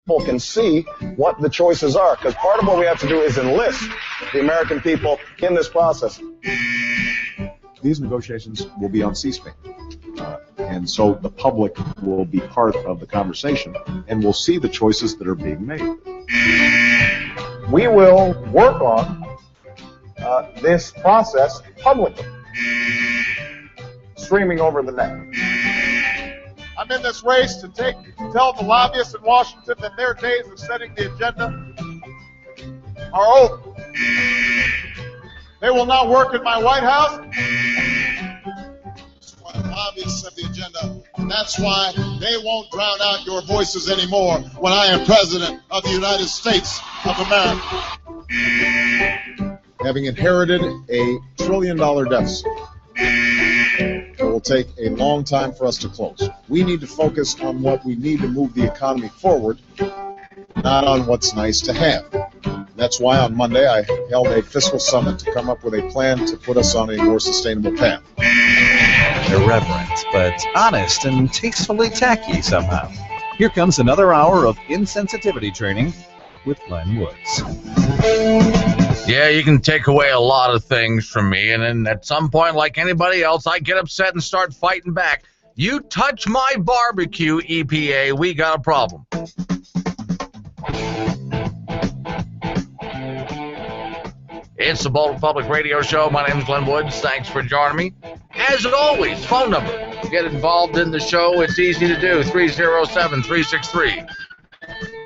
people can see what the choices are, because part of what we have to do is enlist the American people in this process. These negotiations will be on C-SPAN, and so the public will be part of the conversation and will see the choices that are being made. We will work on this process publicly, streaming over the net. I'm in this race to tell the lobbyists in Washington that their days of setting the agenda are over. They will not work in my White House. That's why the lobbyists set the agenda, and that's why they won't drown out your voices anymore when I am President of the United States of America. Having inherited a trillion-dollar deficit, it will take a long time for us to close. We need to focus on what we need to move the economy forward, not on what's nice to have. That's why on Monday I held a fiscal summit to come up with a plan to put us on a more sustainable path. Irreverent, but honest and tastefully tacky somehow. Here comes another hour of insensitivity training with Glenn Woods. Yeah, you can take away a lot of things from me, and then at some point, like anybody else, I get upset and start fighting back. You touch my barbecue, EPA, we got a problem. It's the Bold Public Radio Show. My name is Glenn Woods. Thanks for joining me. As always, phone number. To get involved in the show, it's easy to do. 307-363.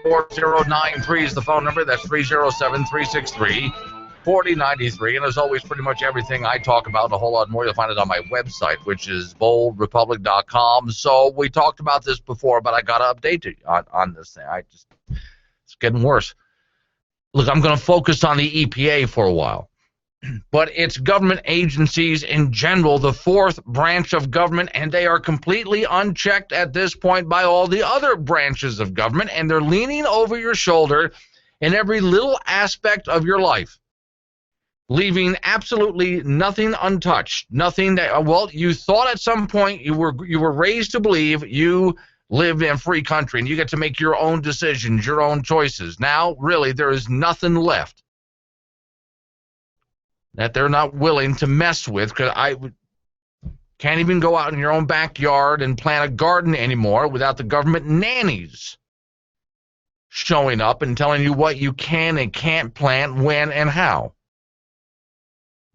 4093 is the phone number. That's 307-363-4093. And as always, pretty much everything I talk about and a whole lot more, you'll find it on my website, which is boldrepublic.com. So we talked about this before, but I got to update you on this thing. It's getting worse. Look, I'm going to focus on the EPA for a while, but it's government agencies in general, the fourth branch of government, and they are completely unchecked at this point by all the other branches of government, and they're leaning over your shoulder in every little aspect of your life, leaving absolutely nothing untouched, nothing that, well, you thought at some point you were raised to believe you live in a free country and you get to make your own decisions, your own choices. Now, really, there is nothing left that they're not willing to mess with, because I can't even go out in your own backyard and plant a garden anymore without the government nannies showing up and telling you what you can and can't plant, when and how.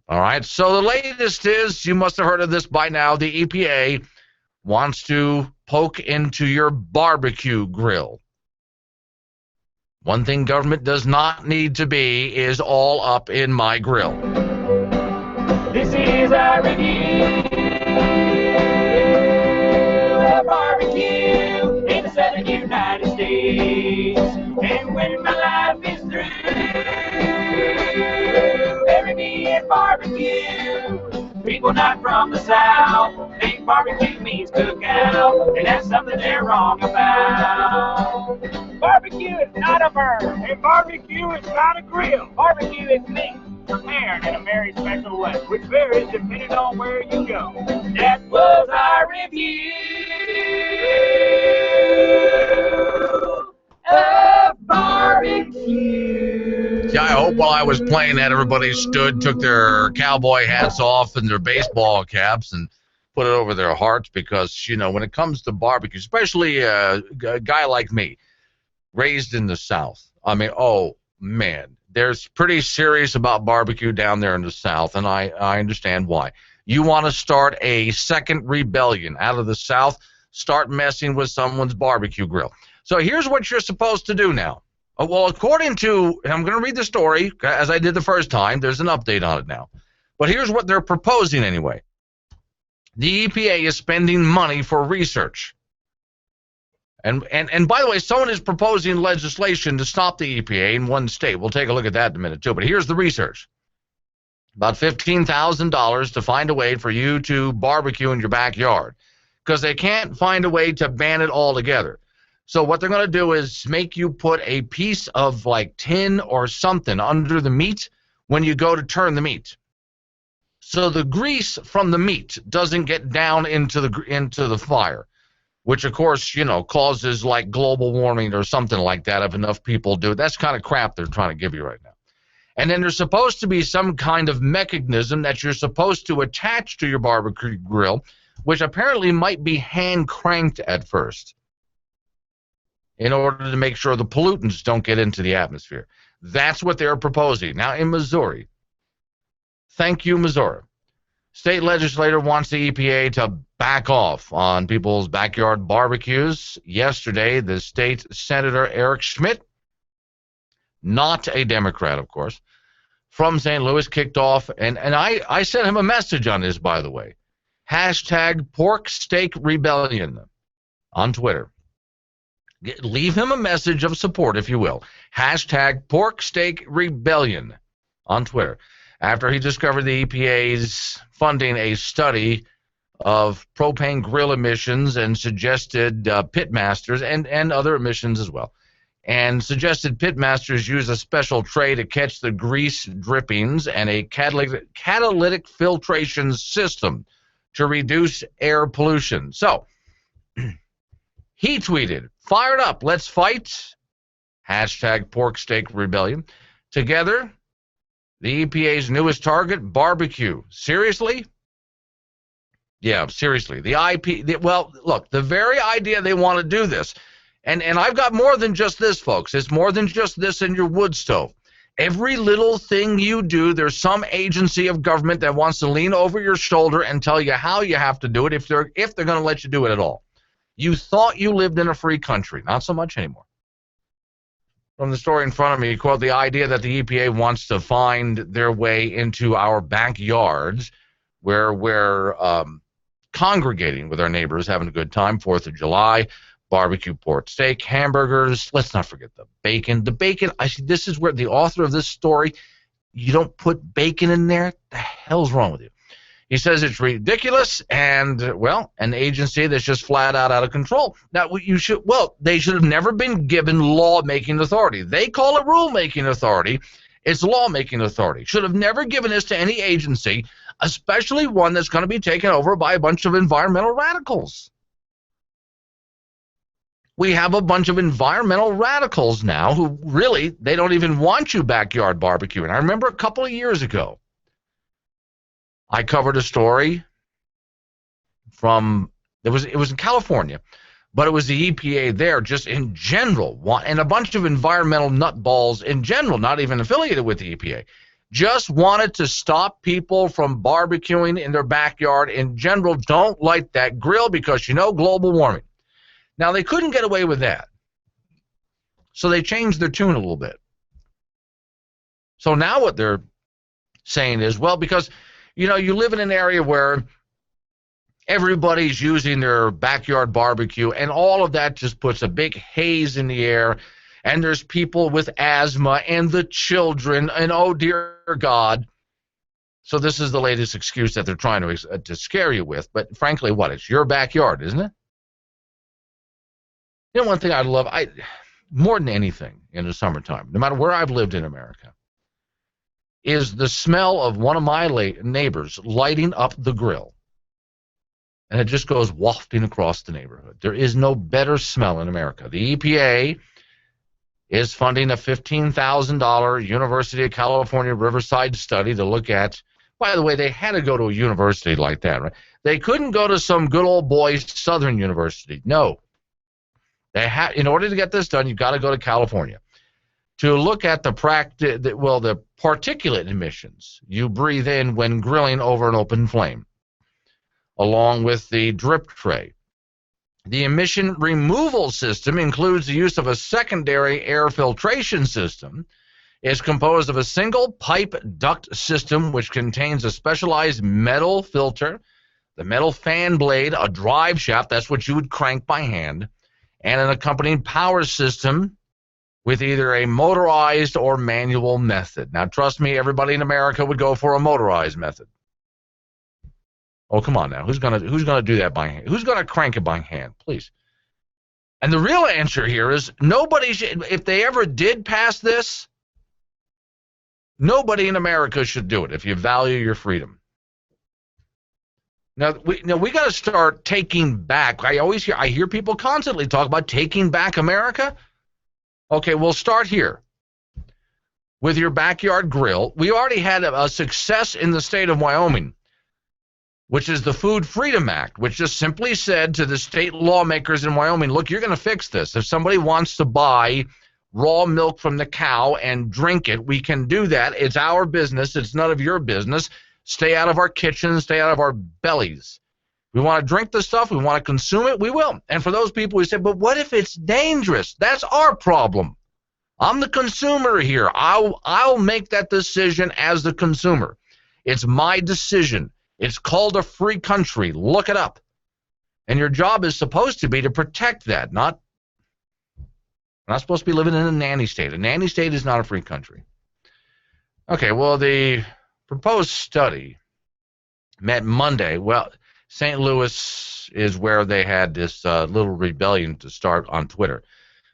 All right, so the latest is, you must have heard of this by now, the EPA wants to poke into your barbecue grill. One thing government does not need to be is all up in my grill. This is our review of barbecue in the southern United States. And when my life is through, bury me in barbecue. People not from the South think barbecue means cookout, and that's something they're wrong about. Barbecue is not a verb, and barbecue is not a grill. Barbecue is meat prepared in a very special way, which varies depending on where you go. That was our review of barbecue. Yeah, I hope while I was playing that, everybody stood, took their cowboy hats off and their baseball caps and put it over their hearts, because, you know, when it comes to barbecue, especially a guy like me, raised in the South, I mean, oh, man, there's pretty serious about barbecue down there in the South, and I understand why. You want to start a second rebellion out of the South, start messing with someone's barbecue grill. So here's what you're supposed to do now. Well, according to, and I'm going to read the story, as I did the first time, there's an update on it now. But here's what they're proposing anyway. The EPA is spending money for research. And by the way, someone is proposing legislation to stop the EPA in one state. We'll take a look at that in a minute, too. But here's the research. About $15,000 to find a way for you to barbecue in your backyard, because they can't find a way to ban it altogether. So what they're going to do is make you put a piece of like tin or something under the meat when you go to turn the meat, so the grease from the meat doesn't get down into the fire. which of course, causes like global warming or something like that if enough people do it. That's kind of crap they're trying to give you right now. And then there's supposed to be some kind of mechanism that you're supposed to attach to your barbecue grill, which apparently might be hand cranked at first in order to make sure the pollutants don't get into the atmosphere. That's what they're proposing. Now, in Missouri, thank you, Missouri, state legislator wants the EPA to back off on people's backyard barbecues. Yesterday, the state senator Eric Schmidt, not a Democrat, of course, from St. Louis, kicked off, and I sent him a message on this, by the way. Hashtag pork steak rebellion on Twitter. Leave him a message of support, if you will. Hashtag pork steak rebellion on Twitter. After he discovered the EPA's funding a study of propane grill emissions and suggested pitmasters and other emissions as well, and suggested pitmasters use a special tray to catch the grease drippings and a catalytic filtration system to reduce air pollution. So, he tweeted, "Fired up, let's fight." Hashtag pork steak rebellion. Together, the EPA's newest target, barbecue. Seriously? Yeah, seriously. Look, the very idea they want to do this, and I've got more than just this, folks. It's more than just this in your wood stove. Every little thing you do, there's some agency of government that wants to lean over your shoulder and tell you how you have to do it if they're going to let you do it at all. You thought you lived in a free country. Not so much anymore. From the story in front of me, quote, the idea that the EPA wants to find their way into our backyards where we're congregating with our neighbors, having a good time, 4th of July, barbecue pork steak, hamburgers. Let's not forget the bacon. The bacon, this is where the author of this story, you don't put bacon in there? The hell's wrong with you? He says it's ridiculous and, well, an agency that's just flat out of control. Now, they should have never been given lawmaking authority. They call it rulemaking authority. It's lawmaking authority. Should have never given this to any agency, especially one that's going to be taken over by a bunch of environmental radicals. We have a bunch of environmental radicals now who really, they don't even want you backyard barbecuing. I remember a couple of years ago, I covered a story from, it was in California, but it was the EPA there just in general, and a bunch of environmental nutballs in general, not even affiliated with the EPA, just wanted to stop people from barbecuing in their backyard in general. Don't light that grill because, global warming. Now, they couldn't get away with that, so they changed their tune a little bit. So now what they're saying is, well, because you live in an area where everybody's using their backyard barbecue, and all of that just puts a big haze in the air, and there's people with asthma and the children, and oh, dear God. So this is the latest excuse that they're trying to scare you with, but frankly, it's your backyard, isn't it? One thing I love, more than anything in the summertime, no matter where I've lived in America, is the smell of one of my neighbors lighting up the grill. And it just goes wafting across the neighborhood. There is no better smell in America. The EPA is funding a $15,000 University of California Riverside study to look at, by the way, they had to go to a university like that, right? They couldn't go to some good old boy Southern University. No. In order to get this done, you've got to go to California to look at the particulate emissions you breathe in when grilling over an open flame, along with the drip tray. The emission removal system includes the use of a secondary air filtration system. It's composed of a single pipe duct system which contains a specialized metal filter, the metal fan blade, a drive shaft, that's what you would crank by hand, and an accompanying power system with either a motorized or manual method. Now, trust me, everybody in America would go for a motorized method. Oh, come on now. Who's gonna do that by hand? Who's going to crank it by hand, please? And the real answer here is nobody should, if they ever did pass this, nobody in America should do it if you value your freedom. Now we got to start taking back. I hear people constantly talk about taking back America. Okay, we'll start here with your backyard grill. We already had a success in the state of Wyoming, which is the Food Freedom Act, which just simply said to the state lawmakers in Wyoming, look, you're going to fix this. If somebody wants to buy raw milk from the cow and drink it, we can do that. It's our business. It's none of your business. Stay out of our kitchens. Stay out of our bellies. We want to drink the stuff. We want to consume it. We will. And for those people who say, but what if it's dangerous? That's our problem. I'm the consumer here. I'll make that decision as the consumer. It's my decision. It's called a free country. Look it up. And your job is supposed to be to protect that, not supposed to be living in a nanny state. A nanny state is not a free country. Okay, well, the proposed study met Monday. Well, St. Louis is where they had this little rebellion to start on Twitter.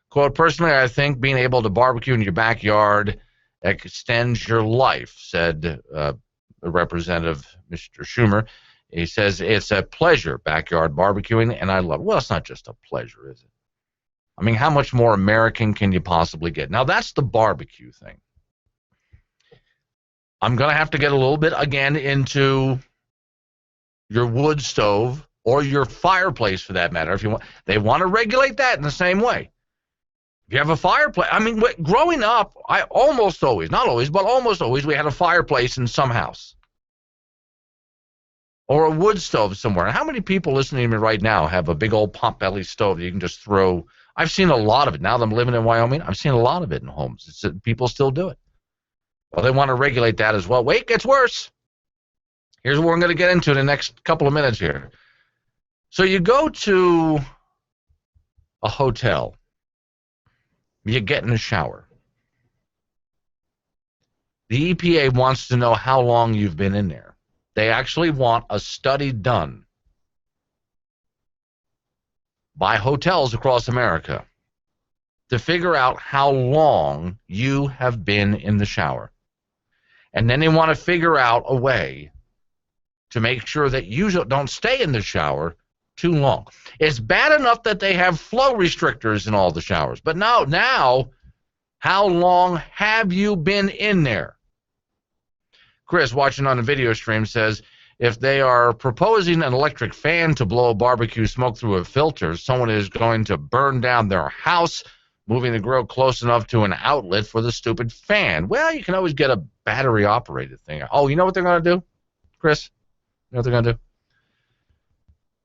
Quote, personally, I think being able to barbecue in your backyard extends your life, said Representative Mr. Schumer. He says it's a pleasure, backyard barbecuing, and I love it. Well, it's not just a pleasure, is it? I mean, how much more American can you possibly get? Now, that's the barbecue thing. I'm going to have to get a little bit, again, into your wood stove or your fireplace, for that matter. If you want, they want to regulate that in the same way. If you have a fireplace, I mean, growing up, I almost always, not always, but almost always, we had a fireplace in some house or a wood stove somewhere. How many people listening to me right now have a big old pot-belly stove that you can just throw? I've seen a lot of it. Now that I'm living in Wyoming, I've seen a lot of it in homes. People still do it. Well, they want to regulate that as well. Wait, it gets worse. Here's what we're going to get into in the next couple of minutes here. So you go to a hotel. You get in the shower. The EPA wants to know how long you've been in there. They actually want a study done by hotels across America to figure out how long you have been in the shower. And then they want to figure out a way to make sure that you don't stay in the shower too long. It's bad enough that they have flow restrictors in all the showers, but now, how long have you been in there? Chris, watching on the video stream, says, if they are proposing an electric fan to blow barbecue smoke through a filter, someone is going to burn down their house, moving the grill close enough to an outlet for the stupid fan. Well, you can always get a battery-operated thing. Oh, you know what they're going to do, Chris? You know what they're going to do?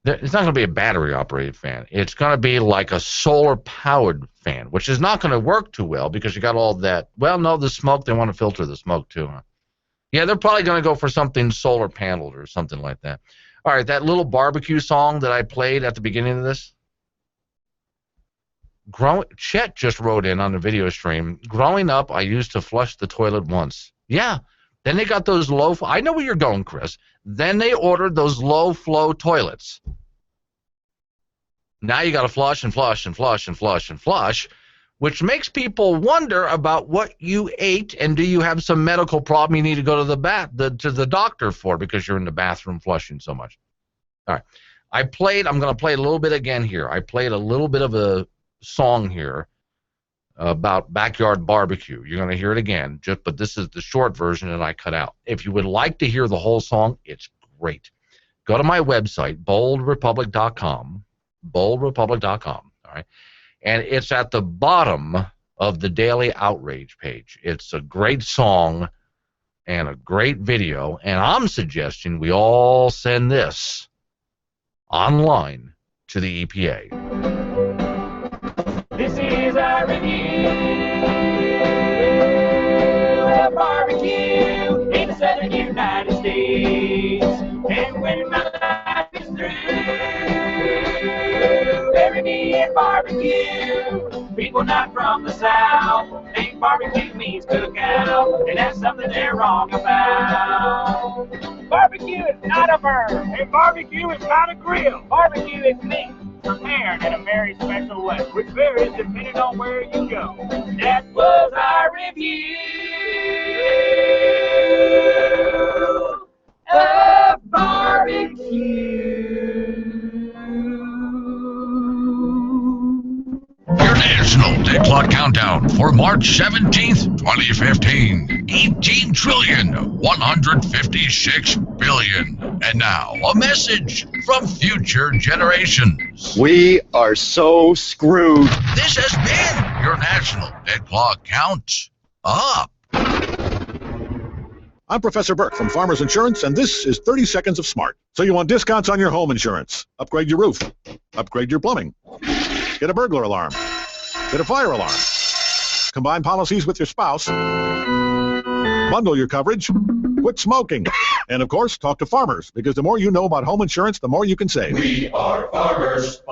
It's not going to be a battery-operated fan. It's going to be like a solar-powered fan, which is not going to work too well because you got all that. Well, no, the smoke, they want to filter the smoke too, huh? Yeah, they're probably going to go for something solar-paneled or something like that. All right, that little barbecue song that I played at the beginning of this, Chet just wrote in on the video stream, growing up, I used to flush the toilet once. Yeah, then they got those low, I know where you're going, Chris. Then they ordered those low-flow toilets. Now you got to flush and flush and flush and flush and flush, which makes people wonder about what you ate and do you have some medical problem you need to go to the doctor for because you're in the bathroom flushing so much. All right. I'm going to play a little bit again here. I played a little bit of a song here about backyard barbecue. You're going to hear it again, but this is the short version that I cut out. If you would like to hear the whole song, it's great. Go to my website, boldrepublic.com, boldrepublic.com, all right? And it's at the bottom of the Daily Outrage page. It's a great song and a great video, and I'm suggesting we all send this online to the EPA. This is our review of barbecue in the southern United States. And when my life is through, bury me in barbecue. People not from the South think barbecue means cookout, and that's something they're wrong about. Barbecue is not a verb, and barbecue is not a grill. Barbecue is meat prepared in a very special way, which varies depending on where you go. That was our review of barbecue. countdown for March 17th, 2015. 18 trillion, 156 billion. And now, a message from future generations. We are so screwed. This has been your National Dead Clock Count Up. I'm Professor Burke from Farmers Insurance, and this is 30 Seconds of Smart. So you want discounts on your home insurance? Upgrade your roof. Upgrade your plumbing. Get a burglar alarm. Get a fire alarm. Combine policies with your spouse. Bundle your coverage. Quit smoking. And, of course, talk to farmers, because the more you know about home insurance, the more you can save. We are farmers.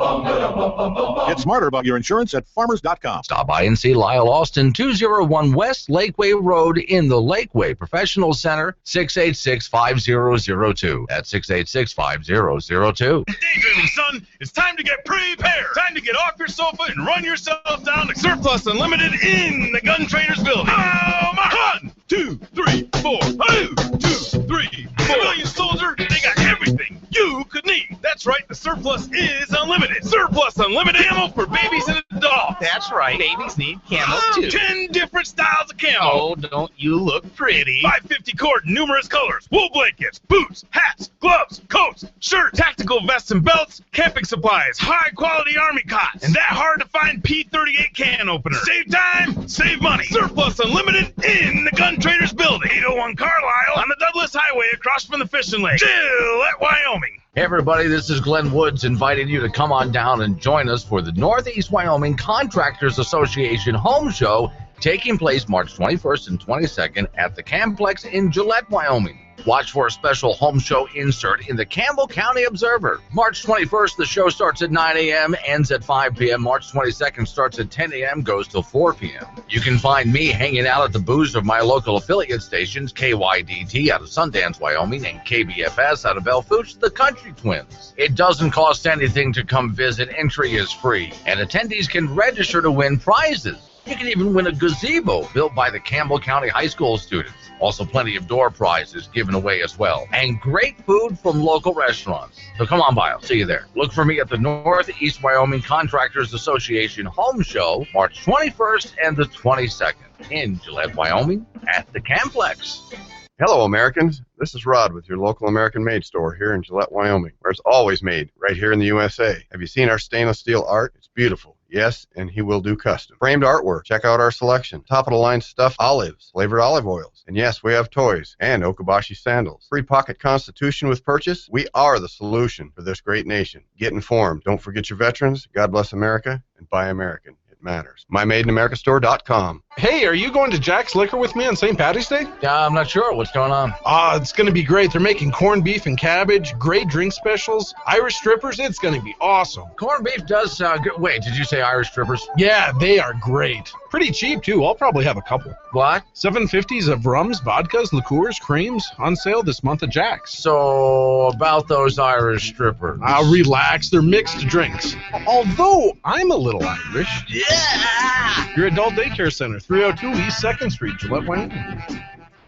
Get smarter about your insurance at farmers.com. Stop by and see Lyle Austin, 201 West Lakeway Road in the Lakeway Professional Center, 686-5002. That's 686-5002. Daydreaming, son. It's time to get prepared. Time to get off your sofa and run yourself down to Surplus Unlimited in the Gun Traders Building. Oh, my. 1, 2, 3, 4. 1, 2, 3, 4. Civilian soldier, they got everything you could need. That's right, the surplus is unlimited. Surplus Unlimited ammo for babies and adults. That's right, babies need camo too. 10 different styles of camo. Oh, don't you look pretty. 550 cord, numerous colors. Wool blankets, boots, hats, gloves, coats, shirts, tactical vests and belts, camping supplies, high-quality army cots, and that hard-to-find P38 can opener. Save time, save money. Surplus Unlimited in the Gun Traders Building. 801 Carlisle on the Douglas Highway across from the fishing lake. Gillette, Wyoming. Hey everybody, this is Glenn Woods inviting you to come on down and join us for the Northeast Wyoming Contractors Association Home Show taking place March 21st and 22nd at the Camplex in Gillette, Wyoming. Watch for a special home show insert in the Campbell County Observer. March 21st, the show starts at 9 a.m., ends at 5 p.m. March 22nd starts at 10 a.m., goes till 4 p.m. You can find me hanging out at the booths of my local affiliate stations, KYDT out of Sundance, Wyoming, and KBFS out of Belfouche, the Country Twins. It doesn't cost anything to come visit. Entry is free, and attendees can register to win prizes. You can even win a gazebo built by the Campbell County High School students. Also plenty of door prizes given away as well. And great food from local restaurants. So come on by, I'll see you there. Look for me at the Northeast Wyoming Contractors Association Home Show, March 21st and the 22nd in Gillette, Wyoming at the Camplex. Hello, Americans. This is Rod with your local American-made store here in Gillette, Wyoming, where it's always made, right here in the USA. Have you seen our stainless steel art? It's beautiful. Yes, and he will do custom. Framed artwork. Check out our selection. Top-of-the-line stuffed olives, flavored olive oils. And yes, we have toys and Okabashi sandals. Free pocket constitution with purchase. We are the solution for this great nation. Get informed. Don't forget your veterans. God bless America, and buy American. It matters. MyMadeInAmericaStore.com. Hey, are you going to Jack's Liquor with me on St. Patty's Day? I'm not sure. What's going on? It's going to be great. They're making corned beef and cabbage, great drink specials, Irish strippers. It's going to be awesome. Corned beef does sound good. Wait, did you say Irish strippers? Yeah, they are great. Pretty cheap, too. I'll probably have a couple. What? $7.50s of rums, vodkas, liqueurs, creams on sale this month at Jack's. So, about those Irish strippers. Relax. They're mixed drinks. Although, I'm a little Irish. Yeah! Your adult daycare center, 302 East 2nd Street, Gillette, Wyoming.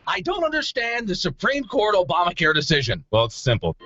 I don't understand the Supreme Court Obamacare decision. Well, it's simple.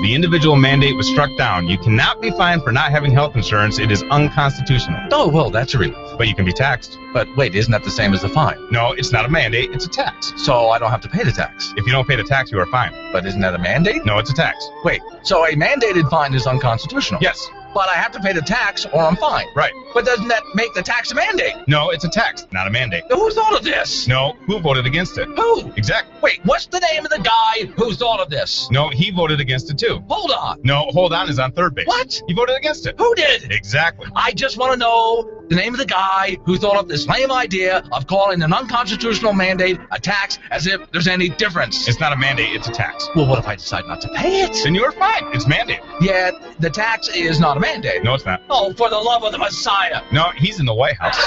The individual mandate was struck down. You cannot be fined for not having health insurance. It is unconstitutional. Oh, well, that's a relief. But you can be taxed. But wait, isn't that the same as a fine? No, it's not a mandate. It's a tax. So I don't have to pay the tax? If you don't pay the tax, you are fined. But isn't that a mandate? No, it's a tax. Wait, so a mandated fine is unconstitutional? Yes. But I have to pay the tax or I'm fined. Right. But doesn't that make the tax a mandate? No, it's a tax, not a mandate. Who thought of this? No, who voted against it? Who? Exactly. Wait, what's the name of the guy who thought of this? No, he voted against it too. Hold on. No, hold on is on third base. What? He voted against it. Who did? Exactly. I just want to know the name of the guy who thought of this lame idea of calling an unconstitutional mandate a tax as if there's any difference. It's not a mandate, it's a tax. Well, what if I decide not to pay it? Then you're fine. It's mandated. Yeah, the tax is not a mandate. No, it's not. Oh, for the love of the Messiah. No, he's in the White House.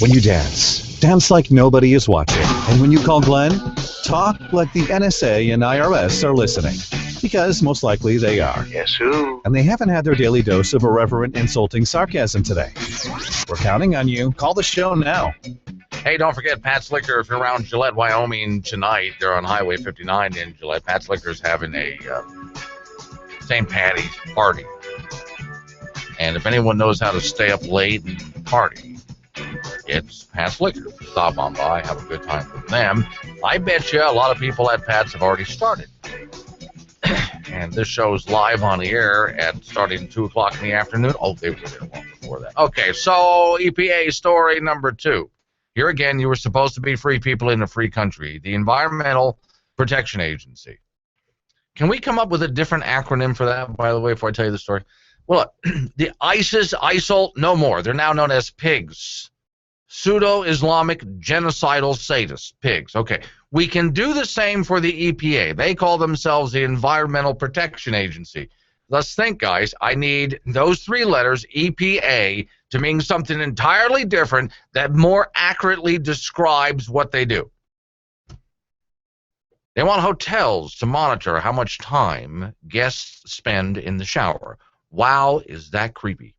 When you dance like nobody is watching. And when you call Glenn, talk like the NSA and IRS are listening. Because most likely they are. Yes, who? And they haven't had their daily dose of irreverent, insulting sarcasm today. We're counting on you. Call the show now. Hey, don't forget Pat's Liquor. If you're around Gillette, Wyoming tonight, they're on Highway 59 in Gillette. Pat's Liquor's having a St. Patty's party. And if anyone knows how to stay up late and party, it's Pat's Liquor. Stop on by, have a good time with them. I bet you a lot of people at Pat's have already started. And this show's live on the air at starting 2 o'clock in the afternoon. Oh, they were there long before that. Okay, so EPA story number 2. Here again, you were supposed to be free people in a free country. The Environmental Protection Agency. Can we come up with a different acronym for that, by the way, before I tell you the story? Well, the ISIL, no more. They're now known as PIGS. Pseudo-Islamic Genocidal Sadists. PIGS. Okay. We can do the same for the EPA. They call themselves the Environmental Protection Agency. Let's think, guys. I need those 3 letters, EPA, to mean something entirely different that more accurately describes what they do. They want hotels to monitor how much time guests spend in the shower. Wow, is that creepy.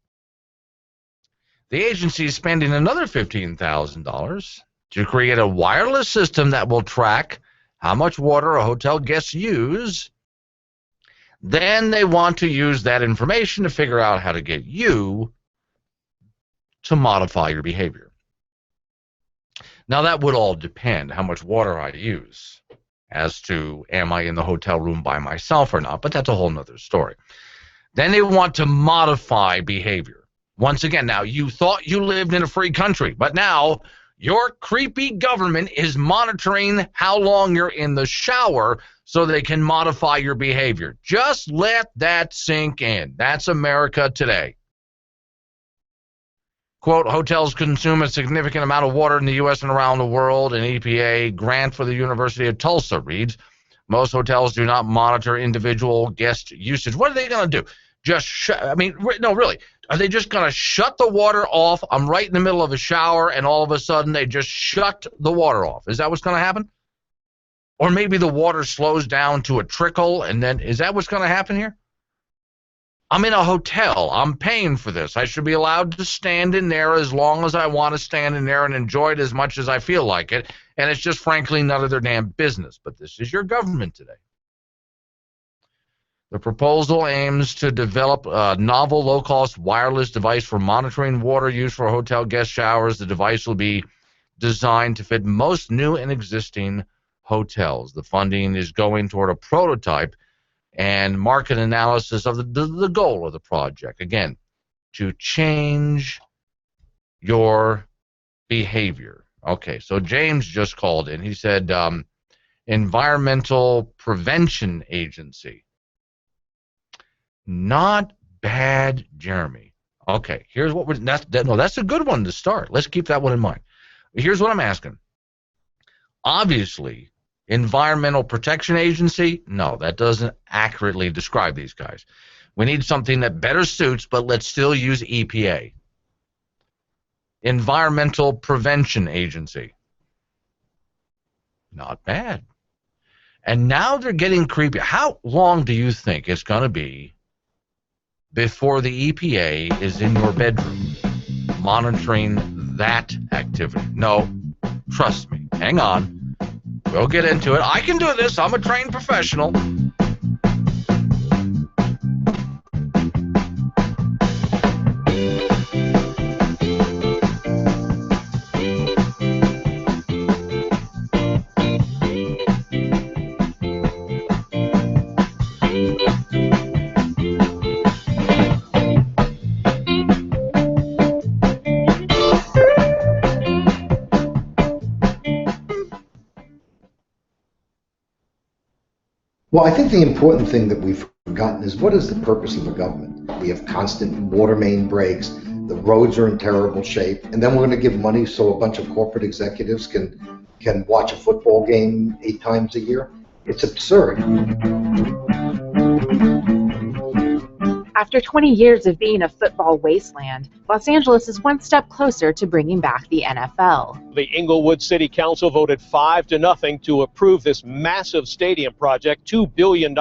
The agency is spending another $15,000 to create a wireless system that will track how much water a hotel guests use. Then they want to use that information to figure out how to get you to modify your behavior. Now, that would all depend how much water I use as to am I in the hotel room by myself or not, but that's a whole nother story. Then they want to modify behavior. Once again, now, you thought you lived in a free country, but now your creepy government is monitoring how long you're in the shower so they can modify your behavior. Just let that sink in. That's America today. Quote, hotels consume a significant amount of water in the U.S. and around the world. An EPA grant for the University of Tulsa reads, most hotels do not monitor individual guest usage. What are they going to do? No, really. Are they just going to shut the water off? I'm right in the middle of a shower, and all of a sudden they just shut the water off. Is that what's going to happen? Or maybe the water slows down to a trickle, and then is that what's going to happen here? I'm in a hotel. I'm paying for this. I should be allowed to stand in there as long as I want to stand in there and enjoy it as much as I feel like it. And it's just, frankly, none of their damn business. But this is your government today. The proposal aims to develop a novel, low-cost wireless device for monitoring water use for hotel guest showers. The device will be designed to fit most new and existing hotels. The funding is going toward a prototype and market analysis of the goal of the project. Again, to change your behavior. Okay, so James just called in. He said, Environmental Prevention Agency. Not bad, Jeremy. Okay, here's what we're... that's a good one to start. Let's keep that one in mind. Here's what I'm asking. Obviously, Environmental Protection Agency, no, that doesn't accurately describe these guys. We need something that better suits, but let's still use EPA. Environmental Prevention Agency. Not bad. And now they're getting creepy. How long do you think it's going to be before the EPA is in your bedroom monitoring that activity? No, trust me. Hang on. We'll get into it. I can do this. I'm a trained professional. Well, I think the important thing that we've forgotten is what is the purpose of a government? We have constant water main breaks, the roads are in terrible shape, and then we're going to give money so a bunch of corporate executives can watch a football game 8 times a year? It's absurd. After 20 years of being a football wasteland, Los Angeles is one step closer to bringing back the NFL. The Inglewood City Council voted 5-0 to approve this massive stadium project, $2 billion,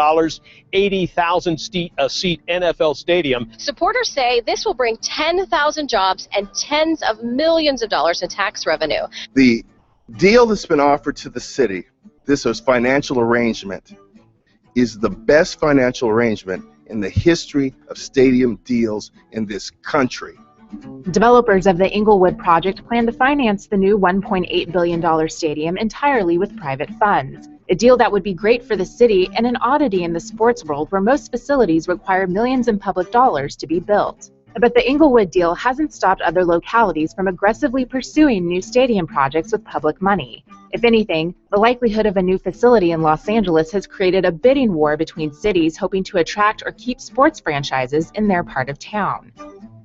80,000 seat NFL stadium. Supporters say this will bring 10,000 jobs and tens of millions of dollars in tax revenue. The deal that's been offered to the city, this is financial arrangement, is the best financial arrangement in the history of stadium deals in this country. Developers of the Inglewood project plan to finance the new $1.8 billion stadium entirely with private funds, a deal that would be great for the city and an oddity in the sports world where most facilities require millions in public dollars to be built. But the Inglewood deal hasn't stopped other localities from aggressively pursuing new stadium projects with public money. If anything, the likelihood of a new facility in Los Angeles has created a bidding war between cities hoping to attract or keep sports franchises in their part of town.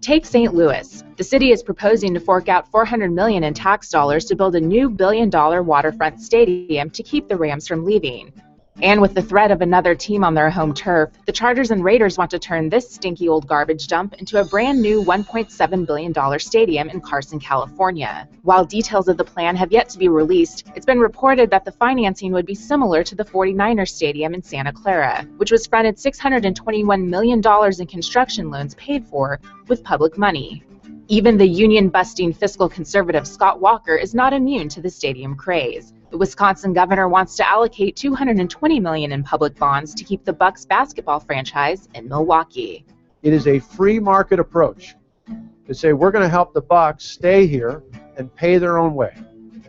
Take St. Louis. The city is proposing to fork out $400 million in tax dollars to build a new billion-dollar waterfront stadium to keep the Rams from leaving. And with the threat of another team on their home turf, the Chargers and Raiders want to turn this stinky old garbage dump into a brand new $1.7 billion stadium in Carson, California. While details of the plan have yet to be released, it's been reported that the financing would be similar to the 49ers Stadium in Santa Clara, which was fronted $621 million in construction loans paid for with public money. Even the union-busting fiscal conservative Scott Walker is not immune to the stadium craze. The Wisconsin governor wants to allocate $220 million in public bonds to keep the Bucks basketball franchise in Milwaukee. It is a free market approach to say we're going to help the Bucks stay here and pay their own way.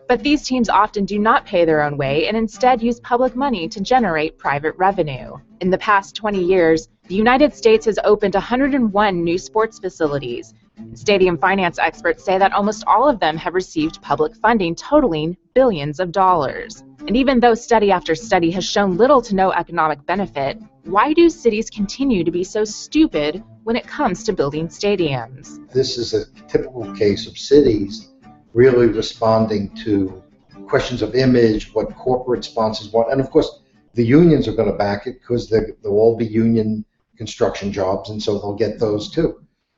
But these teams often do not pay their own way and instead use public money to generate private revenue. In the past 20 years, the United States has opened 101 new sports facilities. Stadium finance experts say that almost all of them have received public funding totaling billions of dollars. And even though study after study has shown little to no economic benefit, why do cities continue to be so stupid when it comes to building stadiums? This is a typical case of cities really responding to questions of image, what corporate sponsors want, and of course the unions are going to back it because they'll all be union construction jobs, and so they'll get those too.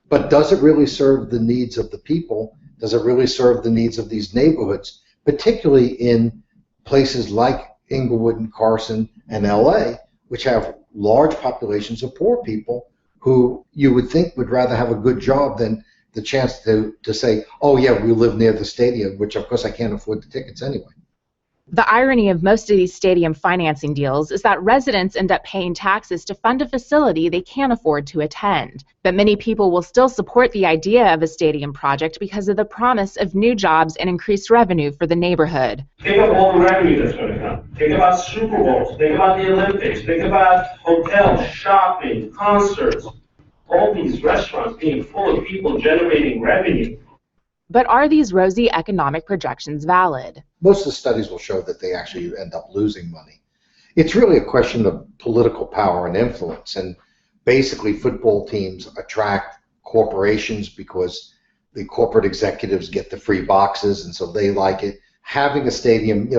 But does it really serve the needs of the people? Does it really serve the needs of these neighborhoods, particularly in places like Inglewood and Carson and LA, which have large populations of poor people who you would think would rather have a good job than the chance to say, oh yeah, we live near the stadium, which of course I can't afford the tickets anyway. The irony of most of these stadium financing deals is that residents end up paying taxes to fund a facility they can't afford to attend. But many people will still support the idea of a stadium project because of the promise of new jobs and increased revenue for the neighborhood. Think of all the revenue that's going to come. Think about Super Bowls. Think about the Olympics. Think about hotels, shopping, concerts. All these restaurants being full of people generating revenue. But are these rosy economic projections valid? Most of the studies will show that they actually end up losing money. It's really a question of political power and influence, and basically football teams attract corporations because the corporate executives get the free boxes, and so they like it. Having a stadium,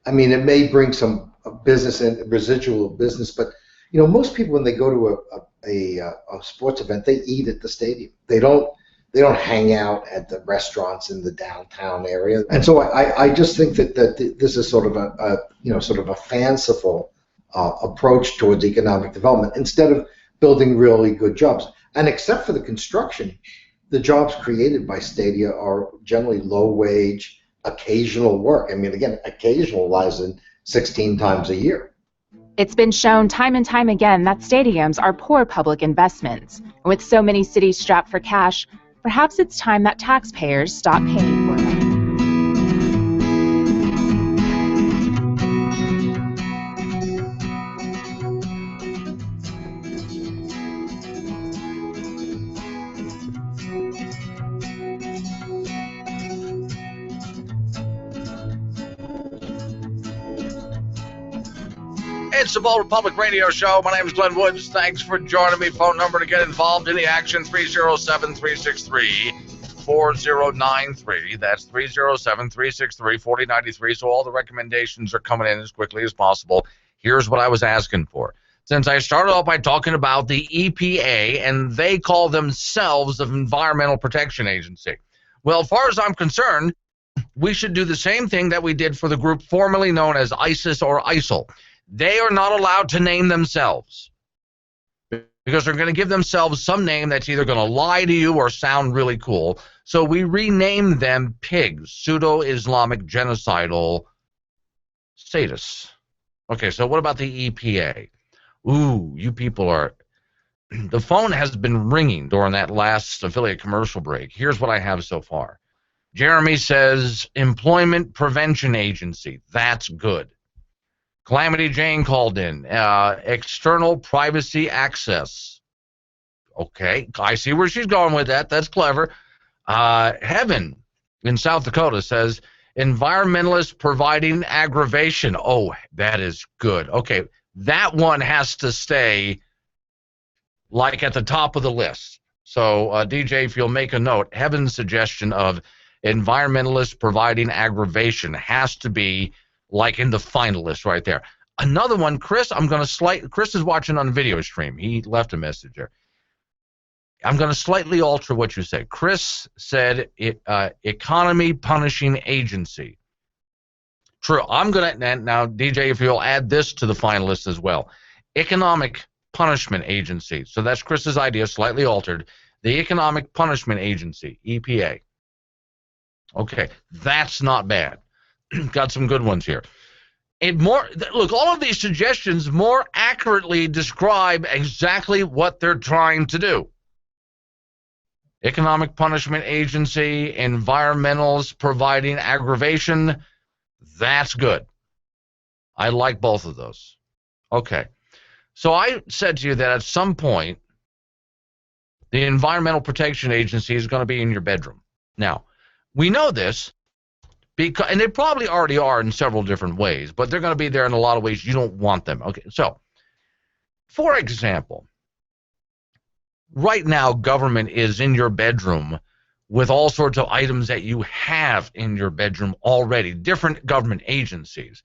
I mean, it may bring some business and residual business, but most people when they go to a sports event, they eat at the stadium. They don't hang out at the restaurants in the downtown area, and so I just think that this is sort of a fanciful approach towards economic development instead of building really good jobs. And except for the construction, the jobs created by stadia are generally low wage, occasional work. I mean, again, occasional lies in 16 times a year. It's been shown time and time again that stadiums are poor public investments. And with so many cities strapped for cash, perhaps it's time that taxpayers stop paying for them. It's the Bold Republic Radio Show. My name is Glenn Woods. Thanks for joining me. Phone number to get involved in the action, 307-363-4093. That's 307-363-4093. So all the recommendations are coming in as quickly as possible. Here's what I was asking for. Since I started off by talking about the EPA, and they call themselves the Environmental Protection Agency. Well, as far as I'm concerned, we should do the same thing that we did for the group formerly known as ISIS or ISIL. They are not allowed to name themselves because they're going to give themselves some name that's either going to lie to you or sound really cool. So we renamed them pigs, pseudo-Islamic genocidal statists. Okay, so what about the EPA? Ooh, you people are the phone has been ringing during that last affiliate commercial break. Here's what I have so far. Jeremy says, Employment Prevention Agency. That's good. Calamity Jane called in. External privacy access. Okay, I see where she's going with that. That's clever. Heaven in South Dakota says, environmentalists providing aggravation. Oh, that is good. Okay, that one has to stay like at the top of the list. So, DJ, if you'll make a note, Heaven's suggestion of environmentalists providing aggravation has to be like in the finalists right there. Another one, Chris, Chris is watching on the video stream. He left a message there. I'm going to slightly alter what you said. Chris said economy punishing agency. True. I'm going to, now, DJ, if you'll add this to the finalists as well. Economic punishment agency. So that's Chris's idea, slightly altered. The Economic Punishment Agency, EPA. Okay, that's not bad. Got some good ones here. Look, all of these suggestions more accurately describe exactly what they're trying to do. Economic Punishment Agency, environmentalists providing aggravation, that's good. I like both of those. Okay, so I said to you that at some point, the Environmental Protection Agency is going to be in your bedroom. Now, we know this, and they probably already are in several different ways, but they're going to be there in a lot of ways you don't want them. Okay, so, for example, right now government is in your bedroom with all sorts of items that you have in your bedroom already, different government agencies.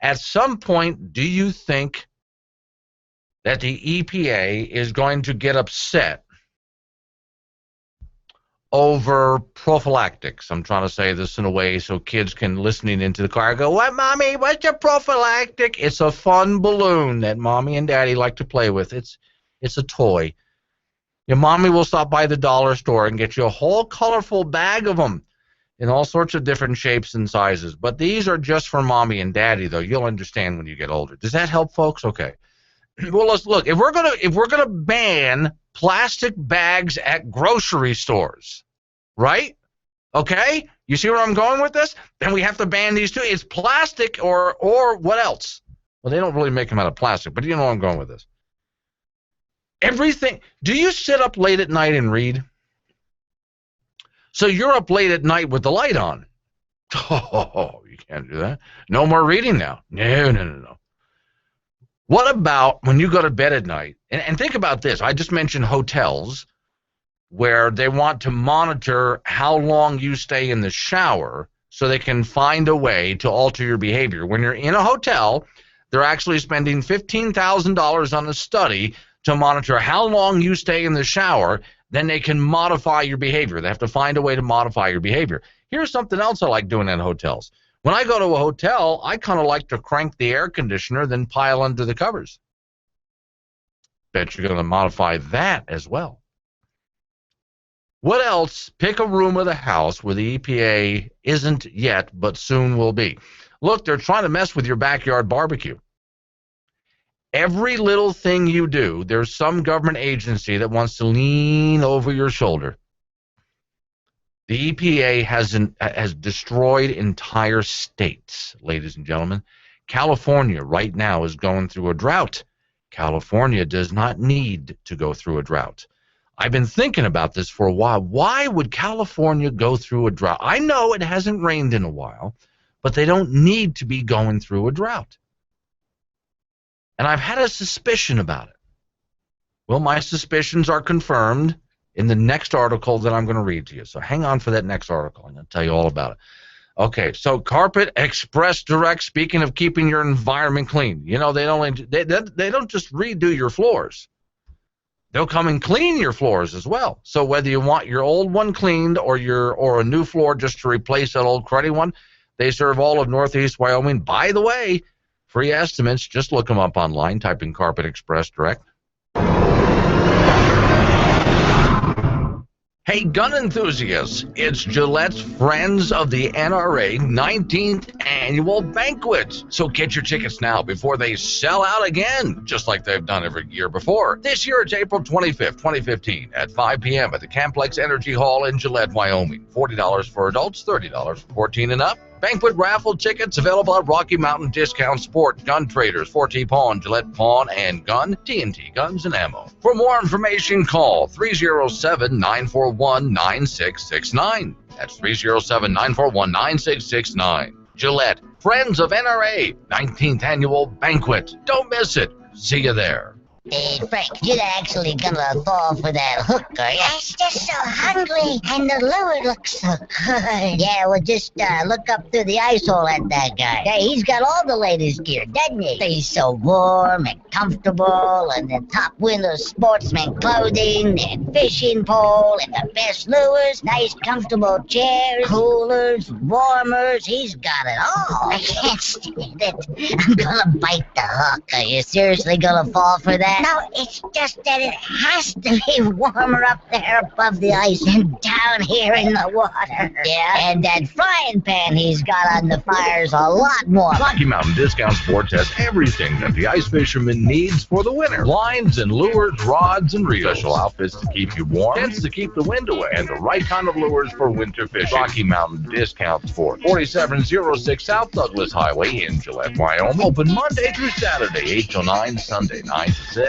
At some point, do you think that the EPA is going to get upset over prophylactics? I'm trying to say this in a way so kids can, listening into the car, go, what, Mommy, what's your prophylactic? It's a fun balloon that Mommy and Daddy like to play with. It's a toy. Your Mommy will stop by the dollar store and get you a whole colorful bag of them in all sorts of different shapes and sizes. But these are just for Mommy and Daddy, though. You'll understand when you get older. Does that help, folks? Okay. Well, let's look. If we're gonna ban plastic bags at grocery stores, right? Okay? You see where I'm going with this? Then we have to ban these too. It's plastic or what else? Well, they don't really make them out of plastic, but you know where I'm going with this. Everything. Do you sit up late at night and read? So you're up late at night with the light on. Oh, you can't do that. No more reading now. No. What about when you go to bed at night? And think about this. I just mentioned hotels where they want to monitor how long you stay in the shower so they can find a way to alter your behavior. When you're in a hotel, they're actually spending $15,000 on a study to monitor how long you stay in the shower. Then they can modify your behavior. They have to find a way to modify your behavior. Here's something else I like doing in hotels. When I go to a hotel, I kind of like to crank the air conditioner, then pile under the covers. Bet you're going to modify that as well. What else? Pick a room of the house where the EPA isn't yet, but soon will be. Look, they're trying to mess with your backyard barbecue. Every little thing you do, there's some government agency that wants to lean over your shoulder. The EPA has destroyed entire states, ladies and gentlemen. California right now is going through a drought. California does not need to go through a drought. I've been thinking about this for a while. Why would California go through a drought? I know it hasn't rained in a while, but they don't need to be going through a drought. And I've had a suspicion about it. Well, my suspicions are confirmed in the next article that I'm going to read to you. So hang on for that next article. I'm going to tell you all about it. Okay, so Carpet Express Direct, speaking of keeping your environment clean, you know, they don't just redo your floors. They'll come and clean your floors as well. So whether you want your old one cleaned or a new floor just to replace that old cruddy one, they serve all of Northeast Wyoming. By the way, free estimates, just look them up online, type in Carpet Express Direct. Hey, Hey, gun enthusiasts, it's Gillette's Friends of the NRA 19th Annual Banquet. So get your tickets now before they sell out again, just like they've done every year before. This year it's April 25th, 2015 at 5 p.m. at the Camplex Energy Hall in Gillette, Wyoming. $40 for adults, $30 for 14 and up. Banquet raffle tickets available at Rocky Mountain Discount Sport, Gun Traders, 4T Pawn, Gillette Pawn and Gun, TNT Guns and Ammo. For more information, call 307-941-9669. That's 307-941-9669. Gillette, Friends of NRA, 19th Annual Banquet. Don't miss it. See you there. Hey, Frank, you're actually gonna fall for that hook, are you? I'm just so hungry, and the lure looks so good. Yeah, well, just look up through the ice hole at that guy. Hey, he's got all the latest gear, doesn't he? He's so warm and comfortable, and the top window sportsman clothing, and fishing pole, and the best lures, nice comfortable chairs, coolers, warmers. He's got it all. I can't stand it. I'm gonna bite the hook. Are you seriously gonna fall for that? No, it's just that it has to be warmer up there above the ice than down here in the water. Yeah, and that frying pan he's got on the fire's a lot more. Rocky Mountain Discount Sports has everything that the ice fisherman needs for the winter. Lines and lures, rods and reels. Special outfits to keep you warm, tents to keep the wind away, and the right kind of lures for winter fishing. Rocky Mountain Discount Sports, 4706 South Douglas Highway in Gillette, Wyoming. Open Monday through Saturday, 8 till 9, Sunday 9 to 6.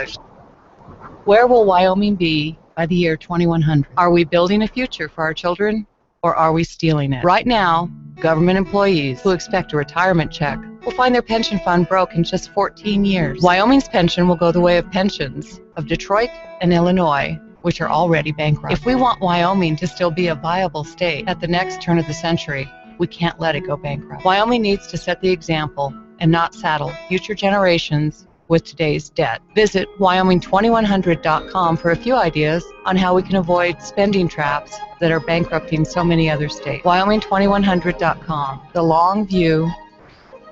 Where will Wyoming be by the year 2100? Are we building a future for our children, or are we stealing it? Right now, government employees who expect a retirement check will find their pension fund broke in just 14 years. Wyoming's pension will go the way of pensions of Detroit and Illinois, which are already bankrupt. If we want Wyoming to still be a viable state at the next turn of the century, we can't let it go bankrupt. Wyoming needs to set the example and not saddle future generations with today's debt. Visit Wyoming2100.com for a few ideas on how we can avoid spending traps that are bankrupting so many other states. Wyoming2100.com. The long view,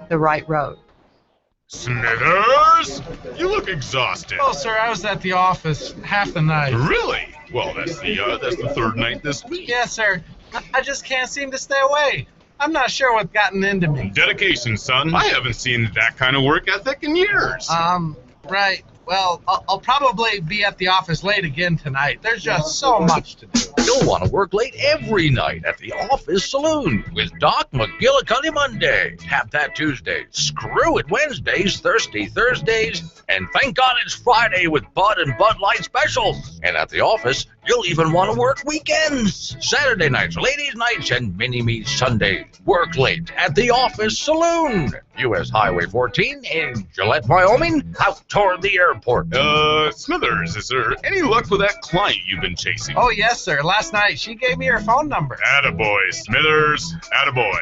the right road. Smithers, you look exhausted. Oh, sir, I was at the office half the night. Really? Well, that's the third night this week. Yes, sir. I just can't seem to stay away. I'm not sure what's gotten into me. Dedication, son. I haven't seen that kind of work ethic in years. Right. Well, I'll probably be at the office late again tonight. There's just so much to do. You'll want to work late every night at the Office Saloon with Doc McGillicuddy Monday, Tap That Tuesdays, Screw It Wednesdays, Thirsty Thursdays, and thank God it's Friday with Bud and Bud Light specials. And at the office, you'll even want to work weekends. Saturday nights, ladies' nights, and mini-me Sundays. Work late at the Office Saloon. U.S. Highway 14 in Gillette, Wyoming, out toward the airport. Smithers, is there any luck with that client you've been chasing? Oh, yes, sir. Last night, she gave me her phone number. Attaboy, Smithers. Attaboy.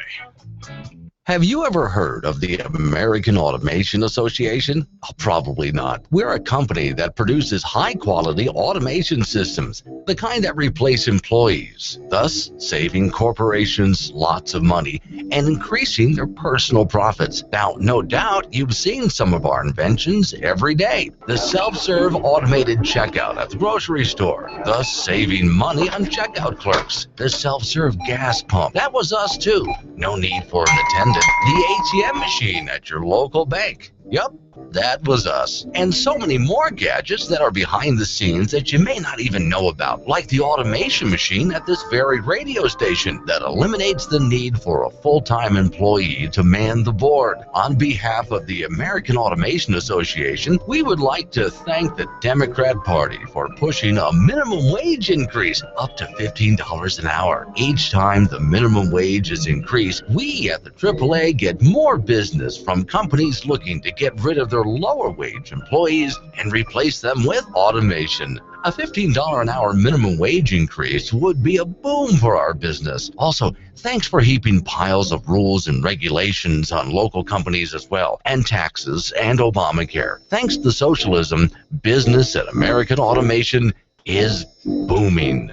Have you ever heard of the American Automation Association? Oh, probably not. We're a company that produces high-quality automation systems, the kind that replace employees, thus saving corporations lots of money and increasing their personal profits. Now, no doubt you've seen some of our inventions every day. The self-serve automated checkout at the grocery store, thus saving money on checkout clerks. The self-serve gas pump, that was us too. No need for an attendant. The ATM machine at your local bank. Yup, that was us. And so many more gadgets that are behind the scenes that you may not even know about, like the automation machine at this very radio station that eliminates the need for a full-time employee to man the board. On behalf of the American Automation Association, we would like to thank the Democrat Party for pushing a minimum wage increase up to $15 an hour. Each time the minimum wage is increased, we at the AAA get more business from companies looking to get rid of their lower wage employees and replace them with automation. A $15 an hour minimum wage increase would be a boom for our business. Also, thanks for heaping piles of rules and regulations on local companies as well, and taxes and Obamacare. Thanks to socialism, business at American Automation is booming.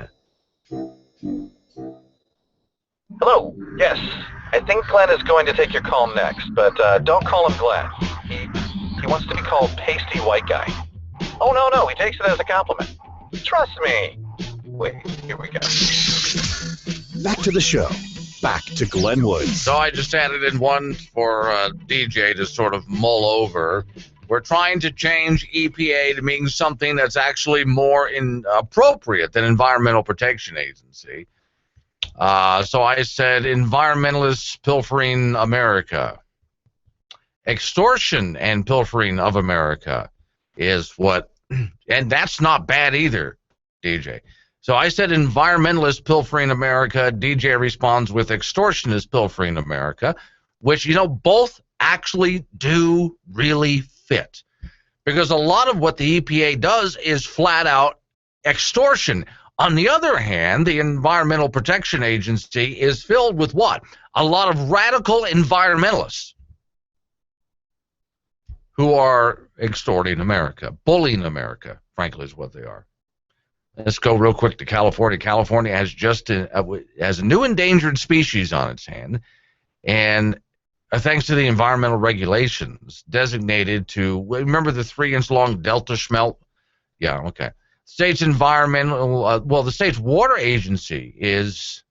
Hello. Yes. I think Glenn is going to take your call next, but don't call him Glenn. He wants to be called Pasty White Guy. Oh, no, he takes it as a compliment. Trust me. Wait, here we go. Back to the show. Back to Glenn Woods. So I just added in one for DJ to sort of mull over. We're trying to change EPA to mean something that's actually more appropriate than Environmental Protection Agency. So I said environmentalists pilfering America. Extortion and pilfering of America is what, and that's not bad either, DJ. So I said environmentalists pilfering America. DJ responds with extortionists pilfering America, which, you know, both actually do really fit. Because a lot of what the EPA does is flat out extortion. On the other hand, the Environmental Protection Agency is filled with what? A lot of radical environmentalists who are extorting America, bullying America, frankly, is what they are. Let's go real quick to California. California has has a new endangered species on its hand, and thanks to the environmental regulations designated to, remember the 3-inch-long Delta smelt? Yeah, okay. State's environmental, the state's water agency is,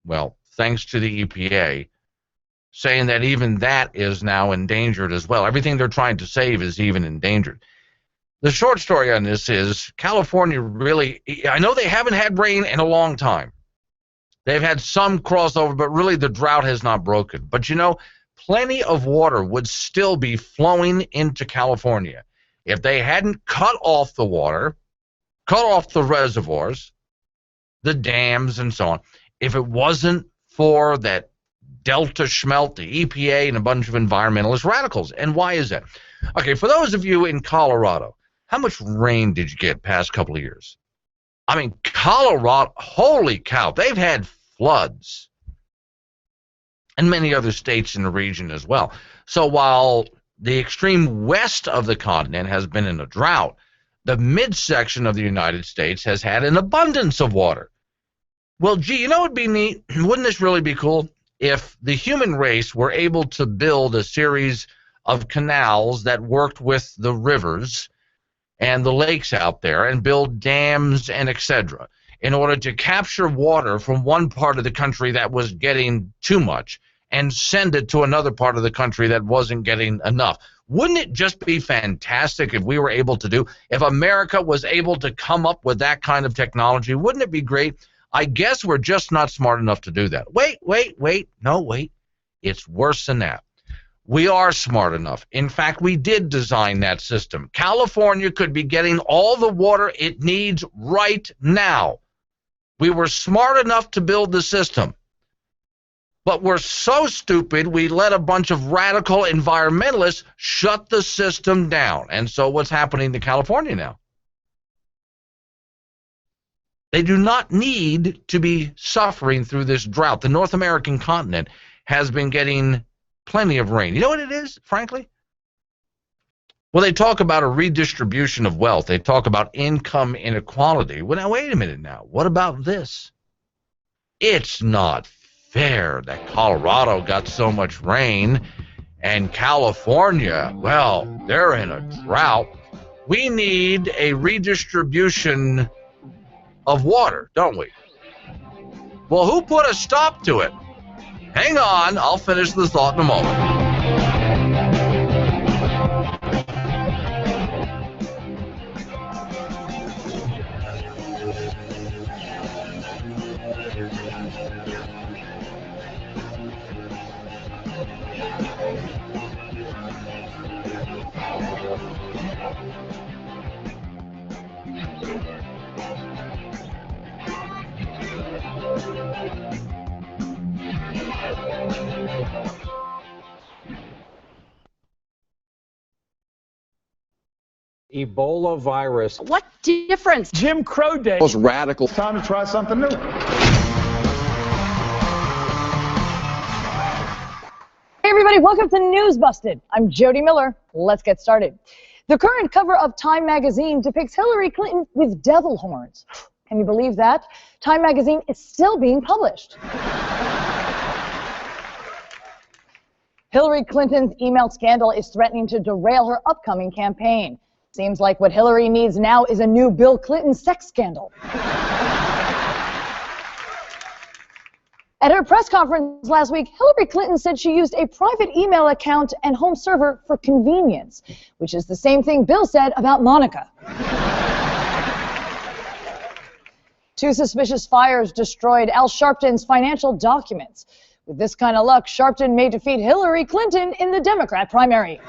well, thanks to the EPA, saying that even that is now endangered as well. Everything they're trying to save is even endangered. The short story on this is California really, I know they haven't had rain in a long time. They've had some crossover, but really the drought has not broken. But you know, plenty of water would still be flowing into California if they hadn't cut off the water, cut off the reservoirs, the dams, and so on. If it wasn't for that Delta smelt, the EPA, and a bunch of environmentalist radicals. And why is that? Okay, for those of you in Colorado, how much rain did you get past couple of years? I mean, Colorado, holy cow, they've had floods. And many other states in the region as well. So while the extreme west of the continent has been in a drought, the midsection of the United States has had an abundance of water. Well, gee, you know what would be neat? Wouldn't this really be cool? If the human race were able to build a series of canals that worked with the rivers and the lakes out there and build dams and etc. in order to capture water from one part of the country that was getting too much and send it to another part of the country that wasn't getting enough. Wouldn't it just be fantastic if we were able to do, if America was able to come up with that kind of technology? Wouldn't it be great? I guess we're just not smart enough to do that. Wait. No, wait. It's worse than that. We are smart enough. In fact, we did design that system. California could be getting all the water it needs right now. We were smart enough to build the system. But we're so stupid we let a bunch of radical environmentalists shut the system down. And so what's happening to California now? They do not need to be suffering through this drought. The North American continent has been getting plenty of rain. You know what it is, frankly? Well, they talk about a redistribution of wealth. They talk about income inequality. Well, now, wait a minute now. What about this? It's not fair that Colorado got so much rain and California, well, they're in a drought. We need a redistribution of water, don't we? Well, who put a stop to it? Hang on, I'll finish the thought in a moment. Ebola virus. What difference? Jim Crow Day. Was radical. Time to try something new. Hey everybody, welcome to News Busted. I'm Jody Miller. Let's get started. The current cover of Time magazine depicts Hillary Clinton with devil horns. Can you believe that? Time magazine is still being published. Hillary Clinton's email scandal is threatening to derail her upcoming campaign. Seems like what Hillary needs now is a new Bill Clinton sex scandal. At her press conference last week, Hillary Clinton said she used a private email account and home server for convenience, which is the same thing Bill said about Monica. 2 suspicious fires destroyed Al Sharpton's financial documents. With this kind of luck, Sharpton may defeat Hillary Clinton in the Democrat primary.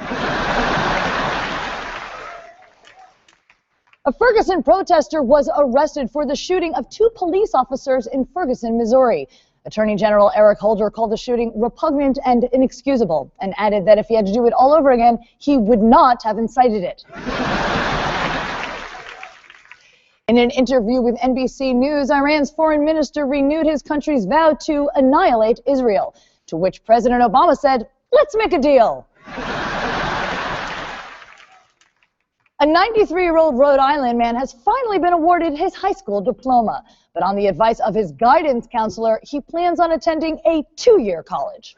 A Ferguson protester was arrested for the shooting of 2 police officers in Ferguson, Missouri. Attorney General Eric Holder called the shooting repugnant and inexcusable, and added that if he had to do it all over again, he would not have incited it. In an interview with NBC News, Iran's foreign minister renewed his country's vow to annihilate Israel, to which President Obama said, "Let's make a deal." A 93-year-old Rhode Island man has finally been awarded his high school diploma, but on the advice of his guidance counselor, he plans on attending a 2-year college.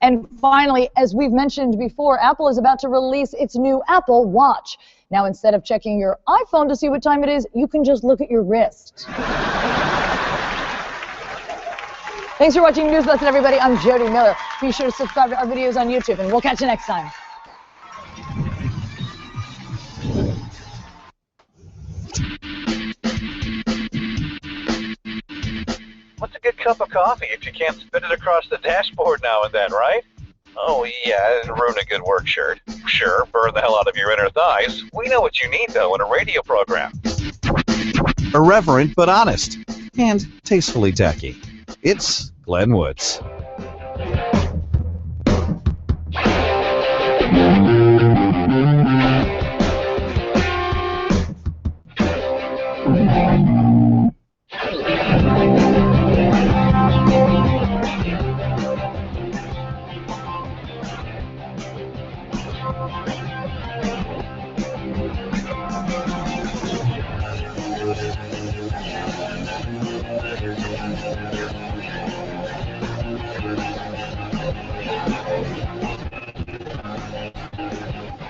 And finally, as we've mentioned before, Apple is about to release its new Apple Watch. Now, instead of checking your iPhone to see what time it is, you can just look at your wrist. Thanks for watching News Busted, everybody. I'm Jody Miller. Be sure to subscribe to our videos on YouTube, and we'll catch you next time. What's a good cup of coffee if you can't spit it across the dashboard now and then, right? Oh, yeah, it'd ruin a good work shirt. Sure, burn the hell out of your inner thighs. We know what you need, though, in a radio program. Irreverent but honest, and tastefully tacky. It's Glenn Woods.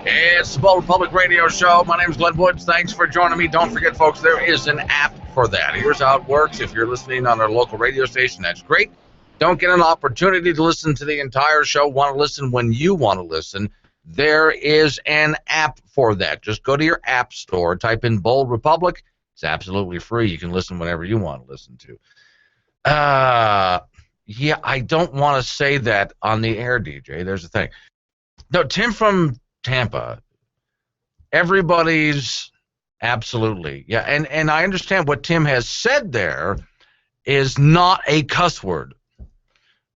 It's the Bold Public Radio Show. My name is Glenn Woods. Thanks for joining me. Don't forget, folks, there is an app for that. Here's how it works. If you're listening on our local radio station, that's great. Don't get an opportunity to listen to the entire show. Want to listen when you want to listen. There is an app for that. Just go to your app store, type in Bold Republic. It's absolutely free. You can listen whenever you want to listen to. Yeah, I don't want to say that on the air, DJ. There's the thing. No, Tim from Tampa. Everybody's absolutely. Yeah, and I understand what Tim has said there is not a cuss word.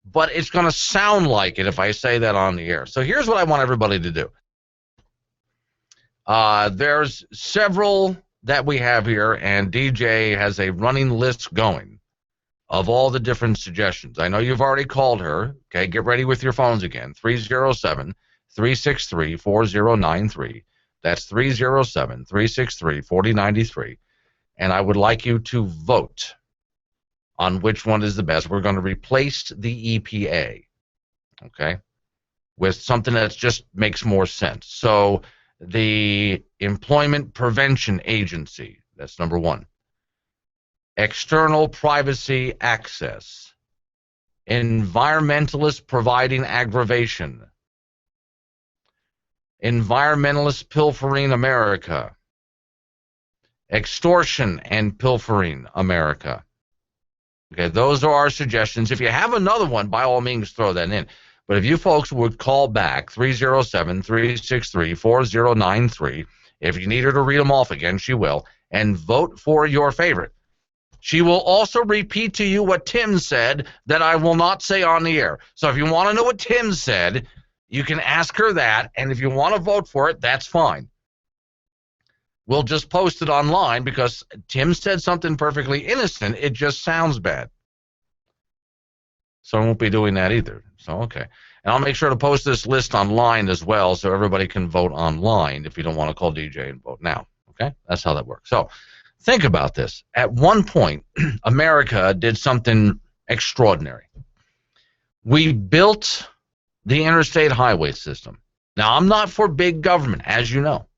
But it's going to sound like it if I say that on the air. So here's what I want everybody to do. There's several that we have here, and DJ has a running list going of all the different suggestions. I know you've already called her. Okay, get ready with your phones again. 307-363-4093. That's 307-363-4093. And I would like you to vote on which one is the best. We're going to replace the EPA, okay, with something that just makes more sense. So the Employment Prevention Agency, that's number one. External privacy access. Environmentalists providing aggravation. Environmentalists pilfering America. Extortion and pilfering America. Okay, those are our suggestions. If you have another one, by all means, throw that in. But if you folks would call back, 307-363-4093, if you need her to read them off again, she will, and vote for your favorite. She will also repeat to you what Tim said that I will not say on the air. So if you want to know what Tim said, you can ask her that, and if you want to vote for it, that's fine. We'll just post it online because Tim said something perfectly innocent. It just sounds bad. So I won't be doing that either. So, okay. And I'll make sure to post this list online as well so everybody can vote online if you don't want to call DJ and vote now. Okay? That's how that works. So think about this. At one point, America did something extraordinary. We built the interstate highway system. Now, I'm not for big government, as you know.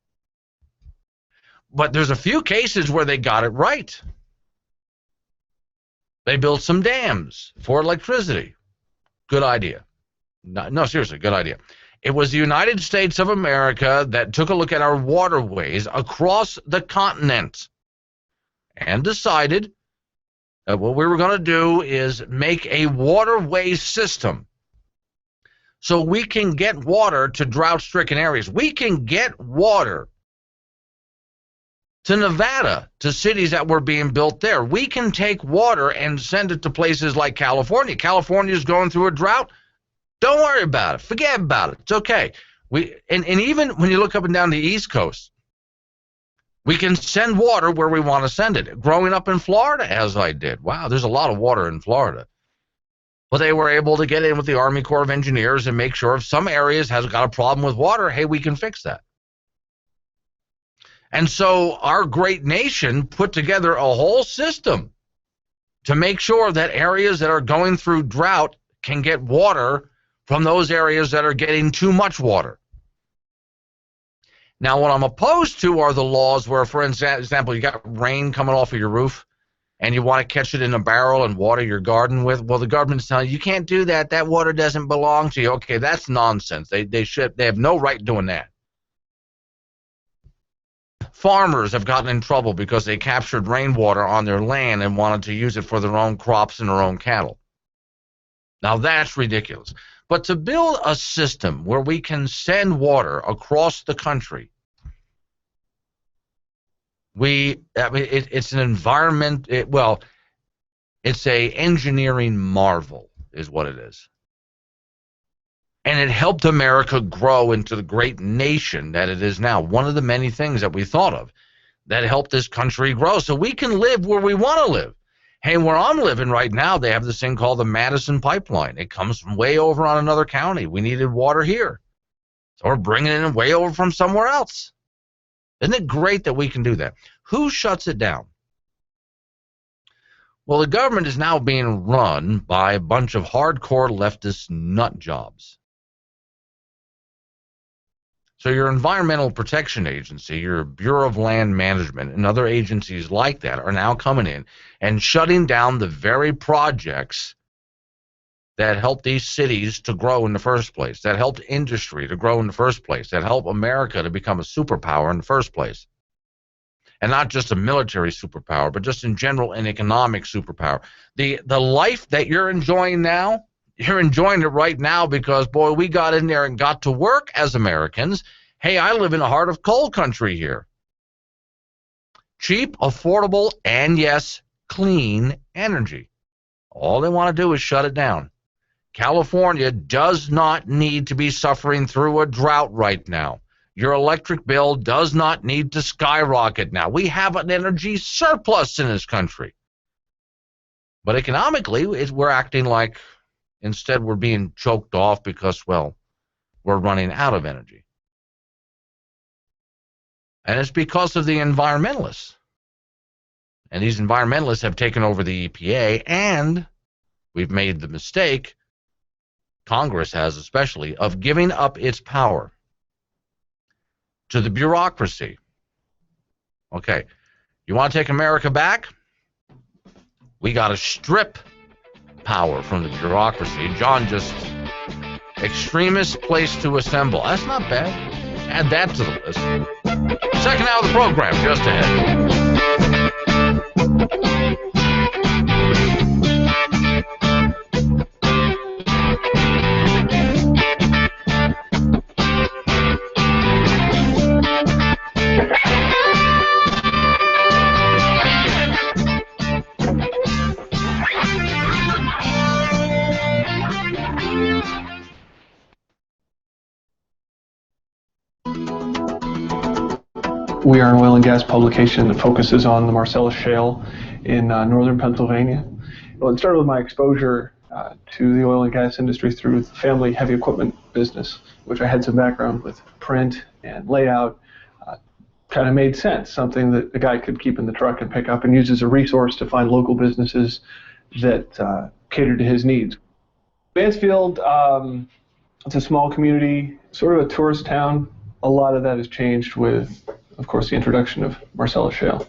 But there's a few cases where they got it right. They built some dams for electricity. Good idea. No, seriously, good idea. It was the United States of America that took a look at our waterways across the continent and decided that what we were going to do is make a waterway system so we can get water to drought-stricken areas. We can get water to Nevada, to cities that were being built there. We can take water and send it to places like California. California is going through a drought. Don't worry about it. Forget about it. It's okay. And even when you look up and down the East Coast, we can send water where we want to send it. Growing up in Florida, as I did, wow, there's a lot of water in Florida. But they were able to get in with the Army Corps of Engineers and make sure if some areas has got a problem with water, hey, we can fix that. And so our great nation put together a whole system to make sure that areas that are going through drought can get water from those areas that are getting too much water. Now, what I'm opposed to are the laws where, for example, you got rain coming off of your roof and you want to catch it in a barrel and water your garden with. Well, the government's telling you can't do that. That water doesn't belong to you. Okay, that's nonsense. They have no right doing that. Farmers have gotten in trouble because they captured rainwater on their land and wanted to use it for their own crops and their own cattle. Now, that's ridiculous. But to build a system where we can send water across the country, it's an environment, it's a engineering marvel is what it is. And it helped America grow into the great nation that it is now. One of the many things that we thought of that helped this country grow so we can live where we want to live. Hey, where I'm living right now, they have this thing called the Madison Pipeline. It comes from way over on another county. We needed water here. So we're bringing it in way over from somewhere else. Isn't it great that we can do that? Who shuts it down? Well, the government is now being run by a bunch of hardcore leftist nut jobs. So your Environmental Protection Agency, your Bureau of Land Management, and other agencies like that are now coming in and shutting down the very projects that helped these cities to grow in the first place, that helped industry to grow in the first place, that helped America to become a superpower in the first place. And not just a military superpower, but just in general an economic superpower. The life that you're enjoying now, you're enjoying it right now because, boy, we got in there and got to work as Americans. Hey, I live in the heart of coal country here. Cheap, affordable, and, yes, clean energy. All they want to do is shut it down. California does not need to be suffering through a drought right now. Your electric bill does not need to skyrocket now. We have an energy surplus in this country. But economically, we're acting like instead we're being choked off because, well, we're running out of energy. And it's because of the environmentalists. And these environmentalists have taken over the EPA, and we've made the mistake, Congress has especially, of giving up its power to the bureaucracy. Okay, you want to take America back? We got to strip power from the bureaucracy. John just, extremist place to assemble. That's not bad. Add that to the list. Second hour of the program, just ahead. We are an oil and gas publication that focuses on the Marcellus Shale in northern Pennsylvania. Well, it started with my exposure to the oil and gas industry through the family heavy equipment business, which I had some background with print and layout. Kind of made sense, something that a guy could keep in the truck and pick up and use as a resource to find local businesses that cater to his needs. Mansfield, it's a small community, sort of a tourist town. A lot of that has changed with, of course, the introduction of Marcellus Shale.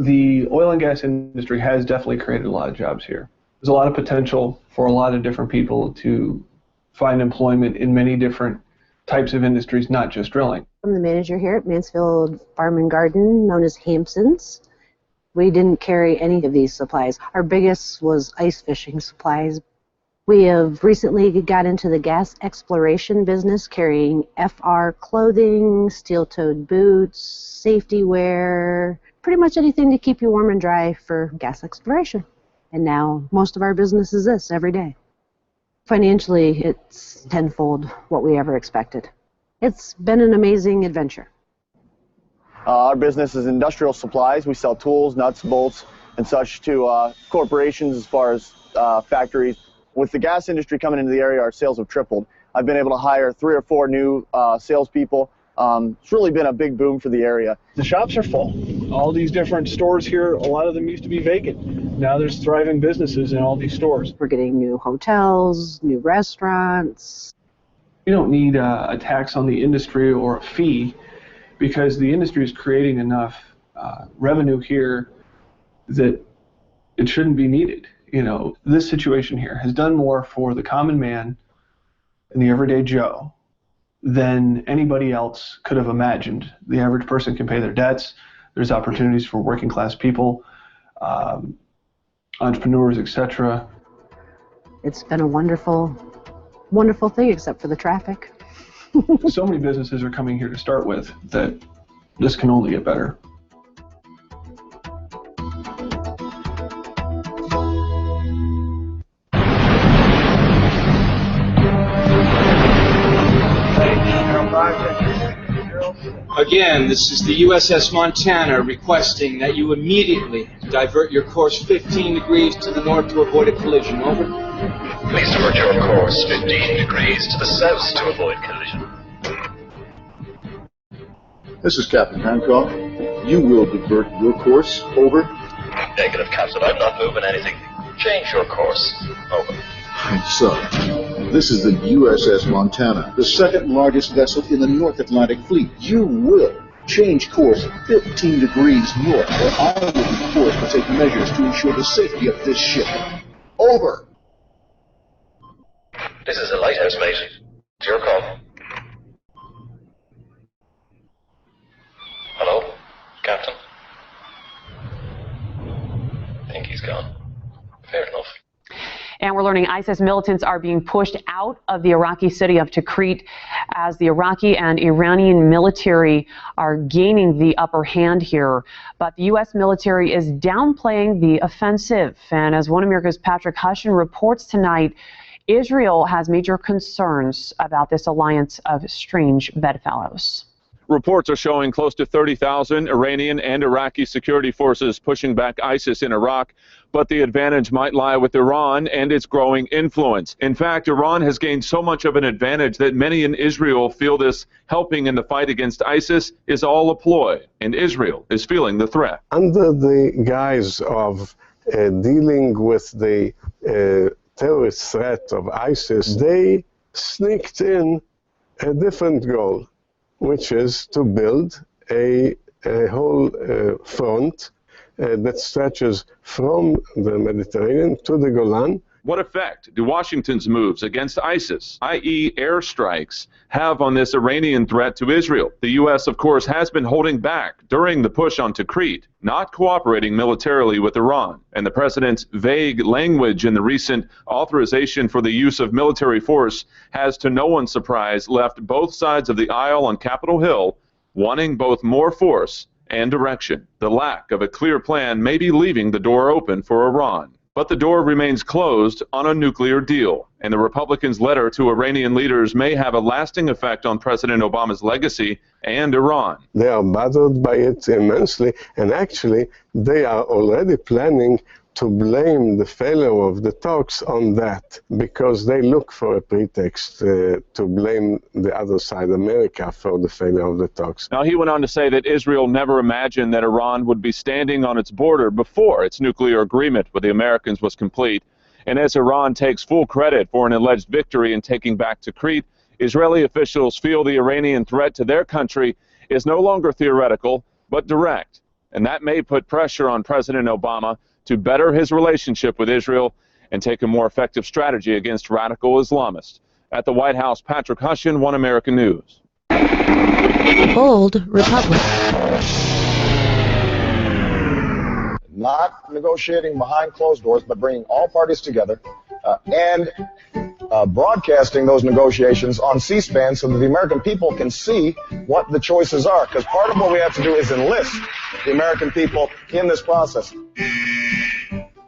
The oil and gas industry has definitely created a lot of jobs here. There's a lot of potential for a lot of different people to find employment in many different types of industries, not just drilling. I'm the manager here at Mansfield Farm and Garden, known as Hampson's. We didn't carry any of these supplies. Our biggest was ice fishing supplies. We have recently got into the gas exploration business, carrying FR clothing, steel-toed boots, safety wear, pretty much anything to keep you warm and dry for gas exploration. And now most of our business is this every day. Financially, it's tenfold what we ever expected. It's been an amazing adventure. Our business is industrial supplies. We sell tools, nuts, bolts, and such to corporations as far as factories. With the gas industry coming into the area, our sales have tripled. I've been able to hire 3 or 4 new salespeople. It's really been a big boom for the area. The shops are full. All these different stores here, a lot of them used to be vacant. Now there's thriving businesses in all these stores. We're getting new hotels, new restaurants. You don't need a tax on the industry or a fee because the industry is creating enough revenue here that it shouldn't be needed. You know, this situation here has done more for the common man and the everyday Joe than anybody else could have imagined. The average person can pay their debts. There's opportunities for working class people, entrepreneurs, etc. It's been a wonderful, wonderful thing, except for the traffic. So many businesses are coming here to start with that this can only get better. Again, this is the USS Montana requesting that you immediately divert your course 15 degrees to the north to avoid a collision. Over. Please divert your course 15 degrees to the south to avoid collision. This is Captain Hancock. You will divert your course. Over. Negative, Captain. I'm not moving anything. Change your course. Over. So, this is the USS Montana, the second largest vessel in the North Atlantic Fleet. You will change course 15 degrees north, or I will be forced to take measures to ensure the safety of this ship. Over. This is a lighthouse, mate. It's your call. Hello, Captain? I think he's gone. Fair enough. And we're learning ISIS militants are being pushed out of the Iraqi city of Tikrit as the Iraqi and Iranian military are gaining the upper hand here. But the U.S. military is downplaying the offensive. And as One America's Patrick Hushin reports tonight, Israel has major concerns about this alliance of strange bedfellows. Reports are showing close to 30,000 Iranian and Iraqi security forces pushing back ISIS in Iraq, but the advantage might lie with Iran and its growing influence. In fact, Iran has gained so much of an advantage that many in Israel feel this helping in the fight against ISIS is all a ploy, and Israel is feeling the threat. Under the guise of dealing with the terrorist threat of ISIS, they sneaked in a different goal, which is to build a whole front that stretches from the Mediterranean to the Golan. What effect do Washington's moves against ISIS, i.e. airstrikes, have on this Iranian threat to Israel? The U.S., of course, has been holding back during the push on Tikrit, not cooperating militarily with Iran. And the president's vague language in the recent authorization for the use of military force has, to no one's surprise, left both sides of the aisle on Capitol Hill wanting both more force and direction. The lack of a clear plan may be leaving the door open for Iran. But the door remains closed on a nuclear deal, and the Republicans' letter to Iranian leaders may have a lasting effect on President Obama's legacy and Iran. They are bothered by it immensely, and actually they are already planning to blame the failure of the talks on that, because they look for a pretext to blame the other side, America, for the failure of the talks. Now, he went on to say that Israel never imagined that Iran would be standing on its border before its nuclear agreement with the Americans was complete. And as Iran takes full credit for an alleged victory in taking back Tikrit, Israeli officials feel the Iranian threat to their country is no longer theoretical, but direct. And that may put pressure on President Obama to better his relationship with Israel and take a more effective strategy against radical Islamists. At the White House, Patrick Hushin, One American News. Bold Republic. Not negotiating behind closed doors, but bringing all parties together and broadcasting those negotiations on C-SPAN so that the American people can see what the choices are. Because part of what we have to do is enlist the American people in this process.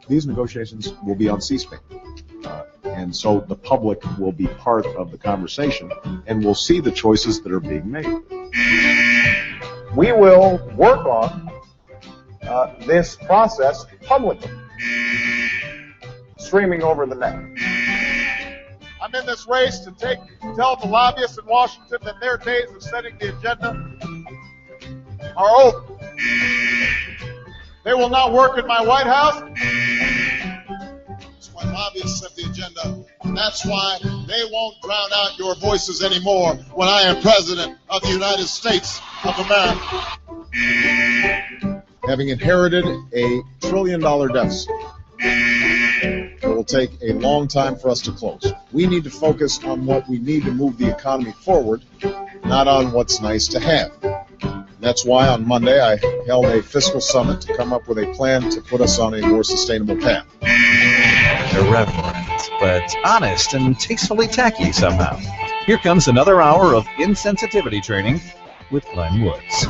These negotiations will be on C-SPAN. And so the public will be part of the conversation and will see the choices that are being made. We will work on this process publicly, streaming over the net. I'm in this race to tell the lobbyists in Washington that their days of setting the agenda are over. They will not work in my White House. That's why lobbyists set the agenda. And that's why they won't drown out your voices anymore when I am President of the United States of America. Having inherited a $1 trillion deficit, it will take a long time for us to close. We need to focus on what we need to move the economy forward, not on what's nice to have. That's why on Monday I held a fiscal summit to come up with a plan to put us on a more sustainable path. Irreverent, but honest and tastefully tacky somehow. Here comes another hour of insensitivity training with Glenn Woods.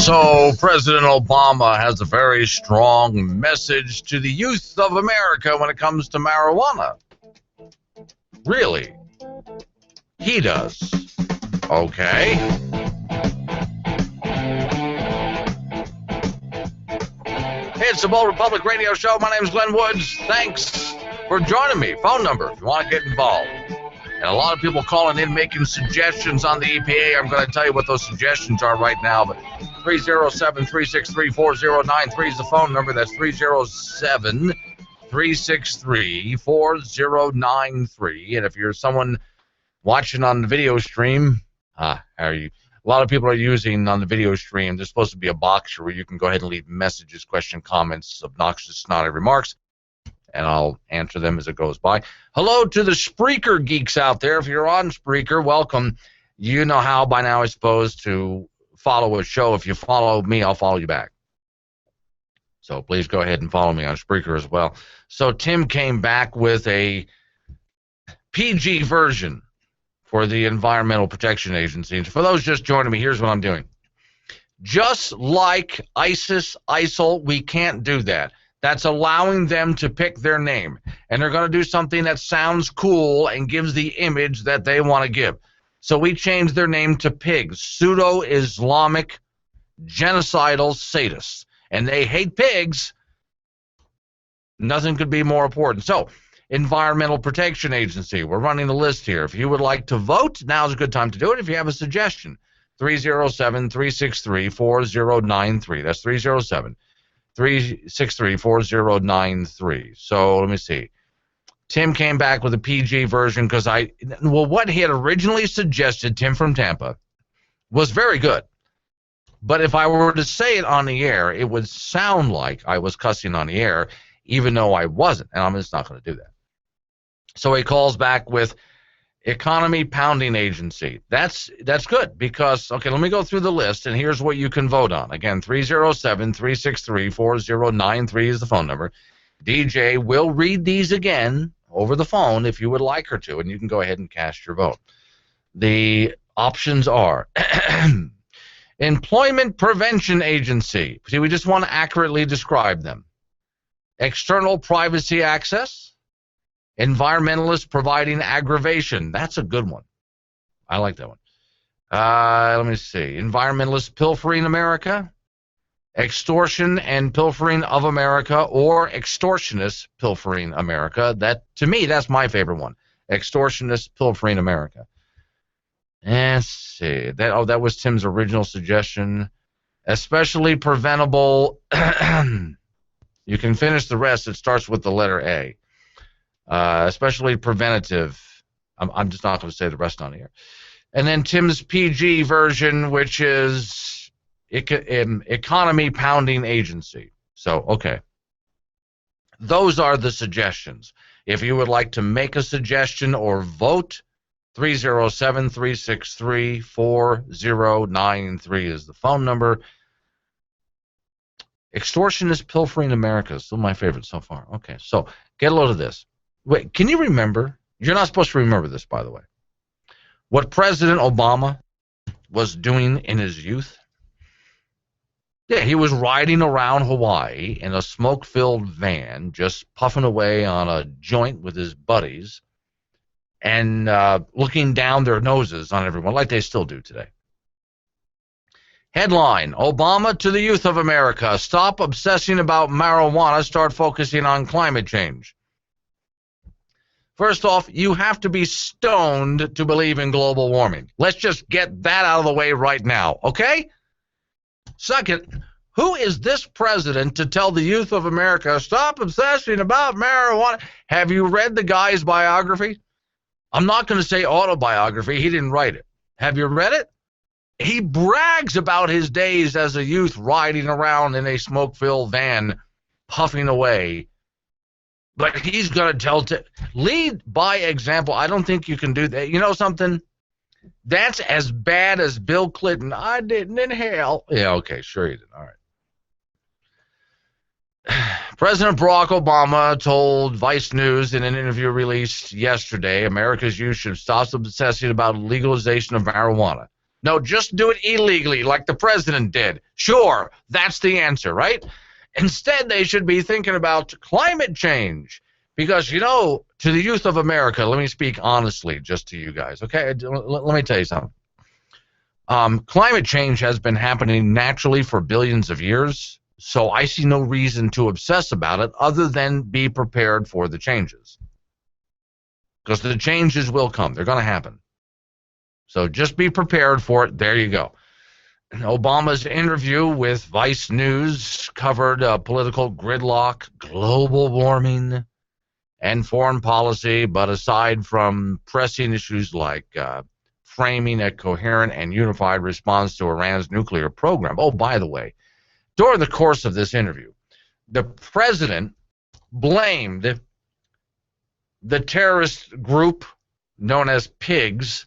So President Obama has a very strong message to the youth of America when it comes to marijuana. Really? He does. Okay. Hey, it's the Bold Republic Radio Show. My name is Glenn Woods. Thanks for joining me. Phone number if you want to get involved. And a lot of people calling in making suggestions on the EPA. I'm going to tell you what those suggestions are right now. But 307-363-4093 is the phone number. That's 307-363-4093. And if you're someone watching on the video stream, how are you? A lot of people are using on the video stream. There's supposed to be a box where you can go ahead and leave messages, questions, comments, obnoxious, snotty remarks, and I'll answer them as it goes by. Hello to the Spreaker geeks out there. If you're on Spreaker, welcome. You know how by now, I suppose, to follow a show. If you follow me, I'll follow you back. So please go ahead and follow me on Spreaker as well. So Tim came back with a PG version for the Environmental Protection Agency. And for those just joining me, here's what I'm doing. Just like ISIS, ISIL, we can't do that. That's allowing them to pick their name. And they're going to do something that sounds cool and gives the image that they want to give. So we changed their name to pigs, pseudo-Islamic, genocidal sadists. And they hate pigs. Nothing could be more important. So, Environmental Protection Agency, we're running a list here. If you would like to vote, now's a good time to do it. If you have a suggestion, 307-363-4093. That's 307-363-4093. So let me see. Tim came back with a PG version because what he had originally suggested, Tim from Tampa, was very good. But if I were to say it on the air, it would sound like I was cussing on the air, even though I wasn't, and I'm just not going to do that. So he calls back with Economy Pounding Agency. That's good because, okay, let me go through the list, and here's what you can vote on. Again, 307-363-4093 is the phone number. DJ will read these again over the phone if you would like her to, and you can go ahead and cast your vote. The options are Employment Prevention Agency. See, we just want to accurately describe them. External Privacy Access. Environmentalists Providing Aggravation. That's a good one. I like that one. Let me see. Environmentalists Pilfering America. Extortion and Pilfering of America, or Extortionists Pilfering America. That, to me, that's my favorite one. Extortionists Pilfering America. And let's see. That was Tim's original suggestion. Especially preventable. You can finish the rest. It starts with the letter A. Especially preventative. I'm just not going to say the rest on here. And then Tim's PG version, which is economy pounding agency. So, okay. Those are the suggestions. If you would like to make a suggestion or vote, 307-363-4093 is the phone number. Extortionist pilfering America is still my favorite so far. Okay, so get a load of this. Wait, can you remember? You're not supposed to remember this, by the way. What President Obama was doing in his youth? Yeah, he was riding around Hawaii in a smoke-filled van, just puffing away on a joint with his buddies and looking down their noses on everyone, like they still do today. Headline, Obama to the youth of America, stop obsessing about marijuana, start focusing on climate change. First off, you have to be stoned to believe in global warming. Let's just get that out of the way right now, okay? Second, who is this president to tell the youth of America, stop obsessing about marijuana? Have you read the guy's biography? I'm not going to say autobiography. He didn't write it. Have you read it? He brags about his days as a youth riding around in a smoke-filled van, puffing away. But he's going to lead by example. I don't think you can do that. You know something? That's as bad as Bill Clinton. I didn't inhale. Yeah, okay, sure you did. All right. President Barack Obama told Vice News in an interview released yesterday, America's youth should stop obsessing about legalization of marijuana. No, just do it illegally like the president did. Sure, that's the answer, right? Instead, they should be thinking about climate change because, you know, to the youth of America, let me speak honestly just to you guys, okay? Let me tell you something. Climate change has been happening naturally for billions of years, so I see no reason to obsess about it other than be prepared for the changes. Because the changes will come. They're going to happen. So just be prepared for it. There you go. Obama's interview with Vice News covered political gridlock, global warming, and foreign policy, but aside from pressing issues like framing a coherent and unified response to Iran's nuclear program. Oh, by the way, during the course of this interview, the president blamed the terrorist group known as PIGS.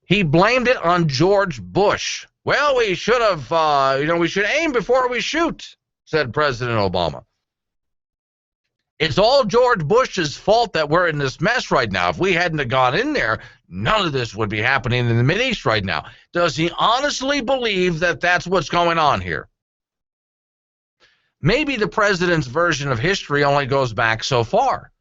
He blamed it on George Bush. Well, we should have, we should aim before we shoot, said President Obama. It's all George Bush's fault that we're in this mess right now. If we hadn't have gone in there, none of this would be happening in the Mideast right now. Does he honestly believe that that's what's going on here? Maybe the president's version of history only goes back so far.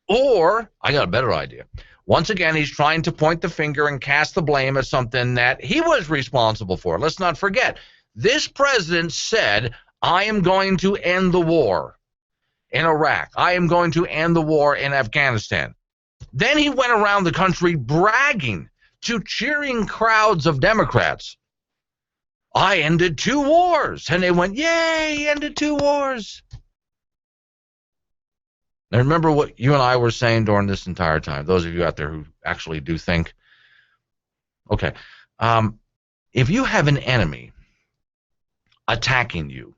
Or, I got a better idea. Once again, he's trying to point the finger and cast the blame at something that he was responsible for. Let's not forget, this president said, I am going to end the war in Iraq. I am going to end the war in Afghanistan. Then he went around the country bragging to cheering crowds of Democrats. I ended 2 wars. And they went, yay, he ended 2 wars. Now remember what you and I were saying during this entire time, those of you out there who actually do think. Okay, if you have an enemy attacking you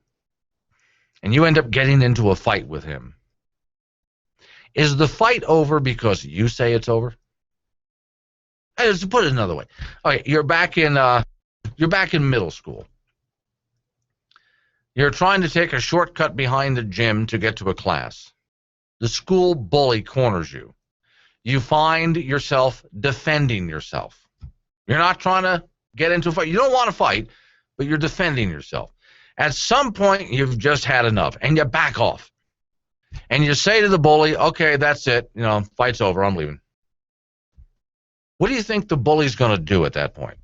and you end up getting into a fight with him, is the fight over because you say it's over? Let's put it another way. Okay, you're back in middle school. You're trying to take a shortcut behind the gym to get to a class. The school bully corners you. You find yourself defending yourself. You're not trying to get into a fight. You don't want to fight, but you're defending yourself. At some point, you've just had enough, and you back off. And you say to the bully, okay, that's it. You know, fight's over. I'm leaving. What do you think the bully's going to do at that point?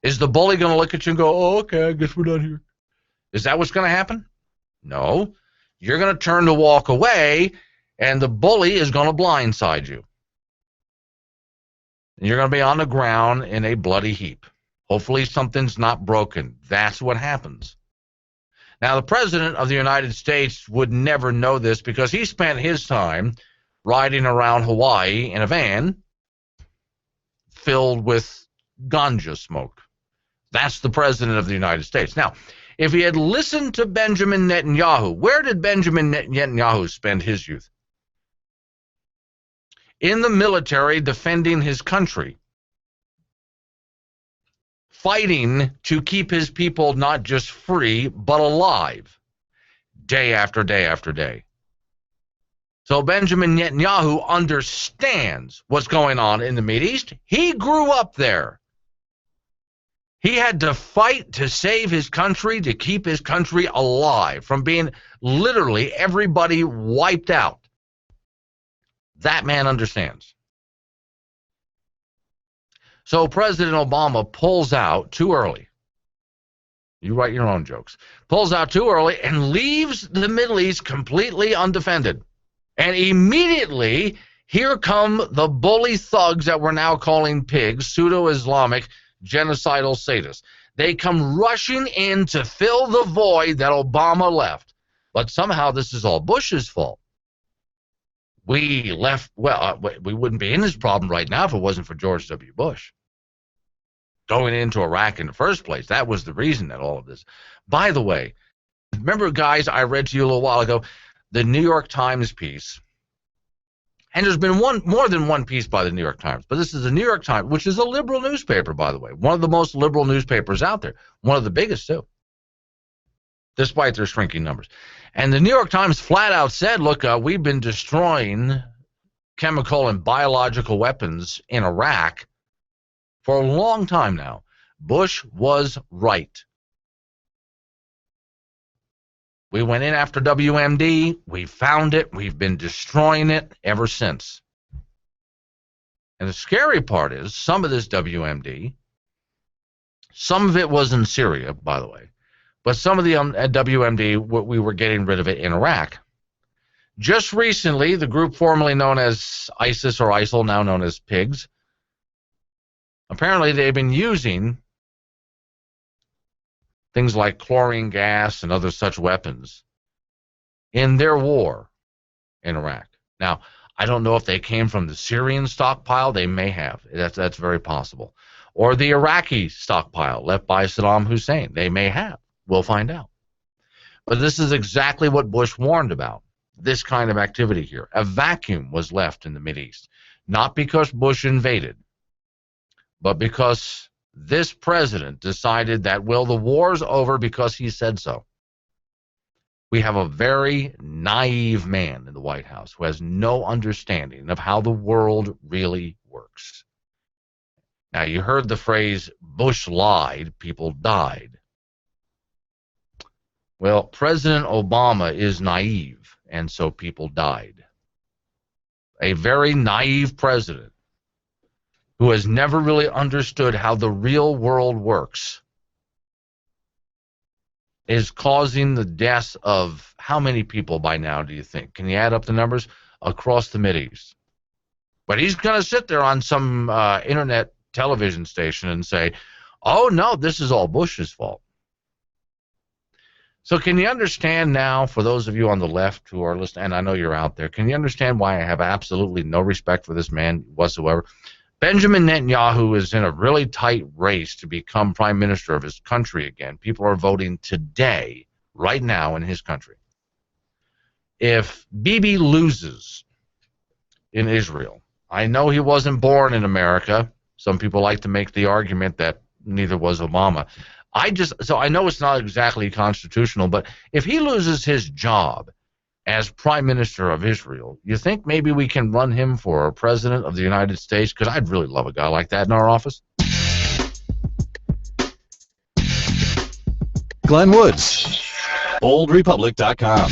Is the bully going to look at you and go, oh, okay, I guess we're done here? Is that what's going to happen? No. You're going to turn to walk away, and the bully is going to blindside you. And you're going to be on the ground in a bloody heap. Hopefully something's not broken. That's what happens. Now, the President of the United States would never know this because he spent his time riding around Hawaii in a van filled with ganja smoke. That's the president of the United States. Now, if he had listened to Benjamin Netanyahu, where did Benjamin Netanyahu spend his youth? In the military, defending his country, fighting to keep his people not just free, but alive, day after day after day. So Benjamin Netanyahu understands what's going on in the Mideast. He grew up there. He had to fight to save his country, to keep his country alive from being literally everybody wiped out. That man understands. So President Obama pulls out too early. You write your own jokes. Pulls out too early and leaves the Middle East completely undefended. And immediately, here come the bully thugs that we're now calling pigs, pseudo-Islamic, genocidal sadists. They come rushing in to fill the void that Obama left. But somehow this is all Bush's fault. We left, well, we wouldn't be in this problem right now if it wasn't for George W. Bush. Going into Iraq in the first place, that was the reason that all of this. By the way, remember, guys, I read to you a little while ago, the New York Times piece, and there's been more than one piece by the New York Times, but this is the New York Times, which is a liberal newspaper, by the way, one of the most liberal newspapers out there, one of the biggest, too, despite their shrinking numbers. And the New York Times flat out said, look, we've been destroying chemical and biological weapons in Iraq for a long time now. Bush was right. We went in after WMD. We found it. We've been destroying it ever since. And the scary part is some of this WMD, some of it was in Syria, by the way, but some of the WMD, we were getting rid of it in Iraq. Just recently, the group formerly known as ISIS or ISIL, now known as PIGS, apparently they've been using things like chlorine gas and other such weapons in their war in Iraq. Now, I don't know if they came from the Syrian stockpile. They may have. That's very possible. Or the Iraqi stockpile left by Saddam Hussein. They may have. We'll find out. But this is exactly what Bush warned about, this kind of activity here. A vacuum was left in the Mideast, not because Bush invaded, but because this president decided that, well, the war's over because he said so. We have a very naive man in the White House who has no understanding of how the world really works. Now, you heard the phrase, Bush lied, people died. Well, President Obama is naive, and so people died. A very naive president who has never really understood how the real world works is causing the deaths of how many people by now, do you think? Can you add up the numbers? Across the Mideast. But he's going to sit there on some internet television station and say, oh, no, this is all Bush's fault. So can you understand now, for those of you on the left who are listening, and I know you're out there, can you understand why I have absolutely no respect for this man whatsoever? Benjamin Netanyahu is in a really tight race to become prime minister of his country again. People are voting today, right now, in his country. If Bibi loses in Israel, I know he wasn't born in America. Some people like to make the argument that neither was Obama. So I know it's not exactly constitutional, but if he loses his job as prime minister of Israel, you think maybe we can run him for president of the United States? Because I'd really love a guy like that in our office. Glenn Woods, OldRepublic.com.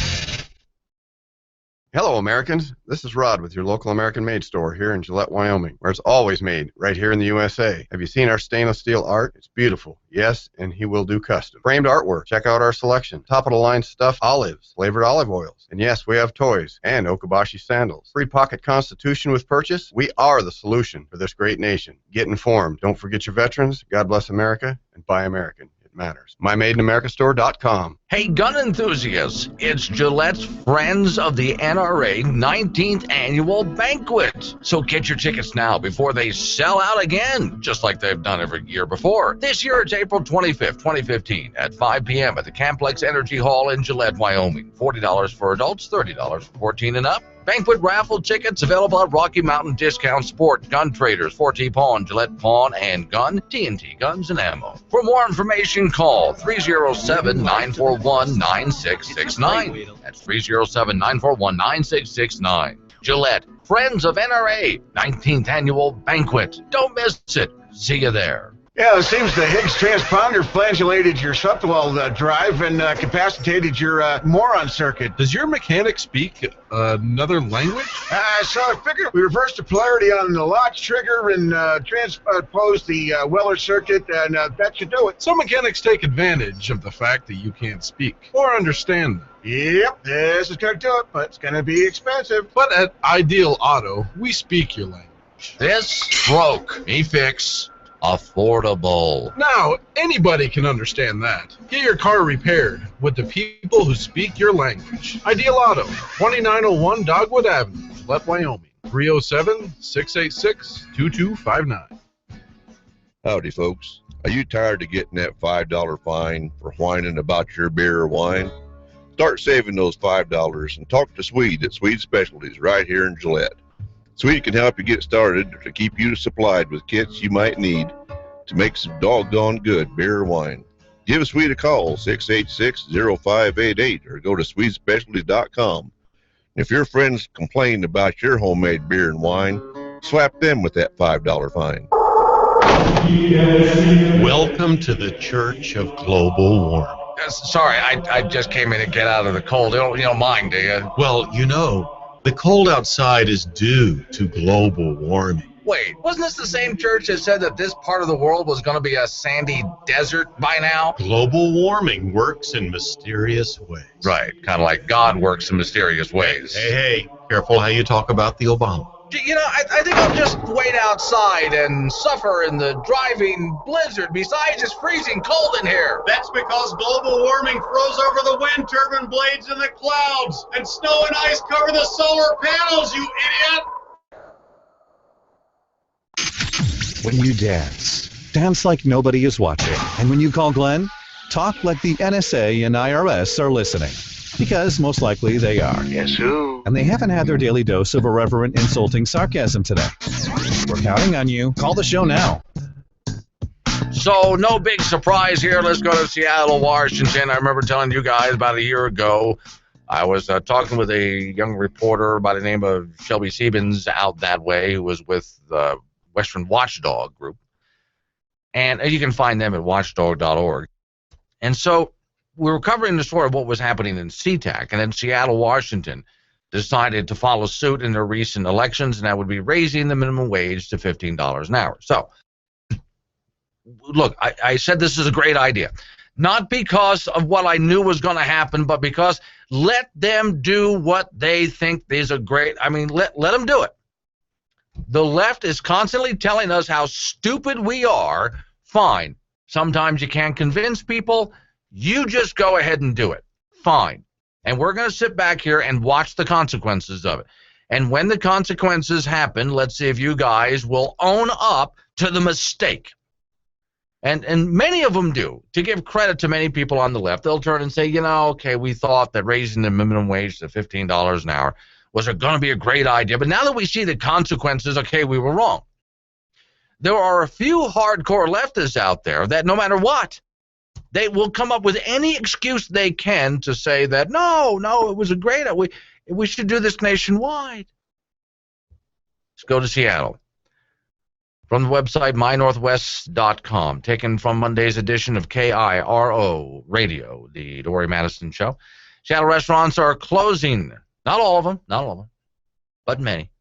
Hello, Americans. This is Rod with your local American-made store here in Gillette, Wyoming, where it's always made right here in the USA. Have you seen our stainless steel art? It's beautiful. Yes, and he will do custom. Framed artwork. Check out our selection. Top-of-the-line stuffed olives, flavored olive oils. And yes, we have toys and Okabashi sandals. Free pocket constitution with purchase. We are the solution for this great nation. Get informed. Don't forget your veterans. God bless America, and buy American. matters. MyMadeInAmericaStore.com. Hey, gun enthusiasts, it's Gillette's Friends of the NRA 19th Annual Banquet. So get your tickets now before they sell out again, just like they've done every year before. This year it's April 25th, 2015 at 5 p.m. at the Camplex Energy Hall in Gillette, Wyoming. $40 for adults, $30 for 14 and up. Banquet raffle tickets available at Rocky Mountain Discount Sport, Gun Traders, 4T Pawn, Gillette Pawn and Gun, TNT Guns and Ammo. For more information, call 307-941-9669. That's 307-941-9669. Gillette, Friends of NRA, 19th Annual Banquet. Don't miss it. See you there. Yeah, it seems the Higgs transponder flagellated your subtwell drive and capacitated your moron circuit. Does your mechanic speak another language? So I figured we reversed the polarity on the latch trigger and transposed the Weller circuit, and that should do it. Some mechanics take advantage of the fact that you can't speak or understand them. Yep, this is going to do it, but it's going to be expensive. But at Ideal Auto, we speak your language. This broke. Me fix. Affordable. Now, anybody can understand that. Get your car repaired with the people who speak your language. Ideal Auto, 2901 Dogwood Avenue, Gillette, Wyoming, 307-686-2259. Howdy, folks. Are you tired of getting that $5 fine for whining about your beer or wine? Start saving those $5 and talk to Swede at Swede Specialties right here in Gillette. Swede can help you get started to keep you supplied with kits you might need to make some doggone good beer or wine. Give Swede a call, 686-0588, or go to swedespecialties.com. If your friends complain about your homemade beer and wine, slap them with that $5 fine. Welcome to the Church of Global Warming. Sorry, I just came in to get out of the cold. You don't mind, do you? Well, you know, the cold outside is due to global warming. Wait, wasn't this the same church that said that this part of the world was going to be a sandy desert by now? Global warming works in mysterious ways. Right, kind of like God works in mysterious ways. Hey, careful how you talk about the Obama. You know, I think I'll just wait outside and suffer in the driving blizzard. Besides, it's freezing cold in here. That's because global warming froze over the wind turbine blades in the clouds, and snow and ice cover the solar panels, you idiot! When you dance, dance like nobody is watching. And when you call Glenn, talk like the NSA and IRS are listening. Because most likely they are. Yes, who? And they haven't had their daily dose of irreverent, insulting sarcasm today. We're counting on you. Call the show now. So, no big surprise here. Let's go to Seattle, Washington. I remember telling you guys about a year ago, I was talking with a young reporter by the name of Shelby Siebens out that way, who was with the Western Watchdog Group. And you can find them at watchdog.org. And so, we were covering the story of what was happening in SeaTac, and then Seattle, Washington decided to follow suit in their recent elections, and that would be raising the minimum wage to $15 an hour. So, look, I said this is a great idea. Not because of what I knew was going to happen, but because let them do what they think is a great, let them do it. The left is constantly telling us how stupid we are. Fine. Sometimes you can't convince people. You just go ahead and do it. Fine. And we're going to sit back here and watch the consequences of it. And when the consequences happen, let's see if you guys will own up to the mistake. And many of them do. To give credit to many people on the left, they'll turn and say, okay, we thought that raising the minimum wage to $15 an hour was going to be a great idea. But now that we see the consequences, okay, we were wrong. There are a few hardcore leftists out there that no matter what, they will come up with any excuse they can to say that, no, it was a great, we should do this nationwide. Let's go to Seattle. From the website mynorthwest.com, taken from Monday's edition of KIRO Radio, the Dory Madison Show. Seattle restaurants are closing. Not all of them, but many,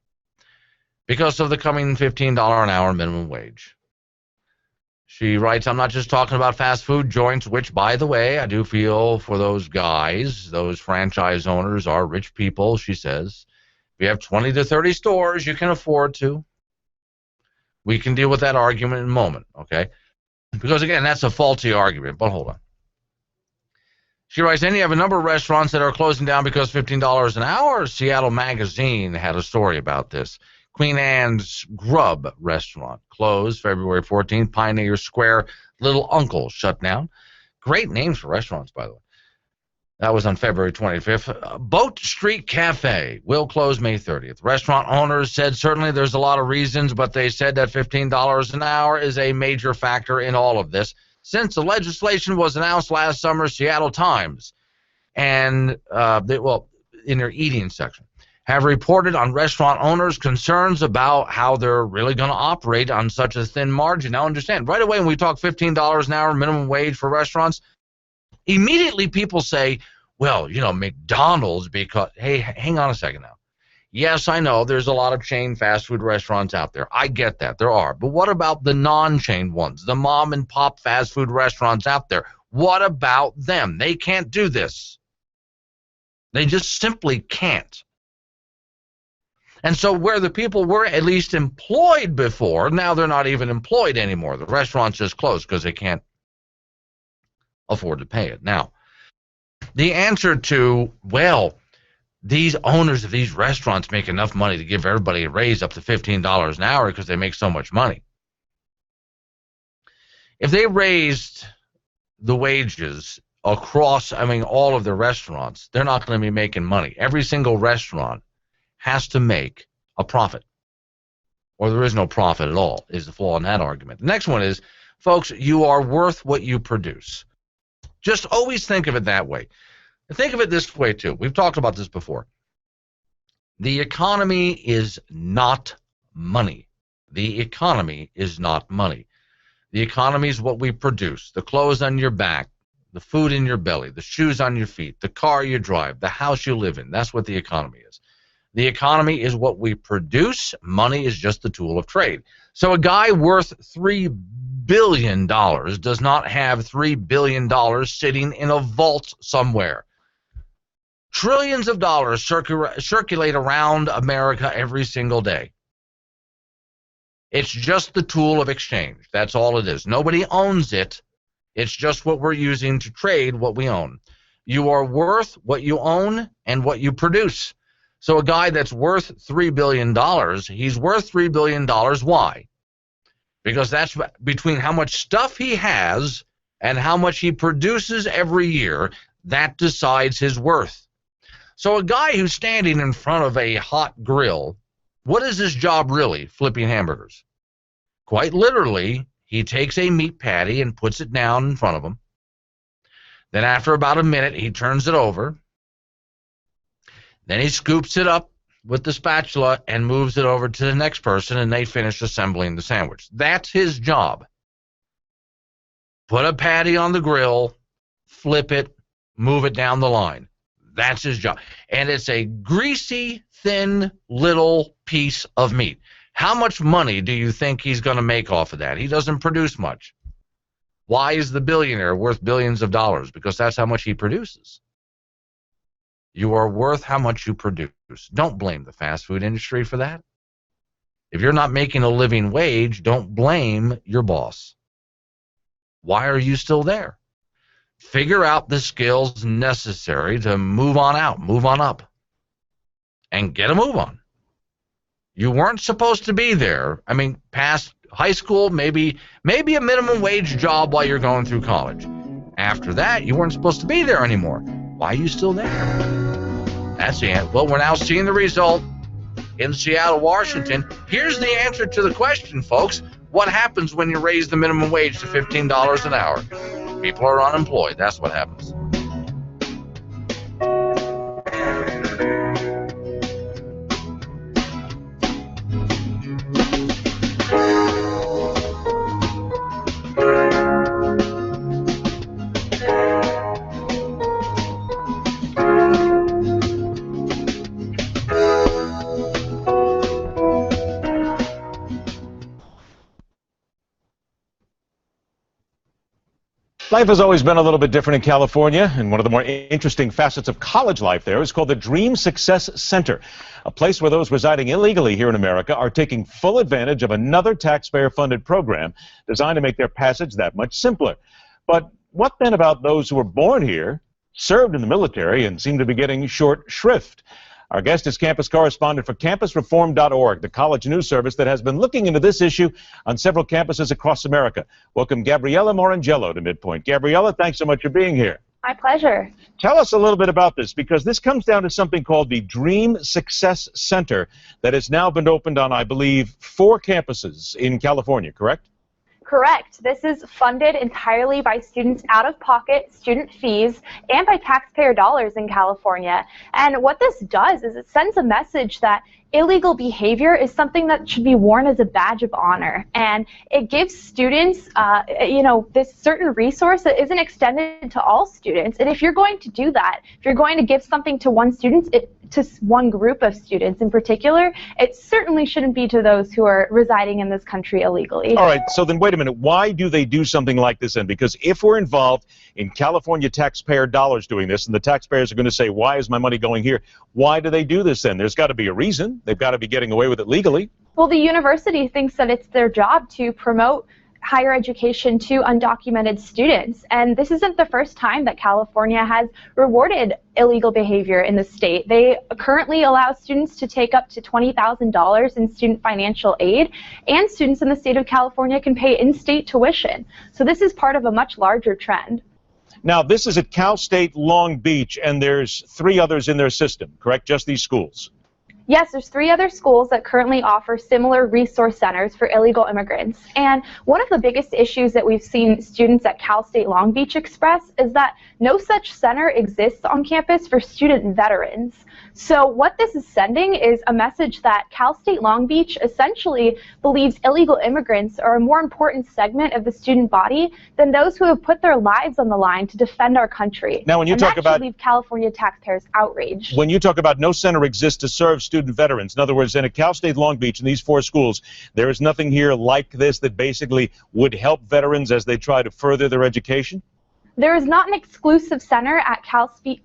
because of the coming $15 an hour minimum wage. She writes, I'm not just talking about fast food joints, which, by the way, I do feel for those guys, those franchise owners are rich people, she says. If you have 20 to 30 stores, you can afford to. We can deal with that argument in a moment, okay? Because, again, that's a faulty argument. But hold on. She writes, then you have a number of restaurants that are closing down because $15 an hour. Seattle Magazine had a story about this. Queen Anne's Grub restaurant closed February 14th. Pioneer Square Little Uncle shut down. Great names for restaurants, by the way. That was on February 25th. Boat Street Cafe will close May 30th. Restaurant owners said certainly there's a lot of reasons, but they said that $15 an hour is a major factor in all of this. Since the legislation was announced last summer, Seattle Times and, in their eating section, have reported on restaurant owners' concerns about how they're really going to operate on such a thin margin. Now, understand, right away when we talk $15 an hour minimum wage for restaurants, immediately people say, well, McDonald's, because, hey, hang on a second now. Yes, I know there's a lot of chain fast food restaurants out there. I get that. There are. But what about the non-chain ones, the mom and pop fast food restaurants out there? What about them? They can't do this. They just simply can't. And so where the people were at least employed before, now they're not even employed anymore. The restaurants just closed because they can't afford to pay it. Now, the answer to, well, these owners of these restaurants make enough money to give everybody a raise up to $15 an hour because they make so much money. If they raised the wages across, all of the restaurants, they're not going to be making money. Every single restaurant has to make a profit, or there is no profit at all, is the flaw in that argument. The next one is, folks, you are worth what you produce. Just always think of it that way. Think of it this way, too. We've talked about this before. The economy is not money. The economy is not money. The economy is what we produce. The clothes on your back, the food in your belly, the shoes on your feet, the car you drive, the house you live in. That's what the economy is. The economy is what we produce. Money is just the tool of trade. So a guy worth $3 billion does not have $3 billion sitting in a vault somewhere. Trillions of dollars circulate around America every single day. It's just the tool of exchange. That's all it is. Nobody owns it. It's just what we're using to trade what we own. You are worth what you own and what you produce. So a guy that's worth $3 billion, he's worth $3 billion. Why? Because that's between how much stuff he has and how much he produces every year, that decides his worth. So a guy who's standing in front of a hot grill, what is his job really? Flipping hamburgers. Quite literally, he takes a meat patty and puts it down in front of him. Then after about a minute, he turns it over. Then he scoops it up with the spatula and moves it over to the next person, and they finish assembling the sandwich. That's his job. Put a patty on the grill, flip it, move it down the line. That's his job. And it's a greasy, thin, little piece of meat. How much money do you think he's going to make off of that? He doesn't produce much. Why is the billionaire worth billions of dollars? Because that's how much he produces. You are worth how much you produce. Don't blame the fast food industry for that. If you're not making a living wage, don't blame your boss. Why are you still there? Figure out the skills necessary to move on out, move on up, and get a move on. You weren't supposed to be there. Past high school, maybe a minimum wage job while you're going through college. After that, you weren't supposed to be there anymore. Why are you still there? That's the answer. Well, we're now seeing the result in Seattle, Washington. Here's the answer to the question, folks. What happens when you raise the minimum wage to $15 an hour? People are unemployed. That's what happens. Life has always been a little bit different in California, and one of the more interesting facets of college life there is called the Dream Success Center, a place where those residing illegally here in America are taking full advantage of another taxpayer-funded program designed to make their passage that much simpler. But what then about those who were born here, served in the military, and seem to be getting short shrift? Our guest is campus correspondent for campusreform.org, the college news service that has been looking into this issue on several campuses across America. Welcome, Gabriella Morangello, to Midpoint. Gabriella, thanks so much for being here. My pleasure. Tell us a little bit about this, because this comes down to something called the Dream Success Center that has now been opened on, I believe, 4 campuses in California, correct? Correct. This is funded entirely by students' out-of-pocket student fees and by taxpayer dollars in California. And what this does is it sends a message that illegal behavior is something that should be worn as a badge of honor. And it gives students, this certain resource that isn't extended to all students. And if you're going to do that, if you're going to give something to one student, to one group of students in particular, it certainly shouldn't be to those who are residing in this country illegally. All right, so then wait a minute. Why do they do something like this then? Because if we're involved in California taxpayer dollars doing this, and the taxpayers are going to say, why is my money going here? Why do they do this then? There's got to be a reason. They've got to be getting away with it legally. Well, the university thinks that it's their job to promote higher education to undocumented students. And this isn't the first time that California has rewarded illegal behavior in the state. They currently allow students to take up to $20,000 in student financial aid, and students in the state of California can pay in-state tuition. So this is part of a much larger trend. Now, this is at Cal State Long Beach, and there's 3 others in their system, correct? Just these schools? Yes, there's 3 other schools that currently offer similar resource centers for illegal immigrants. And one of the biggest issues that we've seen students at Cal State Long Beach express is that no such center exists on campus for student veterans. So what this is sending is a message that Cal State Long Beach essentially believes illegal immigrants are a more important segment of the student body than those who have put their lives on the line to defend our country. Now, when you talk about, that should leave California taxpayers outraged. When you talk about no center exists to serve student veterans, in other words, in a Cal State Long Beach, in these 4 schools, there is nothing here like this that basically would help veterans as they try to further their education? There is not an exclusive center at Cal State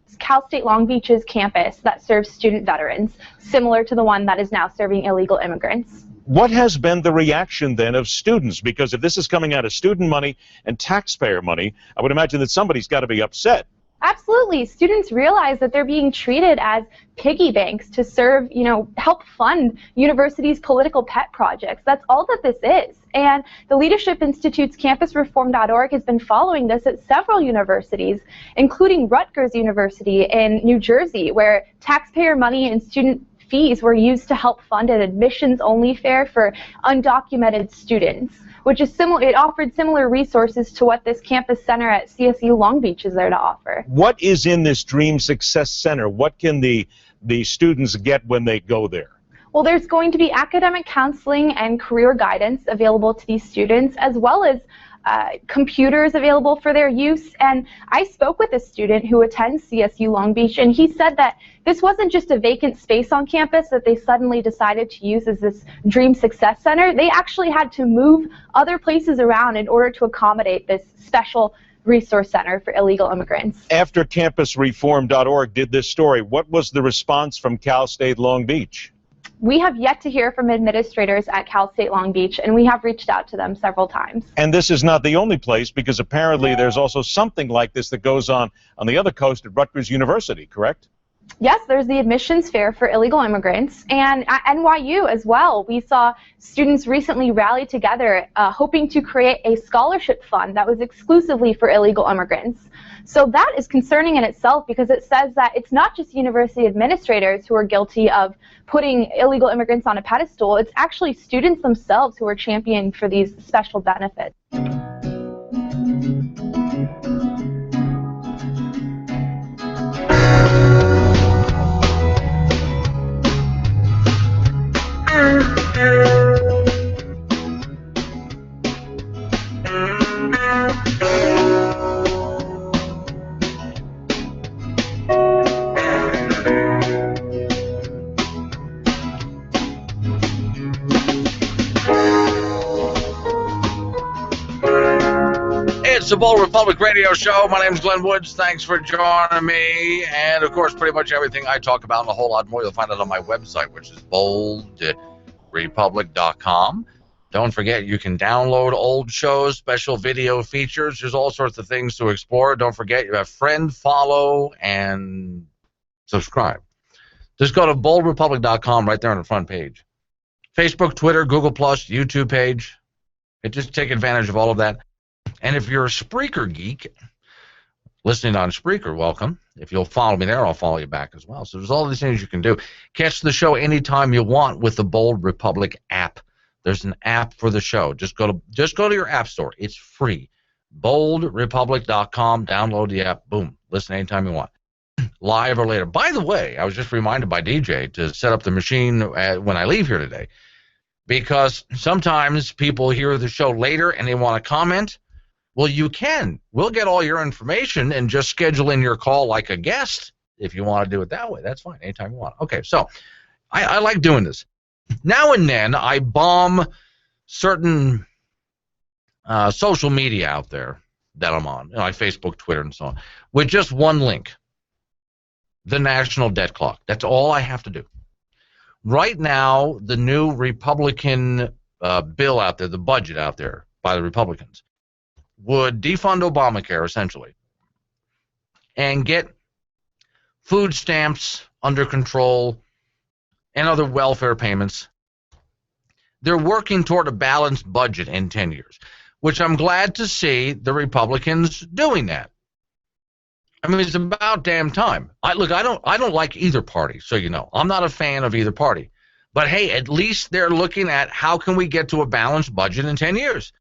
Long Beach's campus that serves student veterans, similar to the one that is now serving illegal immigrants. What has been the reaction then of students? Because if this is coming out of student money and taxpayer money, I would imagine that somebody's got to be upset. Absolutely. Students realize that they're being treated as piggy banks to serve, help fund universities' political pet projects. That's all that this is. And the Leadership Institute's campusreform.org has been following this at several universities, including Rutgers University in New Jersey, where taxpayer money and student fees were used to help fund an admissions-only fare for undocumented students, which is similar. It offered similar resources to what this campus center at CSU Long Beach is there to offer. What is in this Dream Success Center? What can the students get when they go there? Well, there's going to be academic counseling and career guidance available to these students, as well as computers available for their use. And I spoke with a student who attends CSU Long Beach, and he said that this wasn't just a vacant space on campus that they suddenly decided to use as this Dream Success Center. They actually had to move other places around in order to accommodate this special resource center for illegal immigrants. After campusreform.org did this story, what was the response from Cal State Long Beach? We have yet to hear from administrators at Cal State Long Beach, and we have reached out to them several times. And this is not the only place, because apparently there's also something like this that goes on the other coast at Rutgers University, correct? Yes, there's the admissions fair for illegal immigrants, and at NYU as well. We saw students recently rally together hoping to create a scholarship fund that was exclusively for illegal immigrants. So that is concerning in itself, because it says that it's not just university administrators who are guilty of putting illegal immigrants on a pedestal. It's actually students themselves who are championing for these special benefits. It's the Bold Republic Radio Show. My name is Glenn Woods. Thanks for joining me. And, of course, pretty much everything I talk about and a whole lot more you'll find out on my website, which is boldrepublic.com. Don't forget, you can download old shows, special video features. There's all sorts of things to explore. Don't forget, you have friend, follow, and subscribe. Just go to boldrepublic.com right there on the front page. Facebook, Twitter, Google+, YouTube page. Just take advantage of all of that. And if you're a Spreaker geek, listening on Spreaker, welcome. If you'll follow me there, I'll follow you back as well. So there's all these things you can do. Catch the show anytime you want with the Bold Republic app. There's an app for the show. Just go to your app store. It's free. boldrepublic.com. Download the app. Boom. Listen anytime you want. Live or later. By the way, I was just reminded by DJ to set up the machine when I leave here today, because sometimes people hear the show later and they want to comment. Well, you can. We'll get all your information and just schedule in your call like a guest if you want to do it that way. That's fine. Anytime you want. Okay, so I like doing this. Now and then I bomb certain social media out there that I'm on, like Facebook, Twitter, and so on, with just one link. The national debt clock. That's all I have to do. Right now, the new Republican bill out there, the budget out there by the Republicans, would defund Obamacare, essentially, and get food stamps under control and other welfare payments. They're working toward a balanced budget in 10 years, which I'm glad to see the Republicans doing that. I mean, it's about damn time. I don't like either party, so you know. I'm not a fan of either party. But, hey, at least they're looking at how can we get to a balanced budget in 10 years.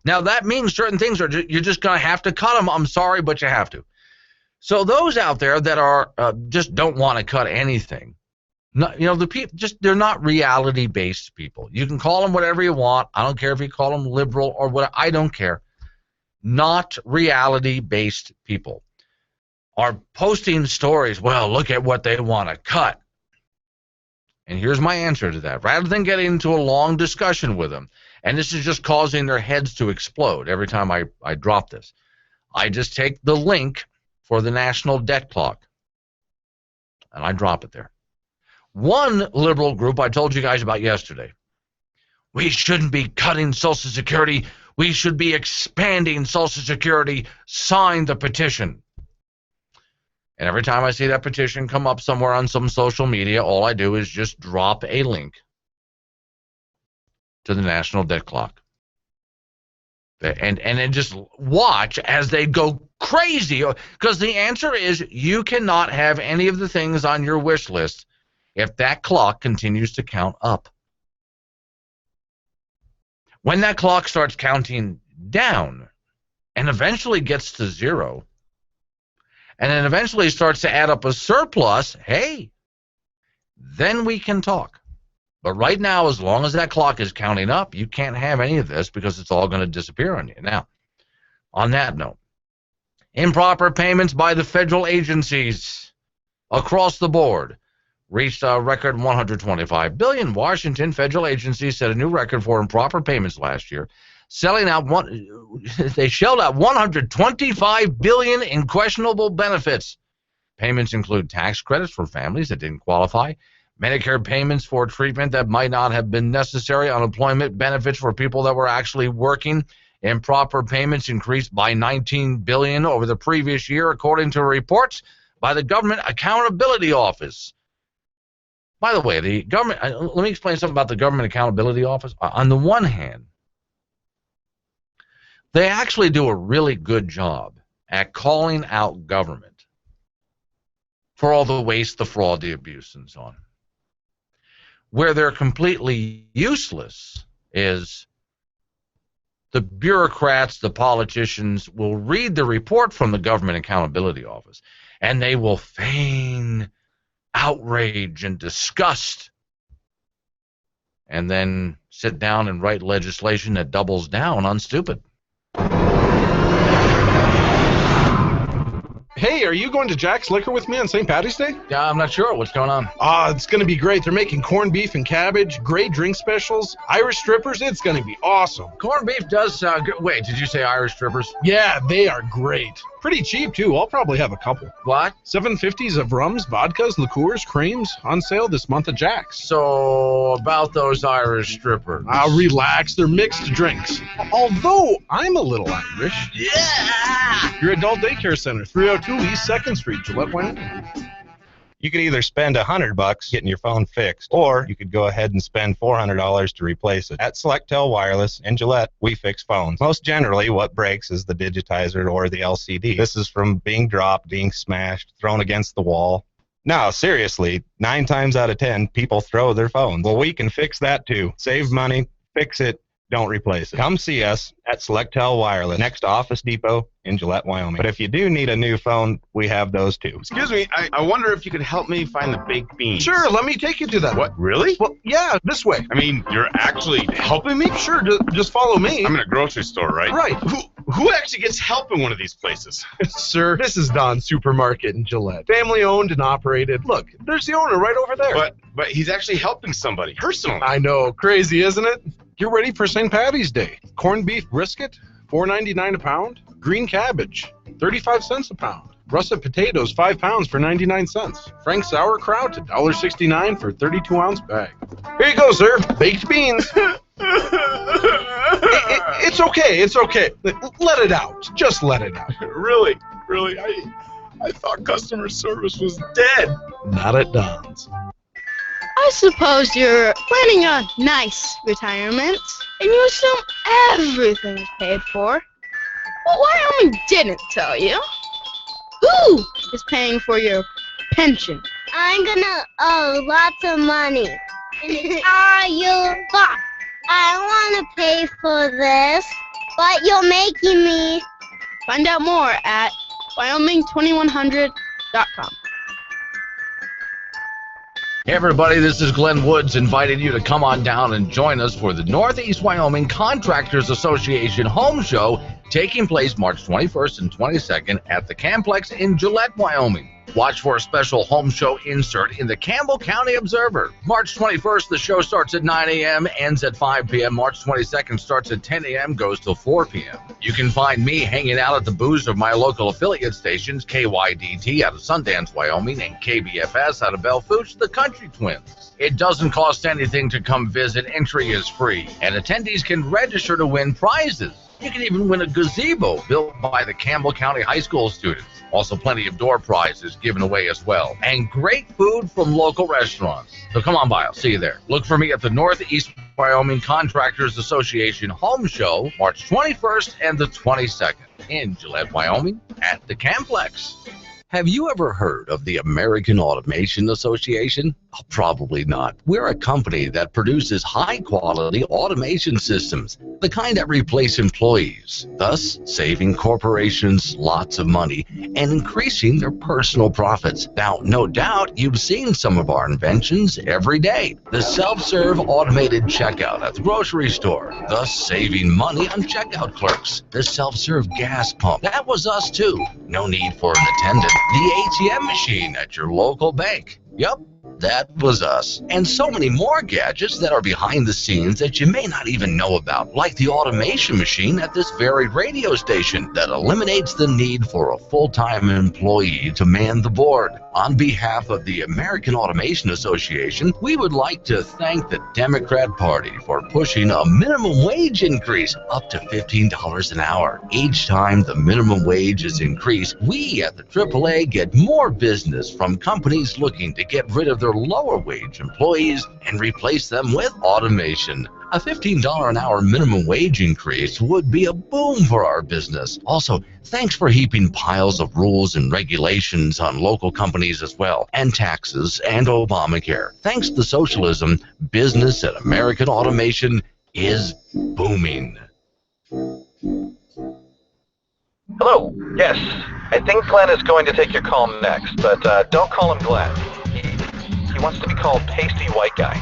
Now, that means certain things you're just going to have to cut them. I'm sorry, but you have to. So those out there that are just don't want to cut anything, the people they're not reality-based people. You can call them whatever you want. I don't care if you call them liberal or what. I don't care. Not reality-based people are posting stories. Well, look at what they want to cut. And here's my answer to that. Rather than getting into a long discussion with them, and this is just causing their heads to explode every time I drop this, I just take the link for the national debt clock, and I drop it there. One liberal group I told you guys about yesterday, we shouldn't be cutting Social Security. We should be expanding Social Security. Sign the petition. And every time I see that petition come up somewhere on some social media, all I do is just drop a link to the national debt clock. And then just watch as they go crazy. Because the answer is you cannot have any of the things on your wish list if that clock continues to count up. When that clock starts counting down and eventually gets to zero, and then eventually starts to add up a surplus, hey, then we can talk. But right now, as long as that clock is counting up, you can't have any of this because it's all going to disappear on you. Now, on that note, improper payments by the federal agencies across the board reached a record $125 billion. Washington federal agencies set a new record for improper payments last year, they shelled out $125 billion in questionable benefits. Payments include tax credits for families that didn't qualify, Medicare payments for treatment that might not have been necessary, unemployment benefits for people that were actually working. Improper payments increased by $19 billion over the previous year, according to reports by the Government Accountability Office. By the way, the government. Let me explain something about the Government Accountability Office. On the one hand, they actually do a really good job at calling out government for all the waste, the fraud, the abuse, and so on. Where they're completely useless is the bureaucrats, the politicians will read the report from the Government Accountability Office, and they will feign outrage and disgust, and then sit down and write legislation that doubles down on stupid. Hey, are you going to Jack's Liquor with me on St. Patty's Day? Yeah, I'm not sure. What's going on? It's going to be great. They're making corned beef and cabbage, great drink specials, Irish strippers. It's going to be awesome. Corned beef does sound good. Wait, did you say Irish strippers? Yeah, they are great. Pretty cheap, too. I'll probably have a couple. What? $7.50s of rums, vodkas, liqueurs, creams on sale this month at Jack's. So, about those Irish strippers. Relax. They're mixed drinks. Although, I'm a little Irish. Yeah! Your adult daycare center, 302 East 2nd Street, Gillette, Wyoming. You could either spend $100 getting your phone fixed, or you could go ahead and spend $400 to replace it. At Selectel Wireless in Gillette, we fix phones. Most generally, what breaks is the digitizer or the LCD. This is from being dropped, being smashed, thrown against the wall. No, seriously, 9 times out of 10, people throw their phones. Well, we can fix that too. Save money, fix it, don't replace it. Come see us at Selectel Wireless, next to Office Depot in Gillette, Wyoming. But if you do need a new phone, we have those too. Excuse me, I wonder if you could help me find the baked beans. Sure, let me take you to that. What, really? Well, yeah, this way. I mean, you're actually helping me? Sure, just follow me. I'm in a grocery store, right? Right. Who actually gets help in one of these places? Sir, this is Don's Supermarket in Gillette. Family owned and operated. Look, there's the owner right over there. But he's actually helping somebody, personally. I know, crazy, isn't it? You're ready for St. Patty's Day. Corned beef brisket, $4.99 a pound. Green cabbage, 35 cents a pound. Russet potatoes, 5 pounds for 99 cents. Frank sauerkraut, $1.69 for a 32-ounce bag. Here you go, sir. Baked beans. It's okay. It's okay. Let it out. Just let it out. Really? I thought customer service was dead. Not at Don's. I suppose you're planning a nice retirement, and you assume everything is paid for. But Wyoming didn't tell you. Who is paying for your pension? I'm gonna owe lots of money, and it's all your fault. I want to pay for this, but you're making me. Find out more at Wyoming2100.com. Hey everybody, this is Glenn Woods inviting you to come on down and join us for the Northeast Wyoming Contractors Association Home Show taking place March 21st and 22nd at the Camplex in Gillette, Wyoming. Watch for a special home show insert in the Campbell County Observer. March 21st, the show starts at 9 a.m., ends at 5 p.m. March 22nd starts at 10 a.m., goes till 4 p.m. You can find me hanging out at the booths of my local affiliate stations, KYDT out of Sundance, Wyoming, and KBFS out of Belfouche, the Country Twins. It doesn't cost anything to come visit. Entry is free, and attendees can register to win prizes. You can even win a gazebo built by the Campbell County High School students. Also plenty of door prizes given away as well. And great food from local restaurants. So come on by, I'll see you there. Look for me at the Northeast Wyoming Contractors Association Home Show, March 21st and the 22nd in Gillette, Wyoming at the Camplex. Have you ever heard of the American Automation Association? Oh, probably not. We're a company that produces high-quality automation systems, the kind that replace employees, thus saving corporations lots of money and increasing their personal profits. Now, no doubt you've seen some of our inventions every day. The self-serve automated checkout at the grocery store, thus saving money on checkout clerks. The self-serve gas pump, that was us too. No need for an attendant. The ATM machine at your local bank. Yep, that was us. And so many more gadgets that are behind the scenes that you may not even know about, like the automation machine at this very radio station that eliminates the need for a full-time employee to man the board. On behalf of the American Automation Association, we would like to thank the Democrat Party for pushing a minimum wage increase up to $15 an hour. Each time the minimum wage is increased, we at the AAA get more business from companies looking to get rid of their lower wage employees and replace them with automation. A $15 an hour minimum wage increase would be a boom for our business. Also, thanks for heaping piles of rules and regulations on local companies as well, and taxes and Obamacare. Thanks to socialism, business at American Automation is booming. Hello. Yes, I think Glenn is going to take your call next, but don't call him Glenn. He wants to be called Pasty White Guy.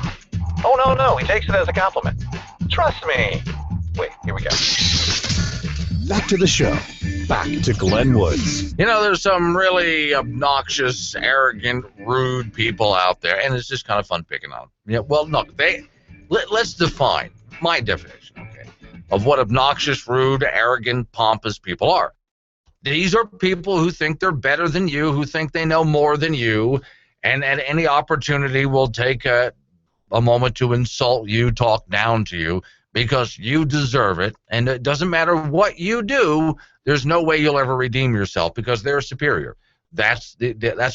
Oh, no, he takes it as a compliment. Trust me. Wait, here we go. back to the show. Back to Glenn Woods. You know, there's some really obnoxious, arrogant, rude people out there, and it's just kind of fun picking on them. Yeah, well, look, let's define my definition, okay, of what obnoxious, rude, arrogant, pompous people are. These are people who think they're better than you, who think they know more than you, and at any opportunity will take a moment to insult you, talk down to you, because you deserve it, and it doesn't matter what you do, there's no way you'll ever redeem yourself because they're superior. That's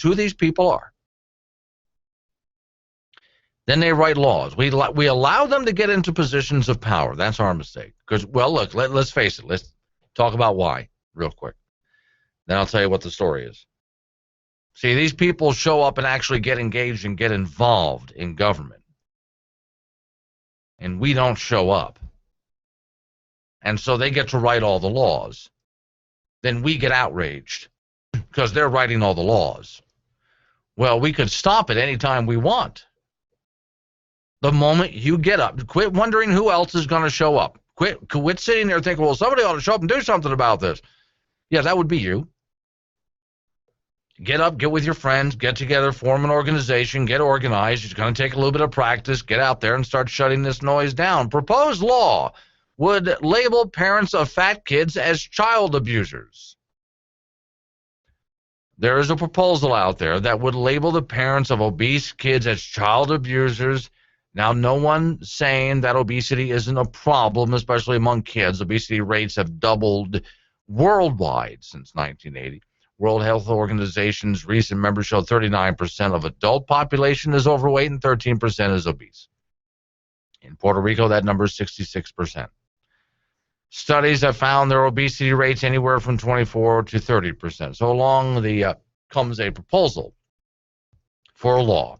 who these people are. Then they write laws. We allow them to get into positions of power. That's our mistake. Because, well, look, let's face it. Let's talk about why real quick. Then I'll tell you what the story is. See, these people show up and actually get engaged and get involved in government. And we don't show up. And so they get to write all the laws. Then we get outraged because they're writing all the laws. Well, we could stop it any time we want. The moment you get up, quit wondering who else is going to show up. Quit sitting there thinking, well, somebody ought to show up and do something about this. Yeah, that would be you. Get up, get with your friends, get together, form an organization, get organized. It's going to take a little bit of practice. Get out there and start shutting this noise down. Proposed law would label parents of fat kids as child abusers. There is a proposal out there that would label the parents of obese kids as child abusers. Now, no one saying that obesity isn't a problem, especially among kids. Obesity rates have doubled worldwide since 1980. World Health Organization's recent members show 39% of adult population is overweight and 13% is obese. In Puerto Rico, that number is 66%. Studies have found their obesity rates anywhere from 24 to 30%. So along comes a proposal for a law.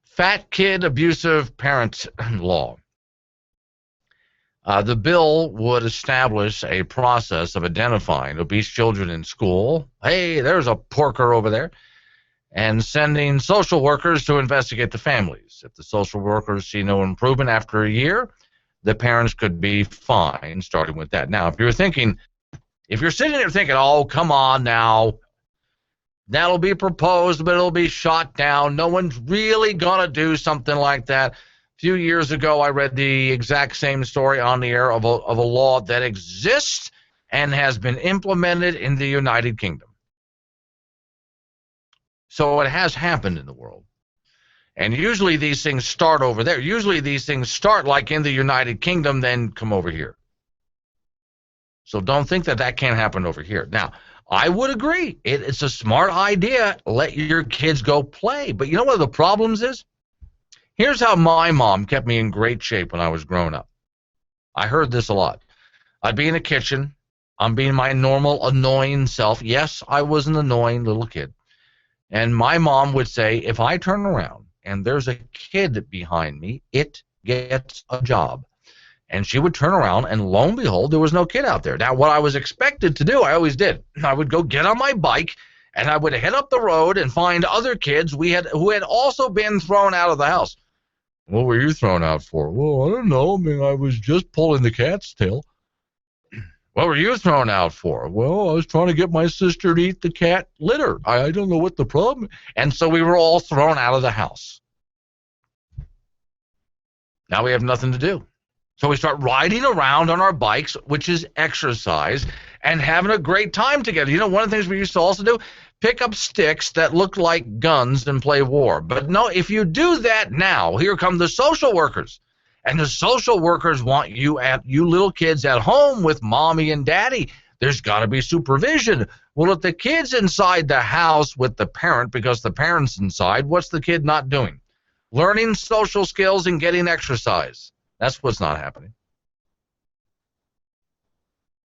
Fat Kid Abusive Parent Law. The bill would establish a process of identifying obese children in school. Hey, there's a porker over there. And sending social workers to investigate the families. If the social workers see no improvement after a year, the parents could be fined, starting with that. Now, if you're sitting there thinking, oh, come on now, that'll be proposed, but it'll be shot down. No one's really going to do something like that. A few years ago, I read the exact same story on the air of a law that exists and has been implemented in the United Kingdom. So it has happened in the world. And usually these things start over there. Usually these things start like in the United Kingdom, then come over here. So don't think that that can't happen over here. Now, I would agree. It's a smart idea. Let your kids go play. But you know what the problems is? Here's how my mom kept me in great shape when I was growing up. I heard this a lot. I'd be in the kitchen. I'm being my normal annoying self. Yes, I was an annoying little kid. And my mom would say, if I turn around and there's a kid behind me, it gets a job. And she would turn around, and lo and behold, there was no kid out there. Now, what I was expected to do, I always did. I would go get on my bike, and I would head up the road and find other kids who had also been thrown out of the house. What were you thrown out for? Well, I don't know. I mean, I was just pulling the cat's tail. What were you thrown out for? Well, I was trying to get my sister to eat the cat litter. I don't know what the problem is. And so we were all thrown out of the house. Now we have nothing to do. So we start riding around on our bikes, which is exercise, and having a great time together. You know, one of the things we used to also do, pick up sticks that look like guns and play war. But no, if you do that now, here come the social workers. And the social workers want you little kids at home with mommy and daddy. There's got to be supervision. Well, if the kid's inside the house with the parent because the parent's inside, what's the kid not doing? Learning social skills and getting exercise. That's what's not happening.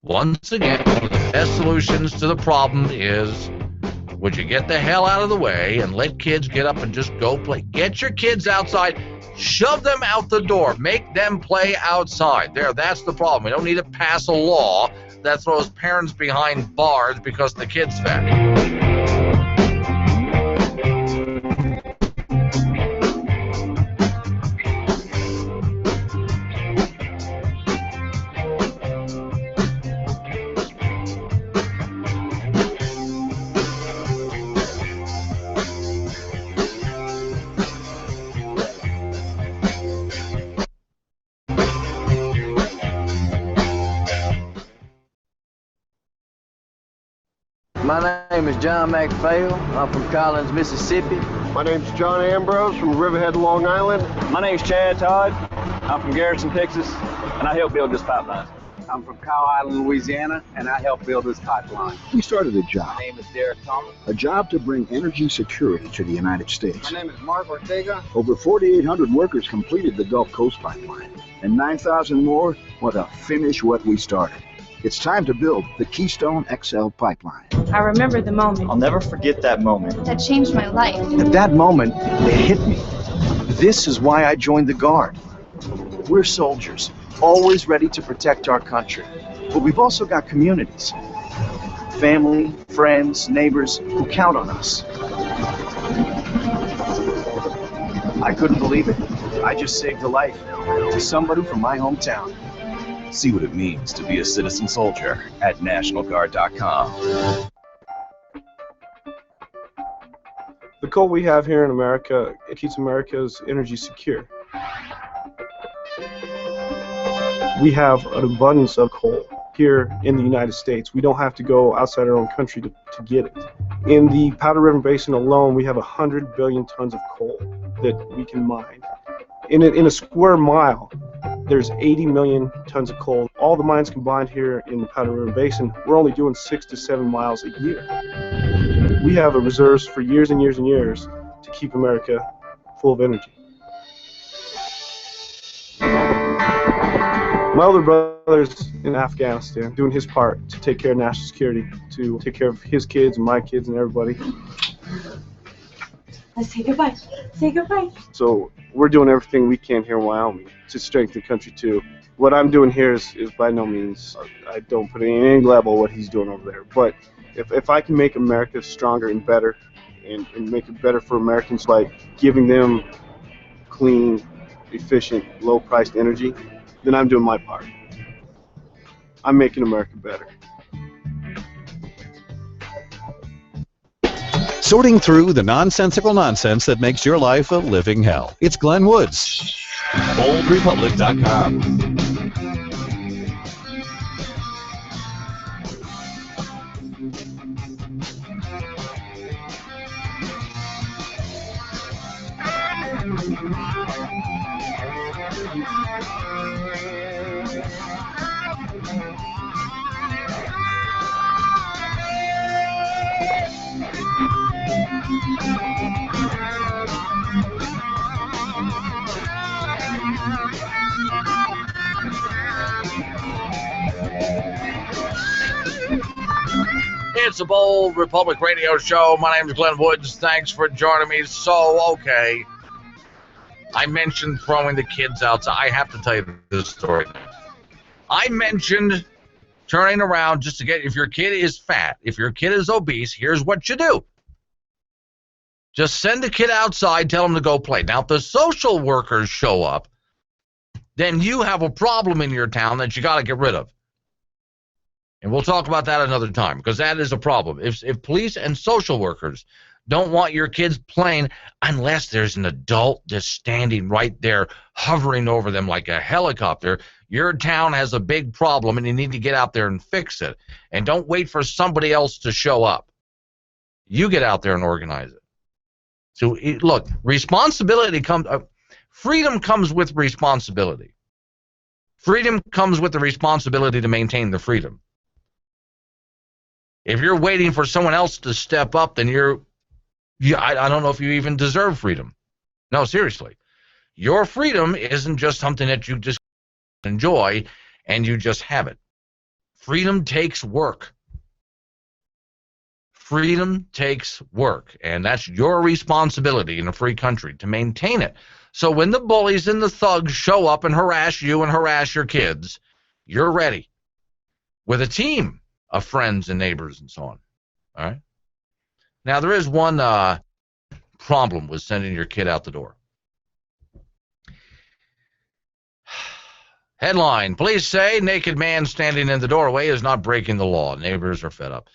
Once again, one of the best solutions to the problem is, would you get the hell out of the way and let kids get up and just go play? Get your kids outside. Shove them out the door. Make them play outside. That's the problem. We don't need to pass a law that throws parents behind bars because the kid's fat. My name is John McPhail. I'm from Collins, Mississippi. My name's John Ambrose from Riverhead, Long Island. My name's Chad Todd. I'm from Garrison, Texas, and I helped build this pipeline. I'm from Cow Island, Louisiana, and I helped build this pipeline. We started a job. My name is Derek Thomas. A job to bring energy security to the United States. My name is Mark Ortega. Over 4,800 workers completed the Gulf Coast pipeline, and 9,000 more want to finish what we started. It's time to build the Keystone XL pipeline. I remember the moment. I'll never forget that moment. That changed my life. At that moment, it hit me. This is why I joined the Guard. We're soldiers, always ready to protect our country. But we've also got communities. Family, friends, neighbors who count on us. I couldn't believe it. I just saved a life to somebody from my hometown. See what it means to be a citizen soldier at NationalGuard.com. The coal we have here in America, it keeps America's energy secure. We have an abundance of coal here in the United States. We don't have to go outside our own country to get it. In the Powder River Basin alone, we have 100 billion tons of coal that we can mine. In a square mile, there's 80 million tons of coal. All the mines combined here in the Powder River Basin, we're only doing 6 to 7 miles a year. We have a reserves for years and years and years to keep America full of energy. My older brother's in Afghanistan doing his part to take care of national security, to take care of his kids and my kids and everybody. Let's say goodbye. Say goodbye. So we're doing everything we can here in Wyoming to strengthen the country too. What I'm doing here is by no means, I don't put any level what he's doing over there. But if I can make America stronger and better and make it better for Americans by giving them clean, efficient, low-priced energy, then I'm doing my part. I'm making America better. Sorting through the nonsensical nonsense that makes your life a living hell. It's Glenn Woods. BoldRepublic.com. It's a Bold Republic radio show. My name is Glenn Woods. Thanks for joining me. So, okay, I mentioned throwing the kids outside. I have to tell you this story. I mentioned turning around just to get, if your kid is fat, if your kid is obese, here's what you do. Just send the kid outside, tell him to go play. Now, if the social workers show up, then you have a problem in your town that you got to get rid of. And we'll talk about that another time, because that is a problem. If police and social workers don't want your kids playing unless there's an adult just standing right there hovering over them like a helicopter, your town has a big problem and you need to get out there and fix it. And don't wait for somebody else to show up. You get out there and organize it. So, look, responsibility comes, freedom comes with responsibility. Freedom comes with the responsibility to maintain the freedom. If you're waiting for someone else to step up, then I don't know if you even deserve freedom. No, seriously. Your freedom isn't just something that you just enjoy and you just have it. Freedom takes work. Freedom takes work, and that's your responsibility in a free country to maintain it. So when the bullies and the thugs show up and harass you and harass your kids, you're ready with a team of friends and neighbors and so on. All right? Now, there is one problem with sending your kid out the door. Headline, police say naked man standing in the doorway is not breaking the law. Neighbors are fed up.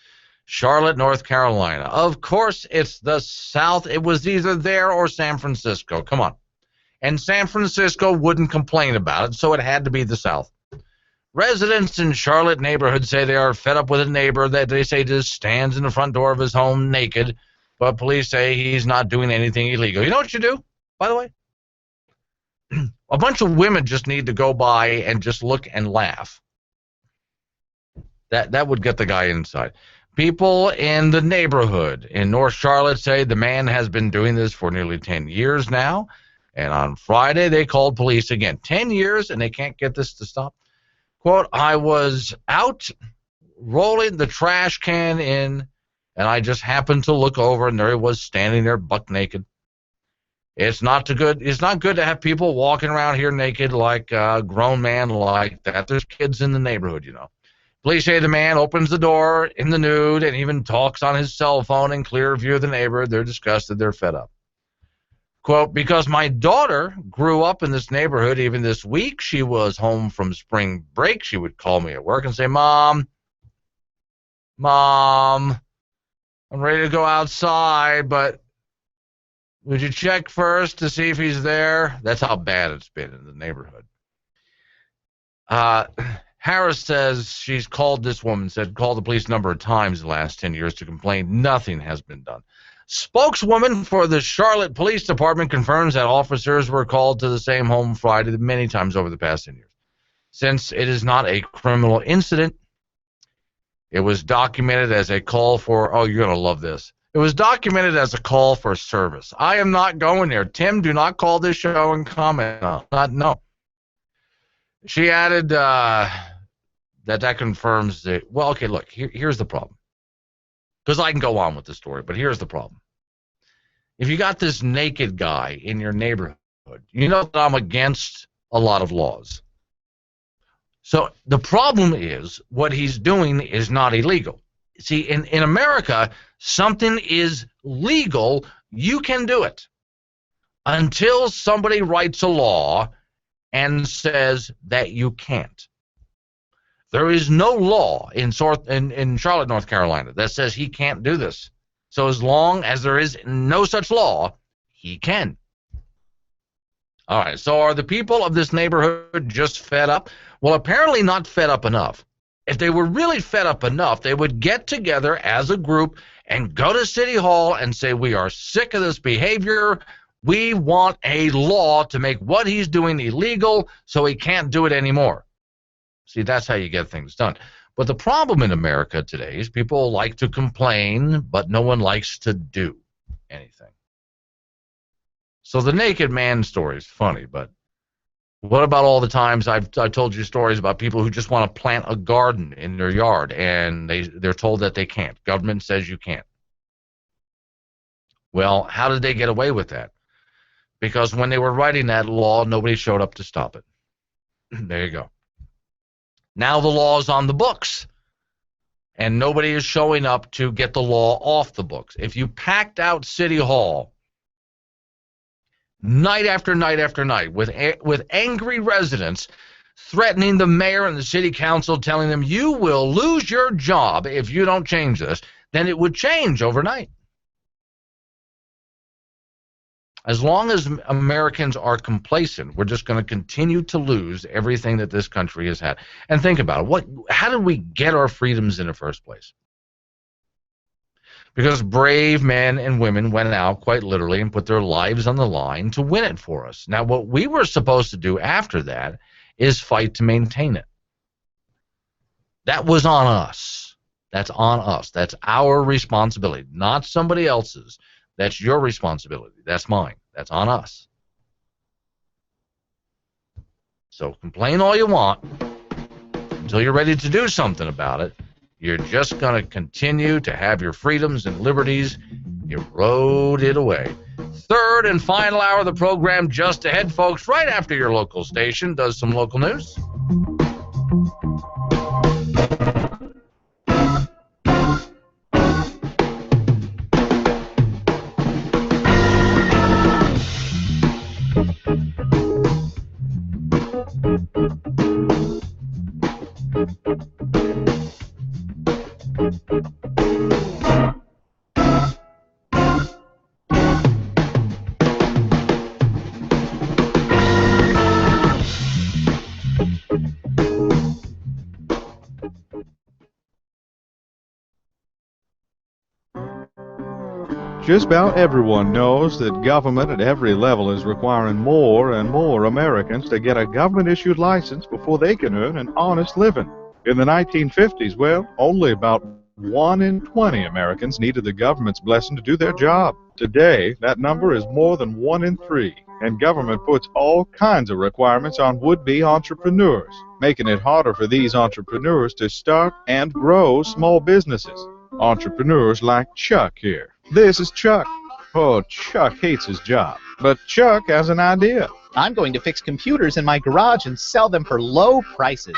Charlotte, North Carolina. Of course, it's the South. It was either there or San Francisco. Come on. And San Francisco wouldn't complain about it, so it had to be the South. Residents in Charlotte neighborhoods say they are fed up with a neighbor that they say just stands in the front door of his home naked, but police say he's not doing anything illegal. You know what you do, by the way? A bunch of women just need to go by and just look and laugh. That would get the guy inside. People in the neighborhood in North Charlotte say the man has been doing this for nearly 10 years now, and on Friday they called police again. 10 years, and they can't get this to stop. Quote, I was out rolling the trash can in, and I just happened to look over, and there he was standing there buck naked. It's not good to have people walking around here naked like a grown man like that. There's kids in the neighborhood, you know. Police say the man opens the door in the nude and even talks on his cell phone in clear view of the neighbor. They're disgusted. They're fed up. Quote, because my daughter grew up in this neighborhood, even this week, she was home from spring break. She would call me at work and say, Mom, I'm ready to go outside, but would you check first to see if he's there? That's how bad it's been in the neighborhood. Harris says she's called this woman, called the police a number of times in the last 10 years to complain. Nothing has been done. Spokeswoman for the Charlotte Police Department confirms that officers were called to the same home Friday many times over the past 10 years. Since it is not a criminal incident, it was documented as a call for, oh, you're going to love this. It was documented as a call for service. I am not going there. Tim, do not call this show and comment. No. She added that confirms that, well, okay, look, here's the problem. Because I can go on with the story, but here's the problem. If you got this naked guy in your neighborhood, you know that I'm against a lot of laws. So the problem is what he's doing is not illegal. See, in America, something is legal, you can do it. Until somebody writes a law and says that you can't. There is no law in Charlotte, North Carolina, that says he can't do this. So as long as there is no such law, he can. All right, so are the people of this neighborhood just fed up? Well, apparently not fed up enough. If they were really fed up enough, they would get together as a group and go to City Hall and say, we are sick of this behavior. We want a law to make what he's doing illegal so he can't do it anymore. See, that's how you get things done. But the problem in America today is people like to complain, but no one likes to do anything. So the naked man story is funny, but what about all the times I've told you stories about people who just want to plant a garden in their yard and they're told that they can't. Government says you can't. Well, how did they get away with that? Because when they were writing that law, nobody showed up to stop it. There you go. Now the law is on the books, and nobody is showing up to get the law off the books. If you packed out City Hall night after night after night with angry residents threatening the mayor and the city council, telling them you will lose your job if you don't change this, then it would change overnight. As long as Americans are complacent, we're just going to continue to lose everything that this country has had. And think about it. How did we get our freedoms in the first place? Because brave men and women went out, quite literally, and put their lives on the line to win it for us. Now, what we were supposed to do after that is fight to maintain it. That was on us. That's on us. That's our responsibility, not somebody else's. That's your responsibility. That's mine. That's on us. So complain all you want until you're ready to do something about it. You're just going to continue to have your freedoms and liberties eroded away. Third and final hour of the program just ahead, folks, right after your local station does some local news. Just about everyone knows that government at every level is requiring more and more Americans to get a government-issued license before they can earn an honest living. In the 1950s, well, only about 1 in 20 Americans needed the government's blessing to do their job. Today, that number is more than 1 in 3, and government puts all kinds of requirements on would-be entrepreneurs, making it harder for these entrepreneurs to start and grow small businesses. Entrepreneurs like Chuck here. This is Chuck. Oh, Chuck hates his job, but Chuck has an idea. I'm going to fix computers in my garage and sell them for low prices.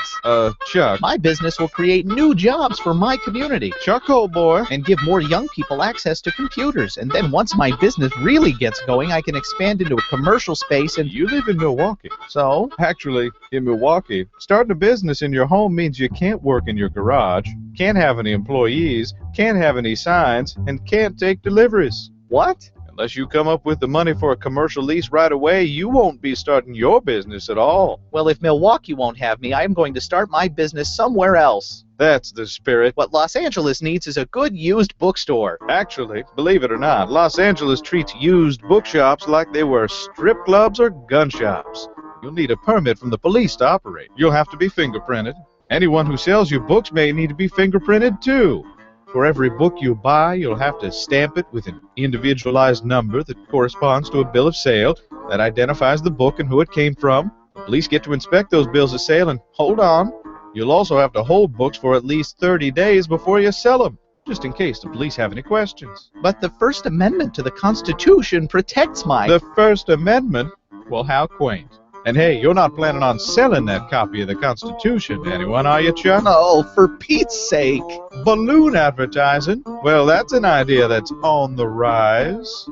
Chuck. My business will create new jobs for my community. Chuck, old boy. And give more young people access to computers. And then once my business really gets going, I can expand into a commercial space and... You live in Milwaukee. So? Actually, in Milwaukee, starting a business in your home means you can't work in your garage, can't have any employees, can't have any signs, and can't take deliveries. What? Unless you come up with the money for a commercial lease right away, you won't be starting your business at all. Well, if Milwaukee won't have me, I'm going to start my business somewhere else. That's the spirit. What Los Angeles needs is a good used bookstore. Actually, believe it or not, Los Angeles treats used bookshops like they were strip clubs or gun shops. You'll need a permit from the police to operate. You'll have to be fingerprinted. Anyone who sells you books may need to be fingerprinted too. For every book you buy, you'll have to stamp it with an individualized number that corresponds to a bill of sale that identifies the book and who it came from. The police get to inspect those bills of sale, and hold on, you'll also have to hold books for at least 30 days before you sell them, just in case the police have any questions. But the First Amendment to the Constitution protects my... The First Amendment? Well, how quaint. And hey, you're not planning on selling that copy of the Constitution to anyone, are you, Chuck? Oh, for Pete's sake. Balloon advertising? Well, that's an idea that's on the rise.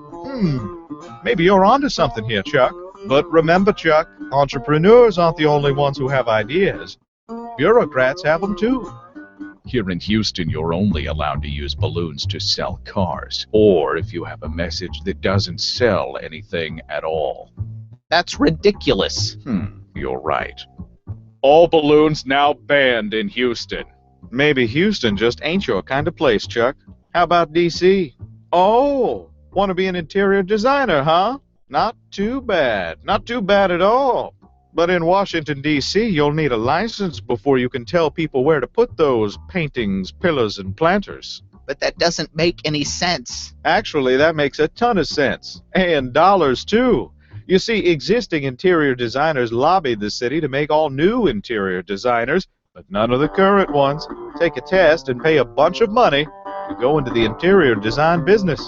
Maybe you're onto something here, Chuck. But remember, Chuck, entrepreneurs aren't the only ones who have ideas. Bureaucrats have them too. Here in Houston, you're only allowed to use balloons to sell cars, or if you have a message that doesn't sell anything at all. That's ridiculous. You're right. All balloons now banned in Houston. Maybe Houston just ain't your kind of place, Chuck. How about D.C.? Oh, want to be an interior designer, huh? Not too bad. Not too bad at all. But in Washington, D.C., you'll need a license before you can tell people where to put those paintings, pillars, and planters. But that doesn't make any sense. Actually, that makes a ton of sense. And dollars, too. You see, existing interior designers lobbied the city to make all new interior designers, but none of the current ones. Take a test and pay a bunch of money to go into the interior design business.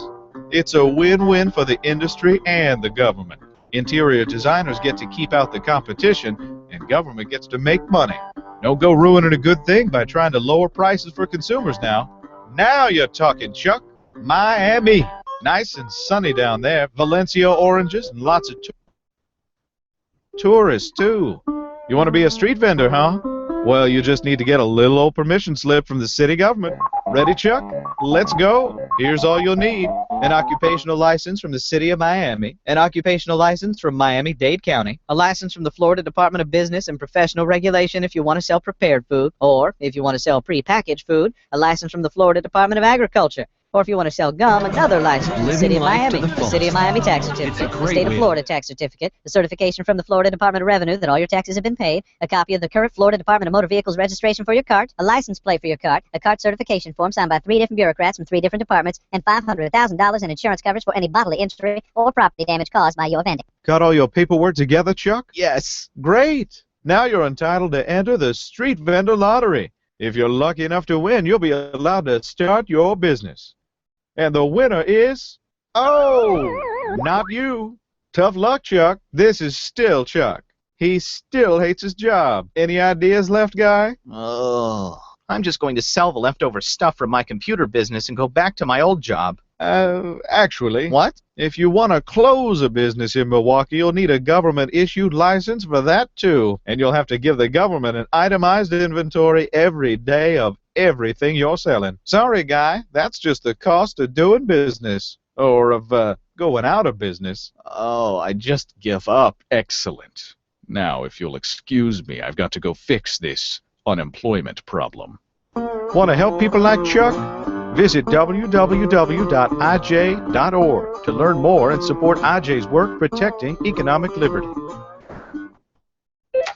It's a win-win for the industry and the government. Interior designers get to keep out the competition, and government gets to make money. Don't go ruining a good thing by trying to lower prices for consumers now. Now you're talking, Chuck. Miami. Nice and sunny down there. Valencia oranges and lots of tourists, too. You want to be a street vendor, huh? Well, you just need to get a little old permission slip from the city government. Ready, Chuck? Let's go. Here's all you'll need. An occupational license from the City of Miami. An occupational license from Miami-Dade County. A license from the Florida Department of Business and Professional Regulation if you want to sell prepared food. Or, if you want to sell pre-packaged food, a license from the Florida Department of Agriculture. Or if you want to sell gum, another license from the City of Miami, the City of Miami tax certificate, the State of Florida tax certificate, the certification from the Florida Department of Revenue that all your taxes have been paid, a copy of the current Florida Department of Motor Vehicles registration for your cart, a license plate for your cart, a cart certification form signed by 3 different bureaucrats from 3 different departments, and $500,000 in insurance coverage for any bodily injury or property damage caused by your vending. Got all your paperwork together, Chuck? Yes. Great. Now you're entitled to enter the street vendor lottery. If you're lucky enough to win, you'll be allowed to start your business. And the winner is... Oh, not you. Tough luck, Chuck. This is still Chuck. He still hates his job. Any ideas left, guy? Oh, I'm just going to sell the leftover stuff from my computer business and go back to my old job. Actually... What? If you want to close a business in Milwaukee, you'll need a government-issued license for that, too. And you'll have to give the government an itemized inventory every day of everything you're selling. Sorry, guy. That's just the cost of doing business. Or of, going out of business. Oh, I just give up. Excellent. Now, if you'll excuse me, I've got to go fix this unemployment problem. Want to help people like Chuck? Visit www.ij.org to learn more and support IJ's work protecting economic liberty.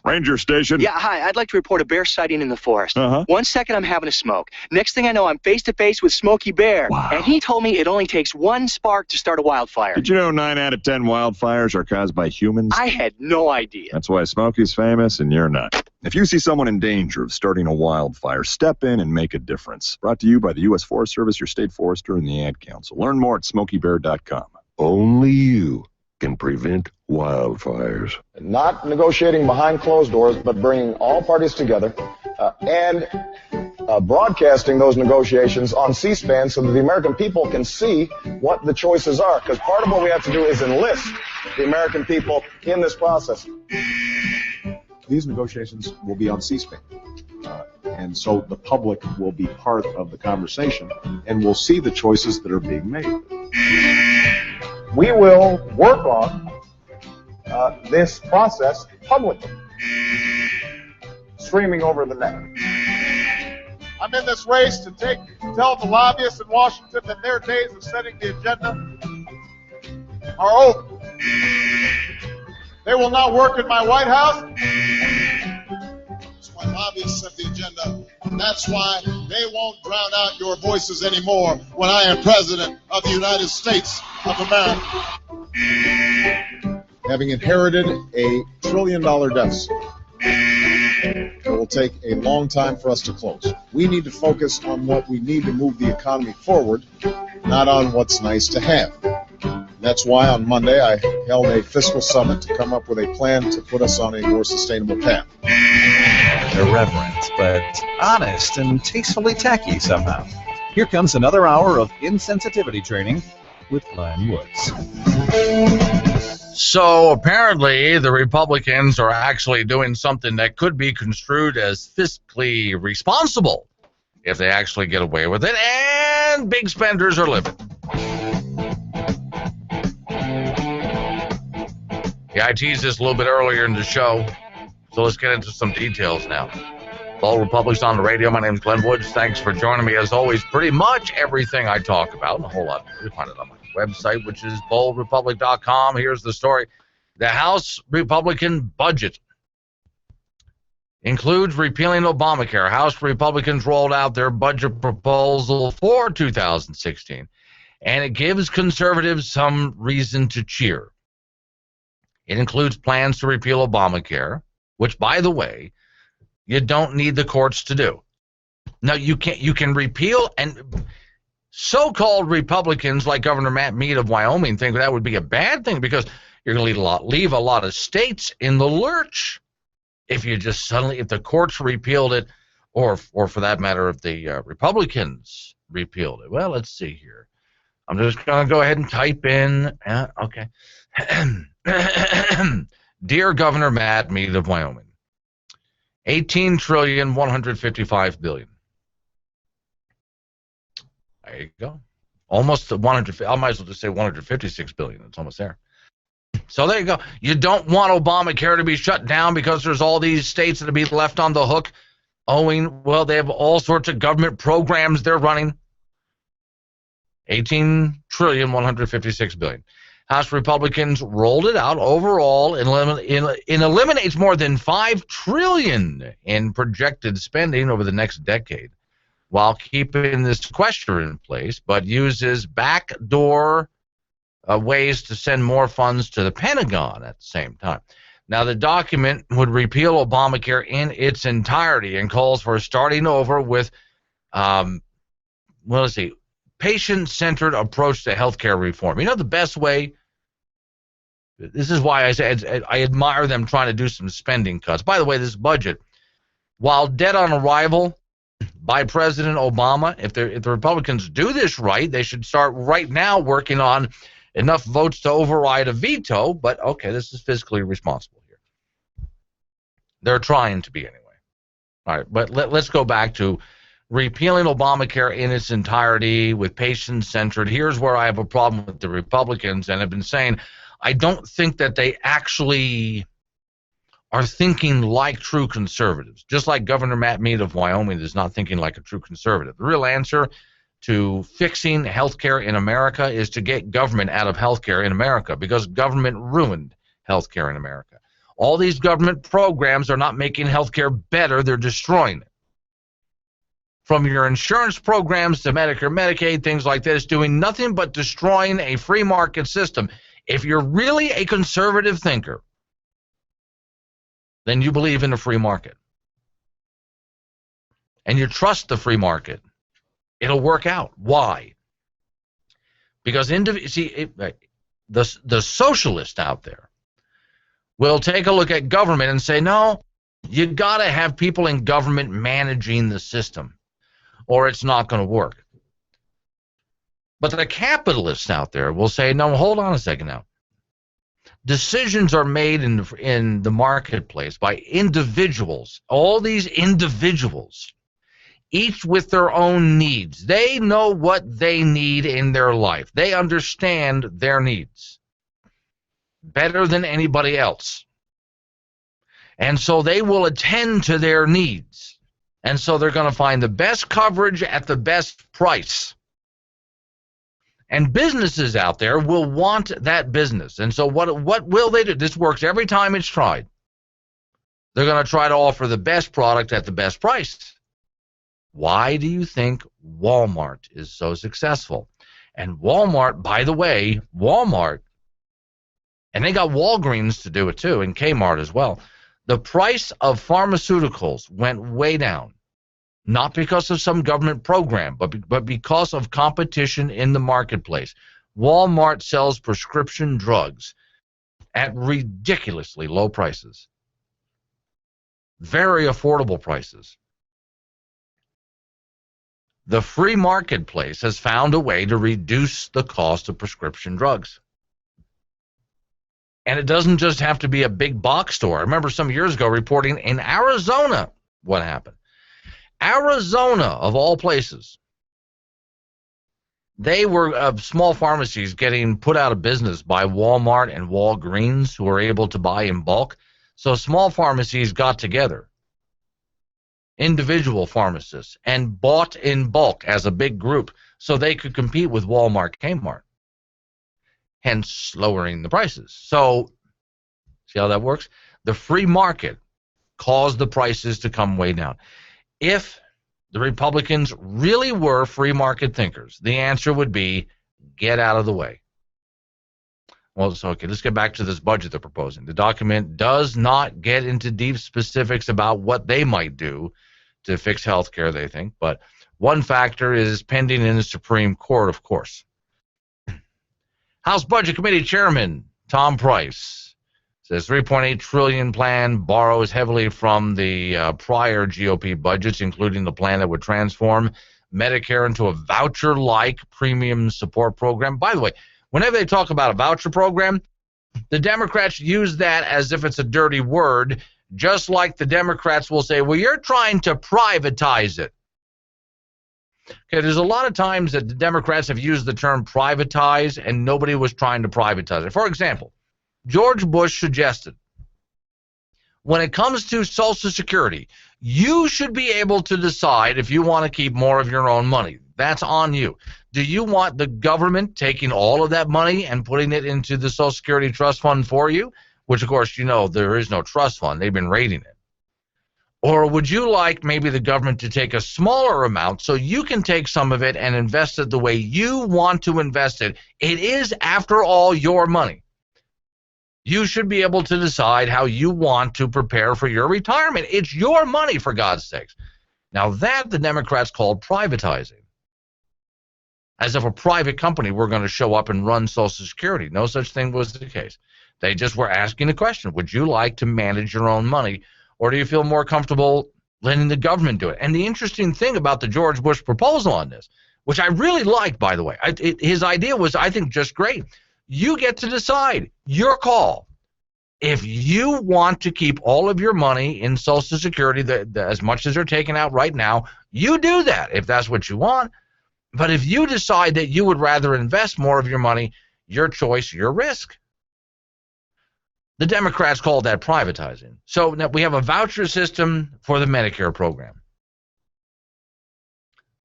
Ranger Station. Yeah, hi. I'd like to report a bear sighting in the forest. 1 second, I'm having a smoke. Next thing I know, I'm face to face with Smokey Bear. Wow. And he told me it only takes one spark to start a wildfire. Did you know 9 out of 10 wildfires are caused by humans? I had no idea. That's why Smokey's famous and you're not. If you see someone in danger of starting a wildfire, step in and make a difference. Brought to you by the U.S. Forest Service, your state forester, and the Ad Council. Learn more at SmokeyBear.com. Only you can prevent wildfires. Not negotiating behind closed doors, but bringing all parties together and broadcasting those negotiations on C-SPAN so that the American people can see what the choices are. Because part of what we have to do is enlist the American people in this process. These negotiations will be on C-SPAN. And so the public will be part of the conversation and will see the choices that are being made. We will work on this process publicly, streaming over the net. I'm in this race to tell the lobbyists in Washington that their days of setting the agenda are over. They will not work in my White House. That's why lobbyists set the agenda. That's why they won't drown out your voices anymore when I am President of the United States of America. Having inherited a $1 trillion deficit, it will take a long time for us to close. We need to focus on what we need to move the economy forward, not on what's nice to have. That's why on Monday I held a fiscal summit to come up with a plan to put us on a more sustainable path. Irreverent, but honest and tastefully tacky somehow. Here comes another hour of insensitivity training with Glenn Woods. So apparently the Republicans are actually doing something that could be construed as fiscally responsible if they actually get away with it, and big spenders are living. Yeah, I teased this a little bit earlier in the show, so let's get into some details now. All Republics on the radio. My name is Glenn Woods. Thanks for joining me. As always, pretty much everything I talk about, and a whole lot more, you'll find it on my website, which is boldrepublic.com. Here's the story. The House Republican budget includes repealing Obamacare. House Republicans rolled out their budget proposal for 2016, and it gives conservatives some reason to cheer. It includes plans to repeal Obamacare, which, by the way, you don't need the courts to do. No, you can repeal, and so-called Republicans like Governor Matt Mead of Wyoming think that would be a bad thing because you're going to leave a lot of states in the lurch if you just suddenly, if the courts repealed it, or for that matter, if the Republicans repealed it. Well, let's see here. I'm just going to go ahead and type in, okay. Dear Governor Matt Mead of Wyoming, $18,155 billion. There you go. Almost 100. I might as well just say 156 billion. It's almost there. So there you go. You don't want Obamacare to be shut down because there's all these states that will be left on the hook owing, well, they have all sorts of government programs they're running. $18,156 billion. House Republicans rolled it out overall and eliminates more than $5 trillion in projected spending over the next decade, while keeping this sequester in place, but uses backdoor ways to send more funds to the Pentagon at the same time. Now, the document would repeal Obamacare in its entirety and calls for starting over with, patient-centered approach to healthcare reform. You know, the best way, this is why I said I admire them trying to do some spending cuts. By the way, this budget, while dead on arrival by President Obama, if the Republicans do this right, they should start right now working on enough votes to override a veto, but okay, this is fiscally responsible here. They're trying to be anyway. All right, but let's go back to repealing Obamacare in its entirety with patient-centered. Here's where I have a problem with the Republicans, and I've been saying I don't think that they actually are thinking like true conservatives, just like Governor Matt Mead of Wyoming is not thinking like a true conservative. The real answer, to fixing healthcare in America is to get government out of healthcare in America, because government ruined healthcare in America. All these government programs are not making healthcare better, they're destroying it. From your insurance programs to Medicare, Medicaid, things like that, it's doing nothing but destroying a free market system. If you're really a conservative thinker, then you believe in a free market. And you trust the free market. It'll work out. Why? Because the socialist out there will take a look at government and say, no, you got to have people in government managing the system, or it's not going to work. But the capitalists out there will say, no, hold on a second now. Decisions are made in the marketplace by individuals, all these individuals, each with their own needs. They know what they need in their life. They understand their needs better than anybody else. And so they will attend to their needs. And so they're going to find the best coverage at the best price. And businesses out there will want that business. And so what will they do? This works every time it's tried. They're going to try to offer the best product at the best price. Why do you think Walmart is so successful? And Walmart, by the way, Walmart, and they got Walgreens to do it too, and Kmart as well. The price of pharmaceuticals went way down. Not because of some government program, but because of competition in the marketplace. Walmart sells prescription drugs at ridiculously low prices. Very affordable prices. The free marketplace has found a way to reduce the cost of prescription drugs. And it doesn't just have to be a big box store. I remember some years ago reporting in Arizona what happened. Arizona, of all places, they were small pharmacies getting put out of business by Walmart and Walgreens, who were able to buy in bulk. So small pharmacies got together, individual pharmacists, and bought in bulk as a big group so they could compete with Walmart, Kmart, hence lowering the prices. So see how that works? The free market caused the prices to come way down. If the Republicans really were free market thinkers, the answer would be get out of the way. Well, so okay, let's get back to this budget they're proposing. The document does not get into deep specifics about what they might do to fix health care, they think, but one factor is pending in the Supreme Court, of course. House Budget Committee Chairman Tom Price says $3.8 trillion plan borrows heavily from the prior GOP budgets, including the plan that would transform Medicare into a voucher-like premium support program. By the way, whenever they talk about a voucher program, the Democrats use that as if it's a dirty word, just like the Democrats will say, well, you're trying to privatize it. Okay, there's a lot of times that the Democrats have used the term privatize, and nobody was trying to privatize it. For example, George Bush suggested, when it comes to Social Security, you should be able to decide if you want to keep more of your own money. That's on you. Do you want the government taking all of that money and putting it into the Social Security Trust Fund for you? Which, of course, you know there is no trust fund. They've been raiding it. Or would you like maybe the government to take a smaller amount so you can take some of it and invest it the way you want to invest it? It is, after all, your money. You should be able to decide how you want to prepare for your retirement. It's your money, for God's sakes. Now that the Democrats called privatizing. As if a private company were going to show up and run Social Security. No such thing was the case. They just were asking the question, would you like to manage your own money, or do you feel more comfortable letting the government do it? And the interesting thing about the George Bush proposal on this, which I really liked, by the way, his idea was, I think, just great. You get to decide. Your call. If you want to keep all of your money in Social Security, as much as they're taking out right now, you do that if that's what you want. But if you decide that you would rather invest more of your money, your choice, your risk. The Democrats called that privatizing. So now we have a voucher system for the Medicare program.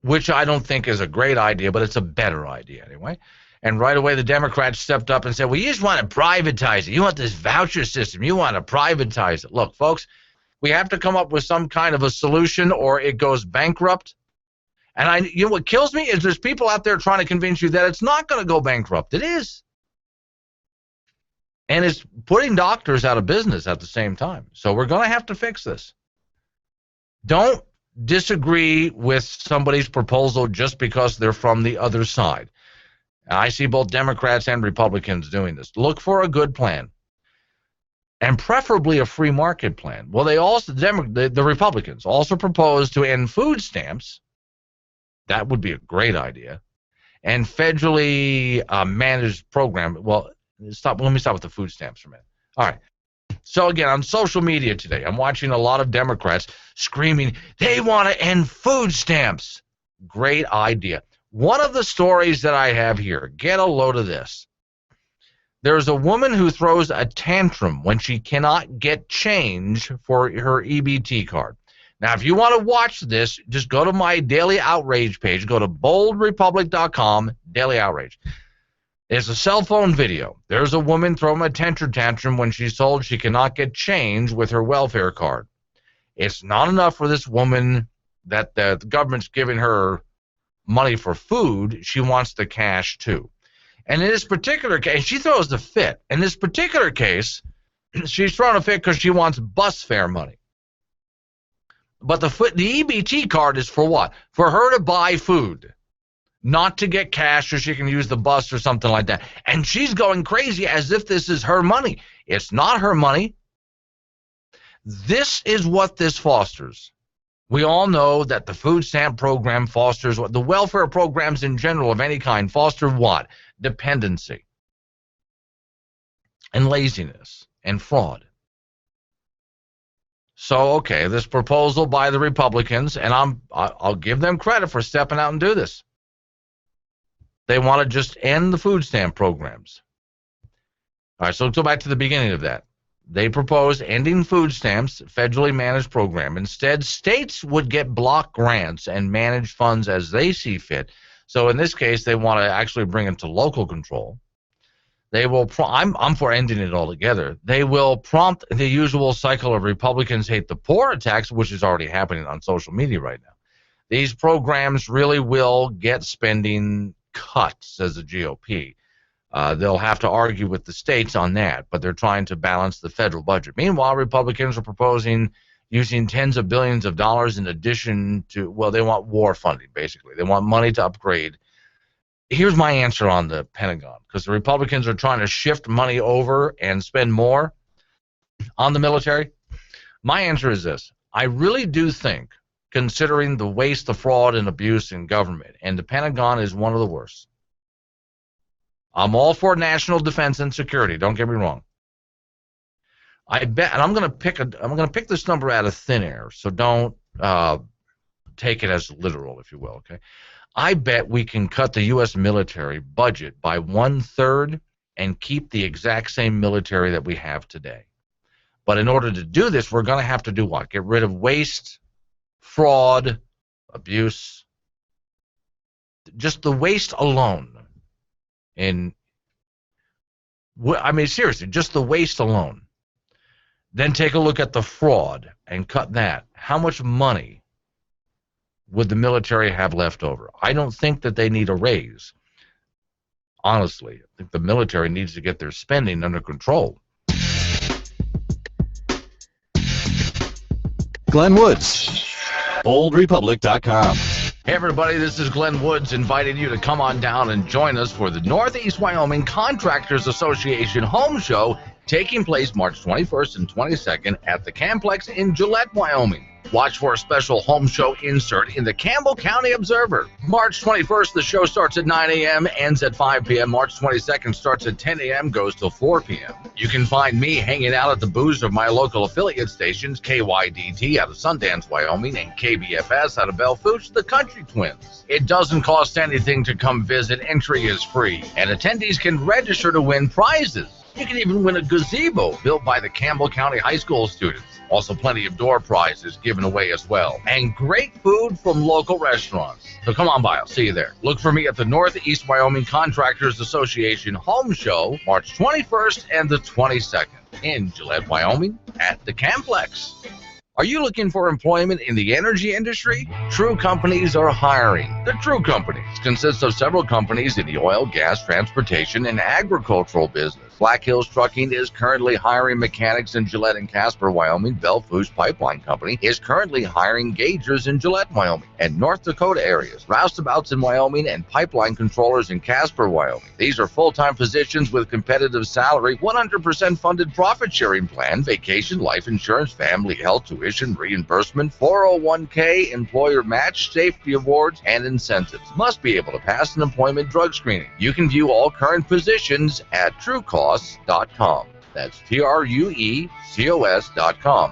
which I don't think is a great idea, but it's a better idea anyway. And right away, the Democrats stepped up and said, well, you just want to privatize it. You want this voucher system. You want to privatize it. Look, folks, we have to come up with some kind of a solution or it goes bankrupt. And you know what kills me is there's people out there trying to convince you that it's not going to go bankrupt. It is. And it's putting doctors out of business at the same time. So we're going to have to fix this. Don't disagree with somebody's proposal just because they're from the other side. I see both Democrats and Republicans doing this. Look for a good plan, and preferably a free market plan. Well, they also the Republicans also proposed to end food stamps. That would be a great idea, and federally managed program. Well, let me stop with the food stamps for a minute. All right. So again, on social media today, I'm watching a lot of Democrats screaming they want to end food stamps. Great idea. One of the stories that I have here, get a load of this. There's a woman who throws a tantrum when she cannot get change for her EBT card. Now, if you want to watch this, just go to my Daily Outrage page. Go to boldrepublic.com, Daily Outrage. It's a cell phone video. There's a woman throwing a tantrum when she's told she cannot get change with her welfare card. It's not enough for this woman that the government's giving her money for food. She wants the cash too. And in this particular case, she throws the fit. In this particular case, she's throwing a fit because she wants bus fare money. But the EBT card is for what? For her to buy food, not to get cash so she can use the bus or something like that. And she's going crazy as if this is her money. It's not her money. This is what this fosters. We all know that the food stamp program fosters what the welfare programs in general of any kind foster what? Dependency and laziness and fraud. So, okay, this proposal by the Republicans, and I'll give them credit for stepping out and do this. They want to just end the food stamp programs. All right, so let's go back to the beginning of that. They propose ending food stamps, federally managed program. Instead, states would get block grants and manage funds as they see fit. So in this case, they want to actually bring it to local control. They will. I'm for ending it altogether. They will prompt the usual cycle of Republicans hate the poor attacks, which is already happening on social media right now. These programs really will get spending cut, says the GOP. They'll have to argue with the states on that, but they're trying to balance the federal budget. Meanwhile, Republicans are proposing using tens of billions of dollars in addition to, well, they want war funding, basically. They want money to upgrade. Here's my answer on the Pentagon, because the Republicans are trying to shift money over and spend more on the military. My answer is this. I really do think, considering the waste, the fraud, and abuse in government, and the Pentagon is one of the worst. I'm all for national defense and security. Don't get me wrong. I bet, and I'm going to pick this number out of thin air, so don't take it as literal, if you will. Okay, I bet we can cut the U.S. military budget by 1/3 and keep the exact same military that we have today. But in order to do this, we're going to have to do what? Get rid of waste, fraud, abuse, just the waste alone. I mean, seriously, just the waste alone. Then take a look at the fraud and cut that. How much money would the military have left over? I don't think that they need a raise. Honestly, I think the military needs to get their spending under control. Glenn Woods, BoldRepublic.com. Hey everybody, this is Glenn Woods inviting you to come on down and join us for the Northeast Wyoming Contractors Association Home Show taking place March 21st and 22nd at the Camplex in Gillette, Wyoming. Watch for a special home show insert in the Campbell County Observer. March 21st, the show starts at 9 a.m., ends at 5 p.m. March 22nd starts at 10 a.m., goes till 4 p.m. You can find me hanging out at the booths of my local affiliate stations, KYDT out of Sundance, Wyoming, and KBFS out of Belfouche, the Country Twins. It doesn't cost anything to come visit. Entry is free, and attendees can register to win prizes. You can even win a gazebo built by the Campbell County High School students. Also plenty of door prizes given away as well. And great food from local restaurants. So come on by, I'll see you there. Look for me at the Northeast Wyoming Contractors Association Home Show, March 21st and the 22nd in Gillette, Wyoming at the Camplex. Are you looking for employment in the energy industry? True Companies are hiring. The True Companies consists of several companies in the oil, gas, transportation, and agricultural business. Black Hills Trucking is currently hiring mechanics in Gillette and Casper, Wyoming. Belfouche Pipeline Company is currently hiring gaugers in Gillette, Wyoming, and North Dakota areas. Roustabouts in Wyoming and pipeline controllers in Casper, Wyoming. These are full-time positions with competitive salary, 100% funded profit-sharing plan, vacation, life insurance, family health, tuition, reimbursement, 401k, employer match, safety awards, and incentives. Must be able to pass an employment drug screening. You can view all current positions at TrueCosts.com. That's TRUECOS.com.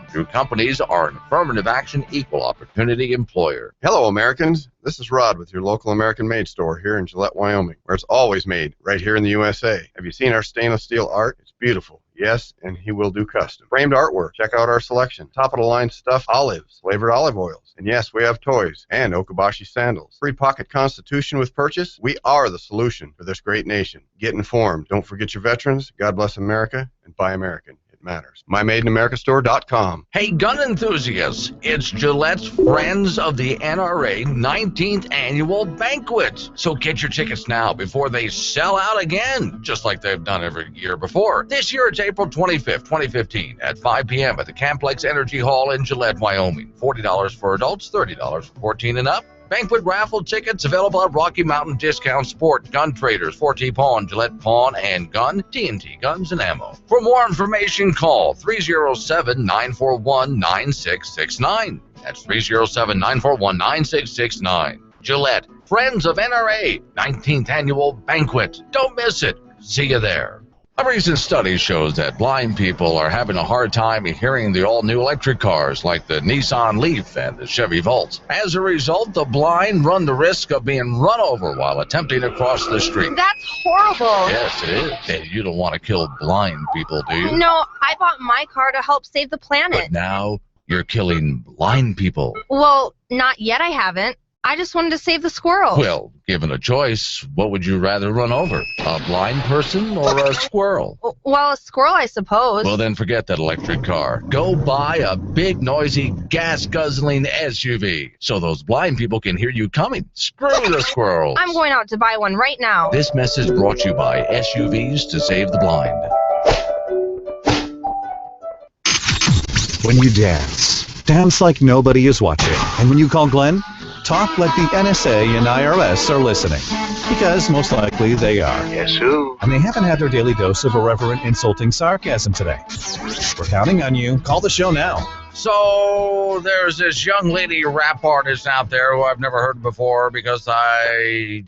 True Companies are an affirmative action equal opportunity employer. Hello, Americans. This is Rod with your local American-made store here in Gillette, Wyoming, where it's always made right here in the USA. Have you seen our stainless steel art? It's beautiful. Yes, and he will do custom. Framed artwork. Check out our selection. Top-of-the-line stuffed olives, flavored olive oils. And yes, we have toys and Okabashi sandals. Free pocket constitution with purchase. We are the solution for this great nation. Get informed. Don't forget your veterans. God bless America, and buy American. Matters. MyMadeInAmericaStore.com. Hey, gun enthusiasts, it's Gillette's Friends of the NRA 19th Annual Banquet. So get your tickets now before they sell out again, just like they've done every year before. This year it's April 25th, 2015 at 5 p.m. at the Camplex Energy Hall in Gillette, Wyoming. $40 for adults, $30 for 14 and up. Banquet raffle tickets available at Rocky Mountain Discount Sport, Gun Traders, 4T Pawn, Gillette Pawn and Gun, TNT Guns and Ammo. For more information, call 307-941-9669. That's 307-941-9669. Gillette, Friends of NRA, 19th Annual Banquet. Don't miss it. See you there. A recent study shows that blind people are having a hard time hearing the all-new electric cars like the Nissan Leaf and the Chevy Volt. As a result, the blind run the risk of being run over while attempting to cross the street. That's horrible. Yes, it is. Hey, you don't want to kill blind people, do you? No, I bought my car to help save the planet. But now you're killing blind people. Well, not yet I haven't. I just wanted to save the squirrel. Well, given a choice, what would you rather run over? A blind person or a squirrel? Well, a squirrel, I suppose. Well, then forget that electric car. Go buy a big, noisy, gas-guzzling SUV so those blind people can hear you coming. Screw the squirrels. I'm going out to buy one right now. This message brought to you by SUVs to Save the Blind. When you dance, dance like nobody is watching. And when you call Glenn, talk like the NSA and IRS are listening. Because most likely they are. Yes, who? And they haven't had their daily dose of irreverent, insulting sarcasm today. We're counting on you. Call the show now. So there's this young lady rap artist out there who I've never heard before because compared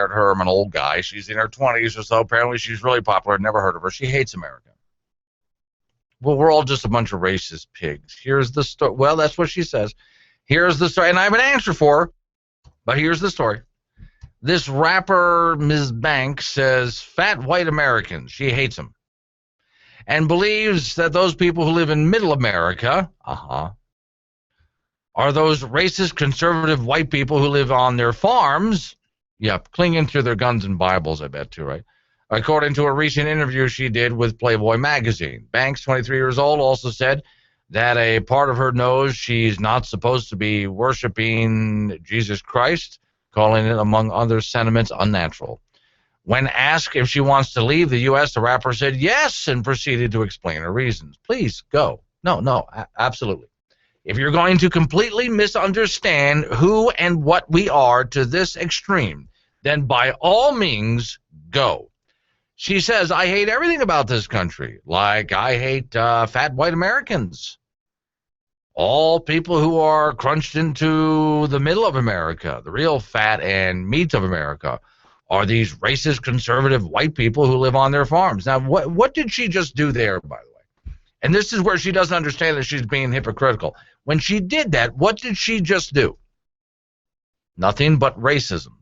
to her, I'm an old guy. She's in her 20s or so. Apparently she's really popular. I've never heard of her. She hates America. Well, we're all just a bunch of racist pigs. Here's the story. Well, that's what she says. Here's the story, and I have an answer for her, but here's the story. This rapper, Ms. Banks, says fat white Americans, she hates them, and believes that those people who live in middle America, are those racist, conservative white people who live on their farms, clinging to their guns and Bibles, I bet too, right? According to a recent interview she did with Playboy magazine. Banks, 23 years old, also said that a part of her knows she's not supposed to be worshiping Jesus Christ, calling it, among other sentiments, unnatural. When asked if she wants to leave the U.S., the rapper said yes and proceeded to explain her reasons. Please, go. No, absolutely. If you're going to completely misunderstand who and what we are to this extreme, then by all means, go. She says, I hate everything about this country, like I hate fat white Americans. All people who are crunched into the middle of America, the real fat and meat of America, are these racist, conservative white people who live on their farms. Now, what did she just do there, by the way? And this is where she doesn't understand that she's being hypocritical. When she did that, what did she just do? Nothing but racism.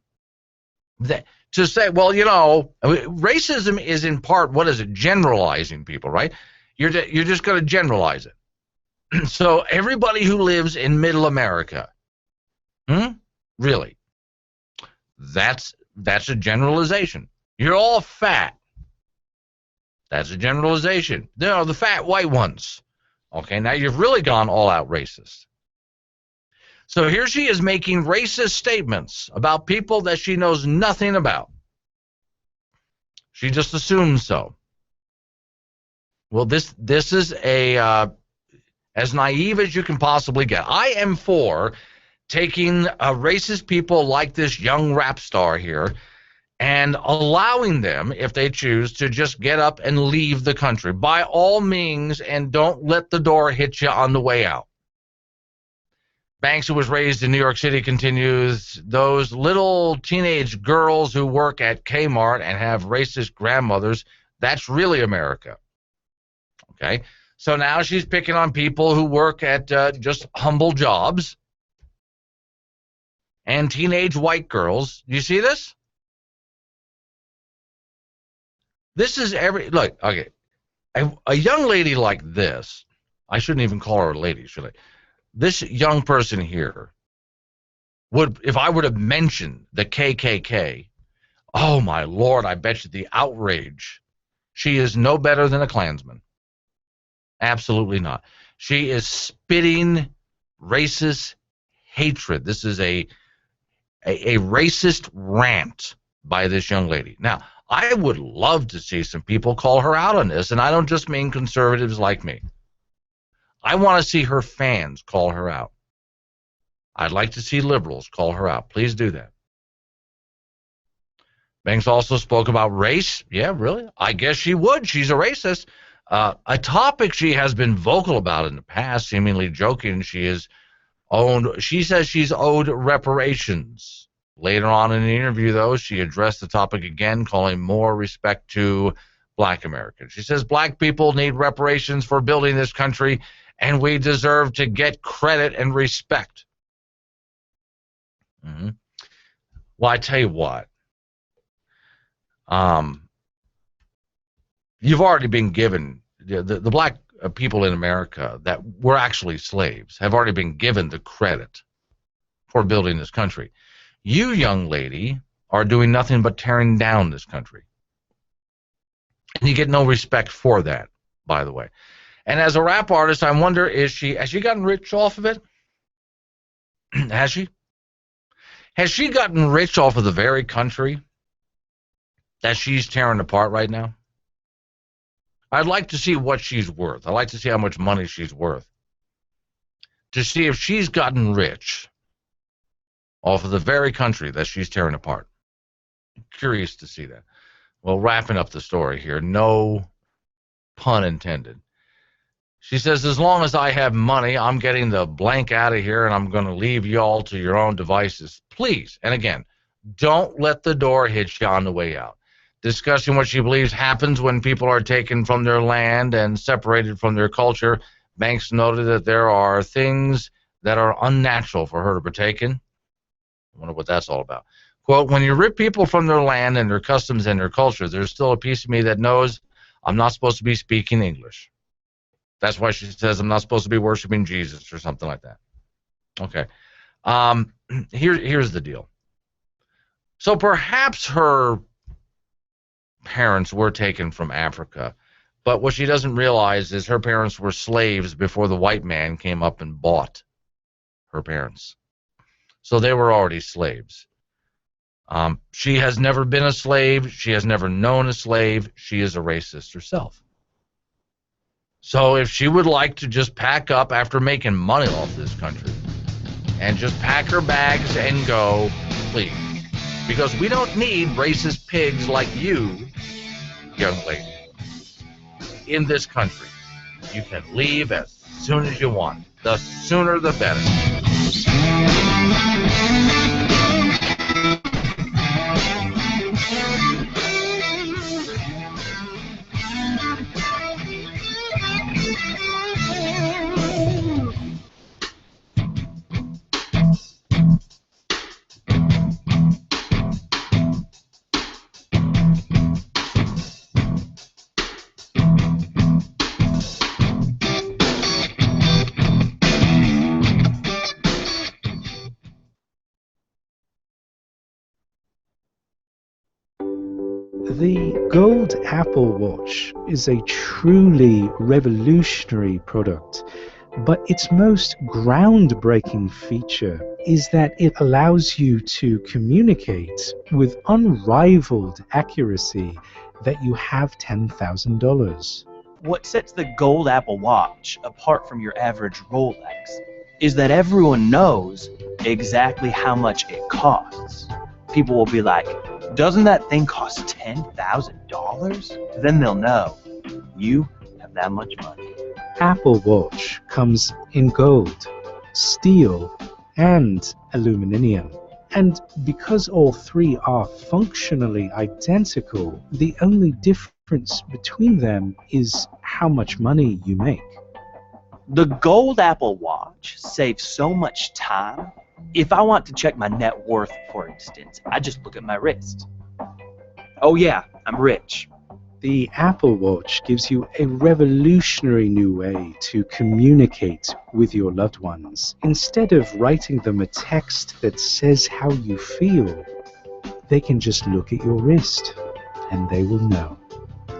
to say, well, you know, racism is in part, what is it, generalizing people, right? You're just going to generalize it. So everybody who lives in middle America, really, that's a generalization. You're all fat. That's a generalization. No, the fat white ones. Okay, now you've really gone all out racist. So here she is making racist statements about people that she knows nothing about. She just assumes so. Well, this is as naive as you can possibly get. I am for taking racist people like this young rap star here and allowing them, if they choose, to just get up and leave the country. By all means, and don't let the door hit you on the way out. Banks, who was raised in New York City, continues, those little teenage girls who work at Kmart and have racist grandmothers, that's really America. Okay? So now she's picking on people who work at just humble jobs and teenage white girls. You see this? This is look, okay. A young lady like this, I shouldn't even call her a lady, should I? This young person here would, if I were to mention the KKK, oh my Lord, I bet you the outrage. She is no better than a Klansman. Absolutely not. She is spitting racist hatred. This is a racist rant by this young lady. Now, I would love to see some people call her out on this, and I don't just mean conservatives like me. I want to see her fans call her out. I'd like to see liberals call her out. Please do that. Banks also spoke about race. Yeah, really? I guess she would. She's a racist. A topic she has been vocal about in the past, seemingly joking. She says she's owed reparations. Later on in the interview, though, she addressed the topic again, calling more respect to black Americans. She says black people need reparations for building this country, and we deserve to get credit and respect. Well, I tell you what. You've already been given, the black people in America that were actually slaves have already been given the credit for building this country. You, young lady, are doing nothing but tearing down this country. And you get no respect for that, by the way. And as a rap artist, I wonder, has she gotten rich off of it? Has she? Has she gotten rich off of the very country that she's tearing apart right now? I'd like to see what she's worth. I'd like to see how much money she's worth, to see if she's gotten rich off of the very country that she's tearing apart. I'm curious to see that. Well, wrapping up the story here, no pun intended. She says, as long as I have money, I'm getting the blank out of here, and I'm going to leave you all to your own devices. Please, and again, don't let the door hit you on the way out. Discussing what she believes happens when people are taken from their land and separated from their culture, Banks noted that there are things that are unnatural for her to partake in. I wonder what that's all about. Quote, when you rip people from their land and their customs and their culture, there's still a piece of me that knows I'm not supposed to be speaking English. That's why she says I'm not supposed to be worshiping Jesus or something like that. Okay. Here's the deal. So perhaps her parents were taken from Africa, but what she doesn't realize is her parents were slaves before the white man came up and bought her parents. So they were already slaves. She has never been a slave. She has never known a slave. She is a racist herself. So if she would like to just pack up after making money off this country and just pack her bags and go, please. Because we don't need racist pigs like you, young lady, in this country. You can leave as soon as you want. The sooner the better. gold Apple Watch is a truly revolutionary product, but its most groundbreaking feature is that it allows you to communicate with unrivaled accuracy that you have $10,000. What sets the gold Apple Watch apart from your average Rolex is that everyone knows exactly how much it costs. People will be like, doesn't that thing cost $10,000? Then they'll know you have that much money. Apple Watch comes in gold, steel, and aluminum. And because all three are functionally identical, the only difference between them is how much money you make. The gold Apple Watch saves so much time. If I want to check my net worth, for instance, I just look at my wrist. Oh yeah, I'm rich. The Apple Watch gives you a revolutionary new way to communicate with your loved ones. Instead of writing them a text that says how you feel, they can just look at your wrist and they will know.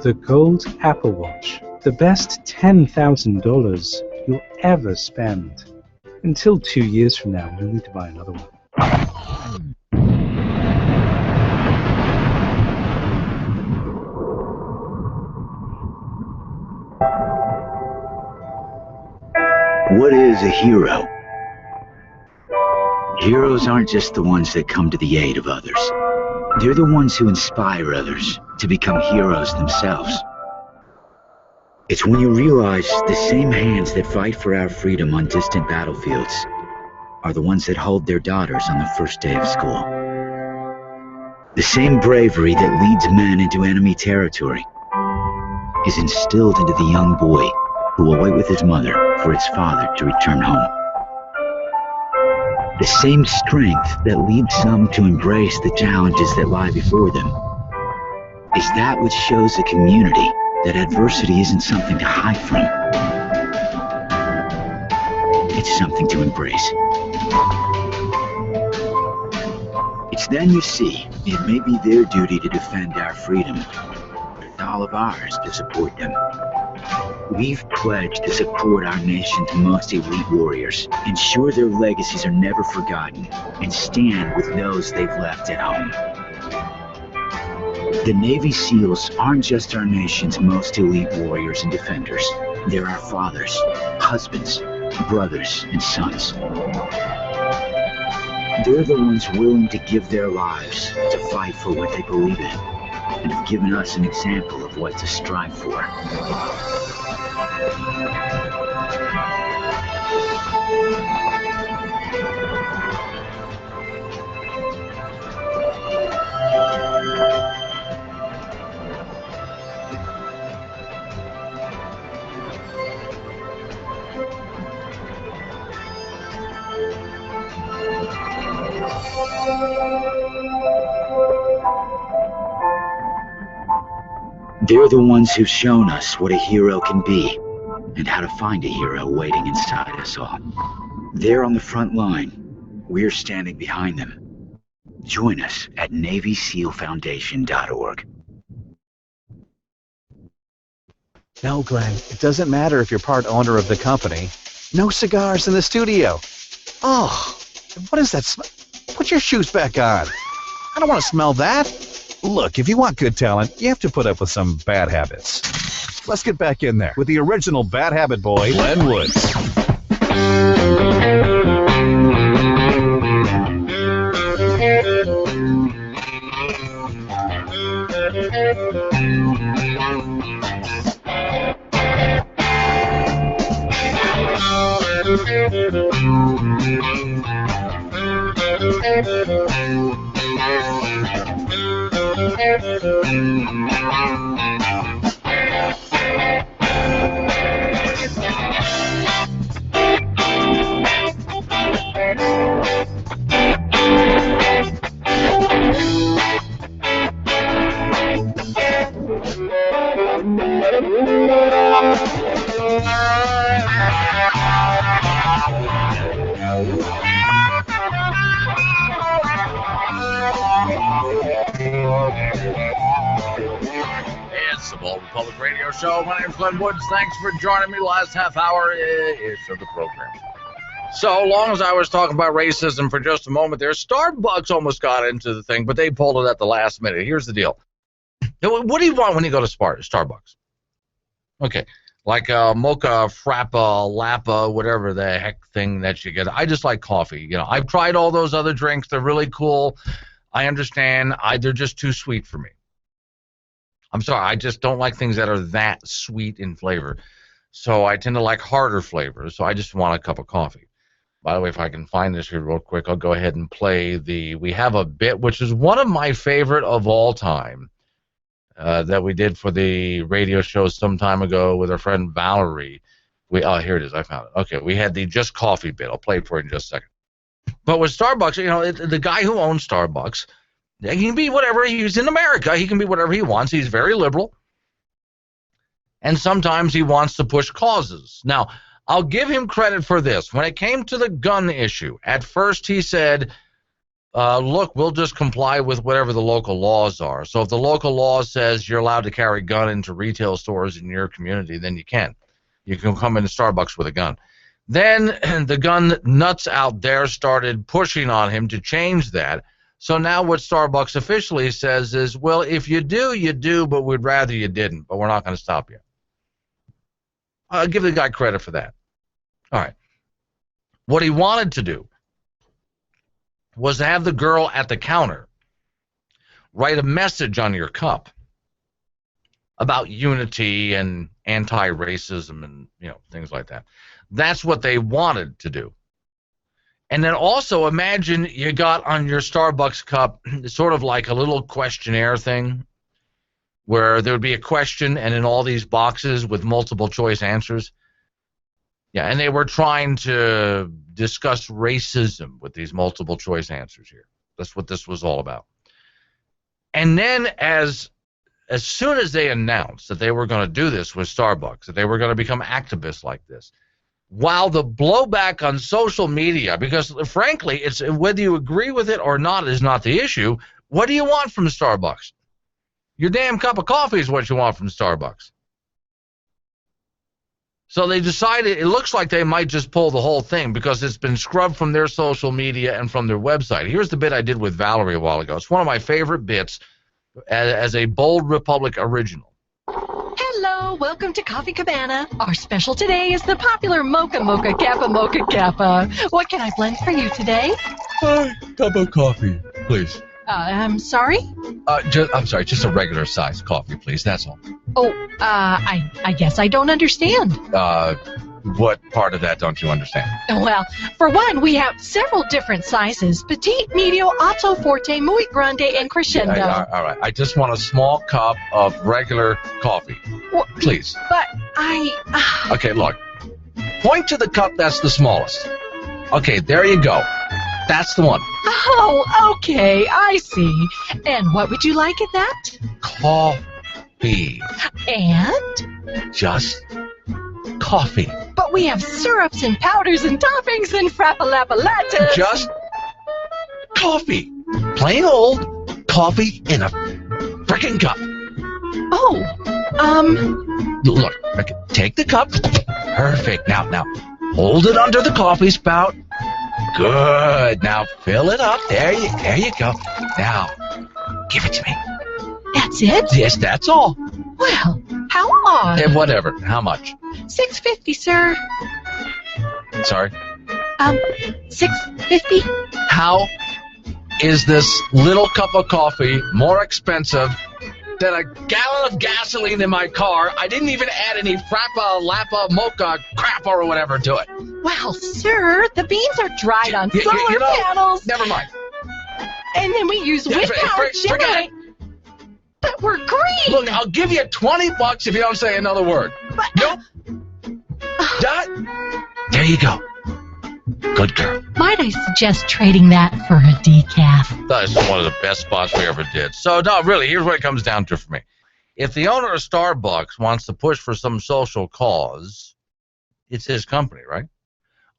The gold Apple Watch, the best $10,000 you'll ever spend. Until 2 years from now, we'll need to buy another one. What is a hero? Heroes aren't just the ones that come to the aid of others. They're the ones who inspire others to become heroes themselves. It's when you realize the same hands that fight for our freedom on distant battlefields are the ones that hold their daughters on the first day of school. The same bravery that leads men into enemy territory is instilled into the young boy who will wait with his mother for his father to return home. The same strength that leads some to embrace the challenges that lie before them is that which shows a community that adversity isn't something to hide from. It's something to embrace. It's then you see it may be their duty to defend our freedom, but it's all of ours to support them. We've pledged to support our nation's most elite warriors, ensure their legacies are never forgotten, and stand with those they've left at home. The Navy SEALs aren't just our nation's most elite warriors and defenders. They're our fathers, husbands, brothers, and sons. They're the ones willing to give their lives to fight for what they believe in, and have given us an example of what to strive for. They're the ones who've shown us what a hero can be and how to find a hero waiting inside us all. They're on the front line. We're standing behind them. Join us at NavySealFoundation.org. No, Glenn, it doesn't matter if you're part owner of the company. No cigars in the studio. Oh, what is that smell? Put your shoes back on. I don't want to smell that. Look, if you want good talent, you have to put up with some bad habits. Let's get back in there with the original bad habit boy, Glenn Woods. Bold Republic Radio Show. My name's Glenn Woods. Thanks for joining me. Last half hour is of the program. So long as I was talking about racism for just a moment there, Starbucks almost got into the thing, but they pulled it at the last minute. Here's the deal. What do you want when you go to Starbucks? Okay, like a mocha, frappa, lappa, whatever the heck thing that you get. I just like coffee. You know, I've tried all those other drinks. They're really cool. I understand. They're just too sweet for me. I'm sorry. I just don't like things that are that sweet in flavor. So I tend to like harder flavors. So I just want a cup of coffee. By the way, if I can find this here real quick, I'll go ahead and play we have a bit, which is one of my favorite of all time, that we did for the radio show some time ago with our friend Valerie. Here it is. I found it. Okay, we had the Just Coffee bit. I'll play it for you in just a second. But with Starbucks, you know, the guy who owns Starbucks, he can be whatever. He's in America. He can be whatever he wants. He's very liberal. And sometimes he wants to push causes. Now, I'll give him credit for this. When it came to the gun issue, at first he said, look, we'll just comply with whatever the local laws are. So if the local law says you're allowed to carry a gun into retail stores in your community, then you can. You can come into Starbucks with a gun. Then the gun nuts out there started pushing on him to change that. So now what Starbucks officially says is, well, if you do, you do, but we'd rather you didn't, but we're not going to stop you. I'll give the guy credit for that. All right. What he wanted to do was to have the girl at the counter write a message on your cup about unity and anti-racism and, you know, things like that. That's what they wanted to do. And then also imagine you got on your Starbucks cup sort of like a little questionnaire thing where there would be a question and in all these boxes with multiple choice answers. Yeah, and they were trying to discuss racism with these multiple choice answers here. That's what this was all about. And then as soon as they announced that they were going to do this with Starbucks, that they were going to become activists like this, while the blowback on social media, because frankly, it's whether you agree with it or not is not the issue. What do you want from Starbucks? Your damn cup of coffee is what you want from Starbucks. So they decided, it looks like they might just pull the whole thing because it's been scrubbed from their social media and from their website. Here's the bit I did with Valerie a while ago. It's one of my favorite bits as a Bold Republic original. Hello, welcome to Coffee Cabana. Our special today is the popular Mocha Mocha Kappa Mocha Kappa. What can I blend for you today? Cup of coffee, please. I'm sorry? I'm sorry, just a regular size coffee, please. That's all. Oh, I guess I don't understand. What part of that don't you understand? Well, for one, we have several different sizes: petite, medio, alto, forte, muy grande, and crescendo. All right. I just want a small cup of regular coffee, please. But Okay, look. Point to the cup that's the smallest. Okay, there you go. That's the one. Oh, okay, I see. And what would you like at that? Coffee. And? Just coffee. But we have syrups and powders and toppings and frappalapalatas. Just coffee. Plain old coffee in a frickin' cup. Oh, Look, okay, take the cup. Perfect. Now, hold it under the coffee spout. Good. Now fill it up. There you go. Now, give it to me. that's it? Yes, that's all. Well, how odd. And whatever. How much? $6.50, sir. Sorry? $6.50. How is this little cup of coffee more expensive than a gallon of gasoline in my car? I didn't even add any frappa, lappa, mocha, crap or whatever to it. Well, sir, the beans are dried on solar panels. Never mind. And then we use wind power to generate. But we're green. Look, I'll give you $20 if you don't say another word. But, nope. There you go. Good girl. Might I suggest trading that for a decaf? That's one of the best spots we ever did. So, no, really, here's what it comes down to for me. If the owner of Starbucks wants to push for some social cause, it's his company, right?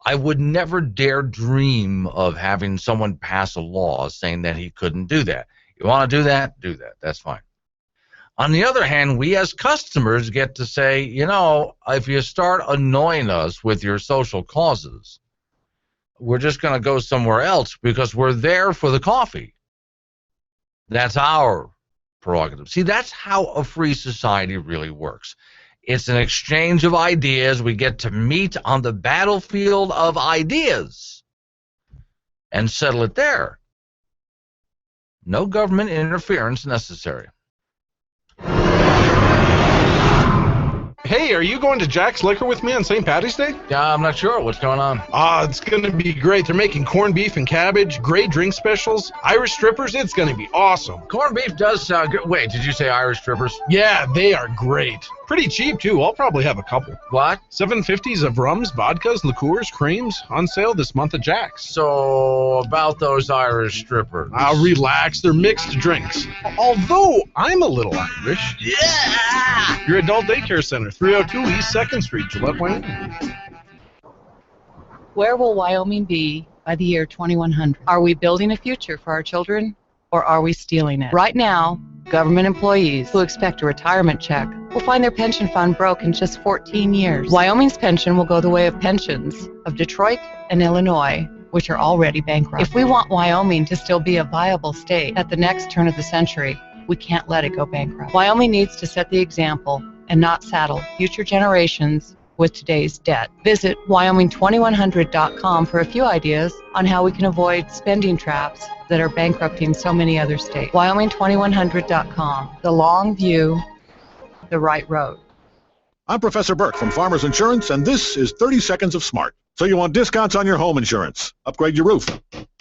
I would never dare dream of having someone pass a law saying that he couldn't do that. You want to do that? Do that. That's fine. On the other hand, we as customers get to say, you know, if you start annoying us with your social causes, we're just going to go somewhere else because we're there for the coffee. That's our prerogative. See, that's how a free society really works. It's an exchange of ideas. We get to meet on the battlefield of ideas and settle it there. No government interference necessary. Hey, are you going to Jack's Liquor with me on St. Patty's Day? Yeah, I'm not sure. What's going on? It's going to be great. They're making corned beef and cabbage, great drink specials, Irish strippers. It's going to be awesome. Corned beef does sound good. Wait, did you say Irish strippers? Yeah, they are great. Pretty cheap, too. I'll probably have a couple. What? $7.50s of rums, vodkas, liqueurs, creams on sale this month at Jack's. So, about those Irish strippers. Relax. They're mixed drinks. Although, I'm a little Irish. Yeah! Your adult daycare center, 302 East 2nd Street, Gillette, Wyoming. Where will Wyoming be by the year 2100? Are we building a future for our children, or are we stealing it? Right now, government employees who expect a retirement check will find their pension fund broke in just 14 years. Wyoming's pension will go the way of pensions of Detroit and Illinois, which are already bankrupt. If we want Wyoming to still be a viable state at the next turn of the century, we can't let it go bankrupt. Wyoming needs to set the example and not saddle future generations with today's debt. Visit Wyoming2100.com for a few ideas on how we can avoid spending traps that are bankrupting so many other states. Wyoming2100.com. The long view, the right road. I'm Professor Burke from Farmers Insurance, and this is 30 Seconds of Smart. So you want discounts on your home insurance. Upgrade your roof.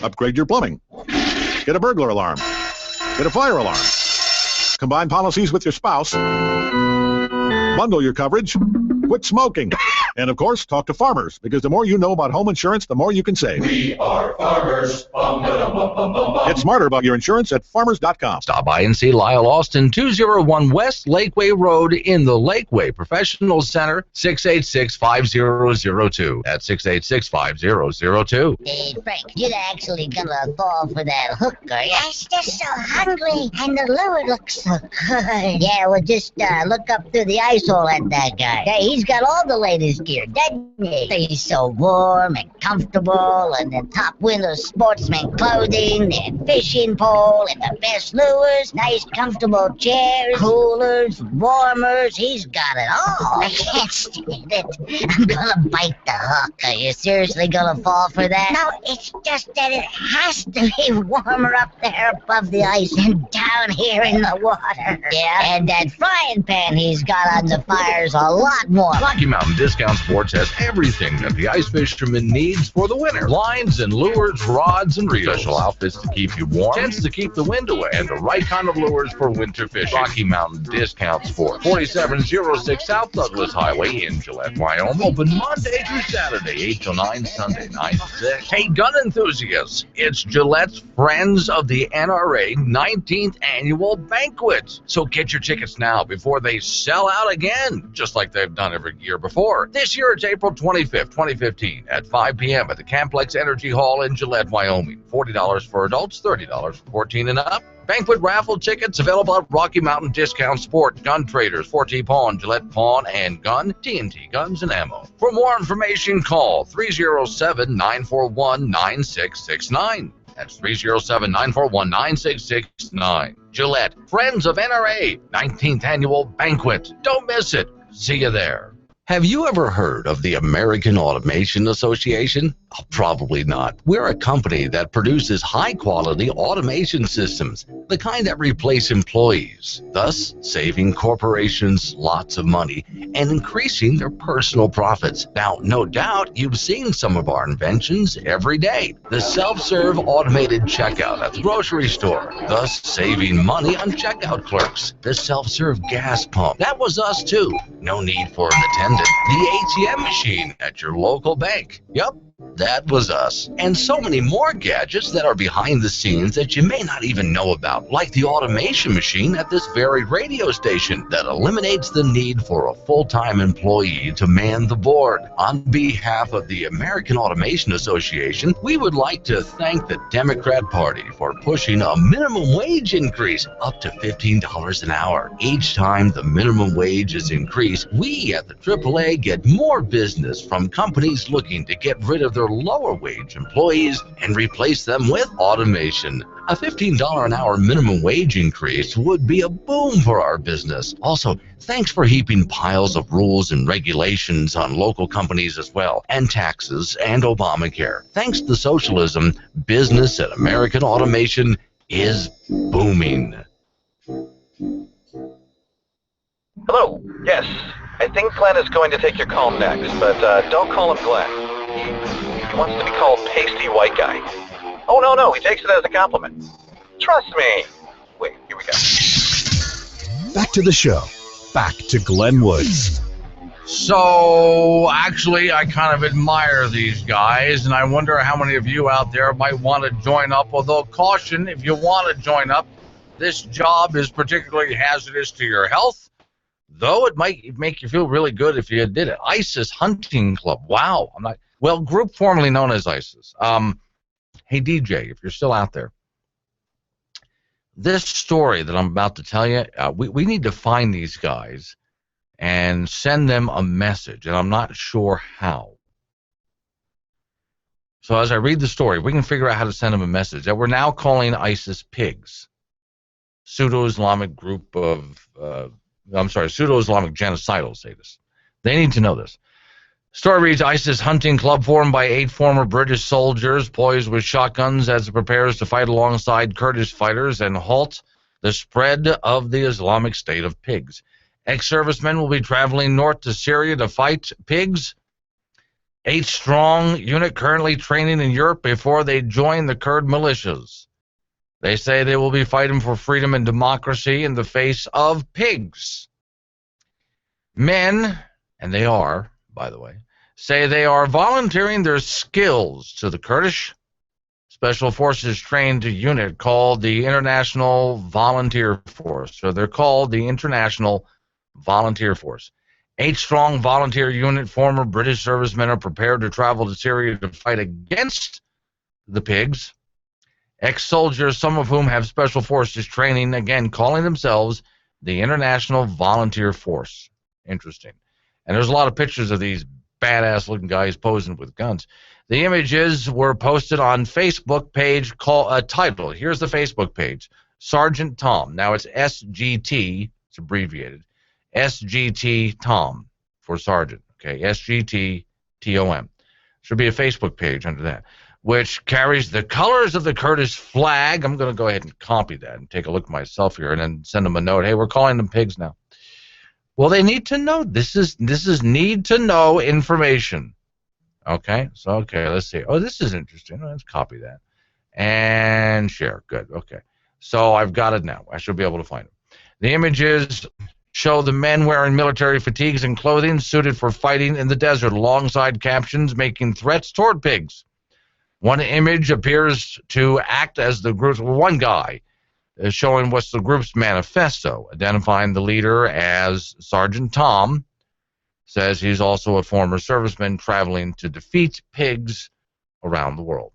Upgrade your plumbing. Get a burglar alarm. Get a fire alarm. Combine policies with your spouse. Bundle your coverage. Quit smoking. And, of course, talk to farmers, because the more you know about home insurance, the more you can save. We are farmers. Get smarter about your insurance at farmers.com. Stop by and see Lyle Austin, 201 West Lakeway Road in the Lakeway Professional Center, 686-5002. That's 686-5002. Hey, Frank, you're actually gonna fall for that hook, are you? I'm just so hungry, and the lure looks so good. Yeah, well, just look up through the ice hole at that guy. Hey, he's got all the latest gear, doesn't he? He's so warm and comfortable, and the top window sportsman clothing, and fishing pole, and the best lures, nice comfortable chairs, coolers, warmers. He's got it all. I can't stand it. I'm gonna bite the hook. Are you seriously gonna fall for that? No, it's just that it has to be warmer up there above the ice than down here in the water. Yeah, and that frying pan he's got on the fire's a lot more. Rocky Mountain Discount Sports has everything that the ice fisherman needs for the winter. Lines and lures, rods and reels. Special outfits to keep you warm, tents to keep the wind away, and the right kind of lures for winter fishing. Rocky Mountain Discount Sports, 4706 South Douglas Highway in Gillette, Wyoming. Open Monday through Saturday, 8 till 9, Sunday 9 to 6. Hey, gun enthusiasts, it's Gillette's Friends of the NRA 19th Annual Banquet. So get your tickets now before they sell out again, just like they've done every year before. This year it's April 25th, 2015 at 5 p.m. at the Camplex Energy Hall in Gillette, Wyoming. $40 for adults, $30 for 14 and up. Banquet raffle tickets available at Rocky Mountain Discount Sport, Gun Traders, 4T Pawn, Gillette Pawn and Gun, TNT Guns and Ammo. For more information, call 307-941-9669. That's 307-941-9669. Gillette, Friends of NRA, 19th Annual Banquet. Don't miss it. See you there. Have you ever heard of the American Automation Association? Oh, probably not. We're a company that produces high-quality automation systems, the kind that replace employees, thus saving corporations lots of money and increasing their personal profits. Now, no doubt you've seen some of our inventions every day. The self-serve automated checkout at the grocery store, thus saving money on checkout clerks. The self-serve gas pump, that was us too. No need for an attendant. The ATM machine at your local bank. Yup, That was us. And so many more gadgets that are behind the scenes that you may not even know about, like the automation machine at this very radio station that eliminates the need for a full-time employee to man the board. On behalf of the American Automation Association, we would like to thank the Democrat Party for pushing a minimum wage increase up to $15 an hour. Each time the minimum wage is increased, we at the AAA get more business from companies looking to get rid of their lower wage employees and replace them with automation. A $15 an hour minimum wage increase would be a boom for our business. Also, thanks for heaping piles of rules and regulations on local companies as well, and taxes and Obamacare. Thanks to socialism, business at American Automation is booming. Hello. Yes, I think Glenn is going to take your call next, but don't call him Glenn. He wants to be called Pasty White Guy. Oh, no, he takes it as a compliment. Trust me. Wait, here we go. Back to the show. Back to Glenn Woods. So, actually, I kind of admire these guys, and I wonder how many of you out there might want to join up. Although, caution, if you want to join up, this job is particularly hazardous to your health, though it might make you feel really good if you did it. ISIS Hunting Club. Wow. Group formerly known as ISIS. Hey, DJ, if you're still out there, this story that I'm about to tell you, we need to find these guys and send them a message, and I'm not sure how. So as I read the story, we can figure out how to send them a message that we're now calling ISIS pigs, pseudo-Islamic group of, pseudo-Islamic genocidal statists. They need to know this. Story reads, ISIS hunting club formed by 8 former British soldiers poised with shotguns as it prepares to fight alongside Kurdish fighters and halt the spread of the Islamic State of pigs. Ex-servicemen will be traveling north to Syria to fight pigs. 8-strong unit currently training in Europe before they join the Kurd militias. They say they will be fighting for freedom and democracy in the face of pigs. Men, and they are, by the way, say they are volunteering their skills to the Kurdish Special Forces trained unit called the International Volunteer Force. So they're called the International Volunteer Force. 8-strong volunteer unit, former British servicemen are prepared to travel to Syria to fight against the pigs. Ex-soldiers, some of whom have Special Forces training, again, calling themselves the International Volunteer Force. Interesting. And there's a lot of pictures of these badass-looking guys posing with guns. The images were posted on Facebook page titled, here's the Facebook page, Sergeant Tom. Now it's SGT, it's abbreviated, SGT Tom for Sergeant, okay, SGT TOM. Should be a Facebook page under that, which carries the colors of the Kurdish flag. I'm going to go ahead and copy that and take a look myself here and then send them a note. Hey, we're calling them pigs now. Well, they need to know. This is need to know information. Okay, so let's see. Oh, this is interesting. Let's copy that and share. Good. Okay, so I've got it now. I should be able to find it. The images show the men wearing military fatigues and clothing suited for fighting in the desert, alongside captions making threats toward pigs. One image appears to act as the group's one guy. Showing what's the group's manifesto, identifying the leader as Sergeant Tom, says he's also a former serviceman traveling to defeat pigs around the world.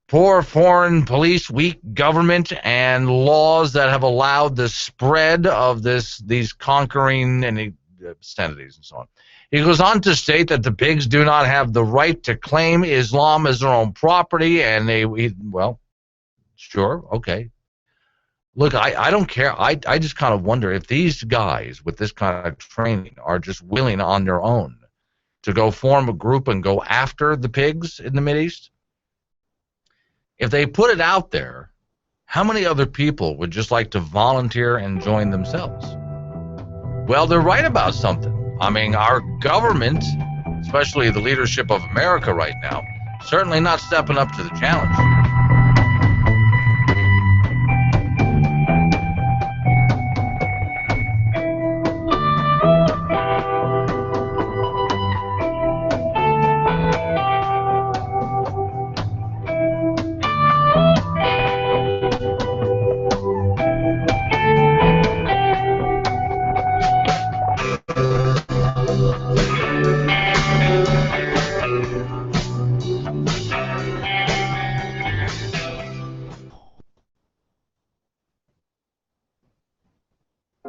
Poor foreign police, weak government, and laws that have allowed the spread of these conquering and obscenities and so on. He goes on to state that the pigs do not have the right to claim Islam as their own property, and sure, okay. Look, I don't care. I just kind of wonder if these guys with this kind of training are just willing on their own to go form a group and go after the pigs in the Mideast. If they put it out there, how many other people would just like to volunteer and join themselves? Well, they're right about something. I mean, our government, especially the leadership of America right now, certainly not stepping up to the challenge.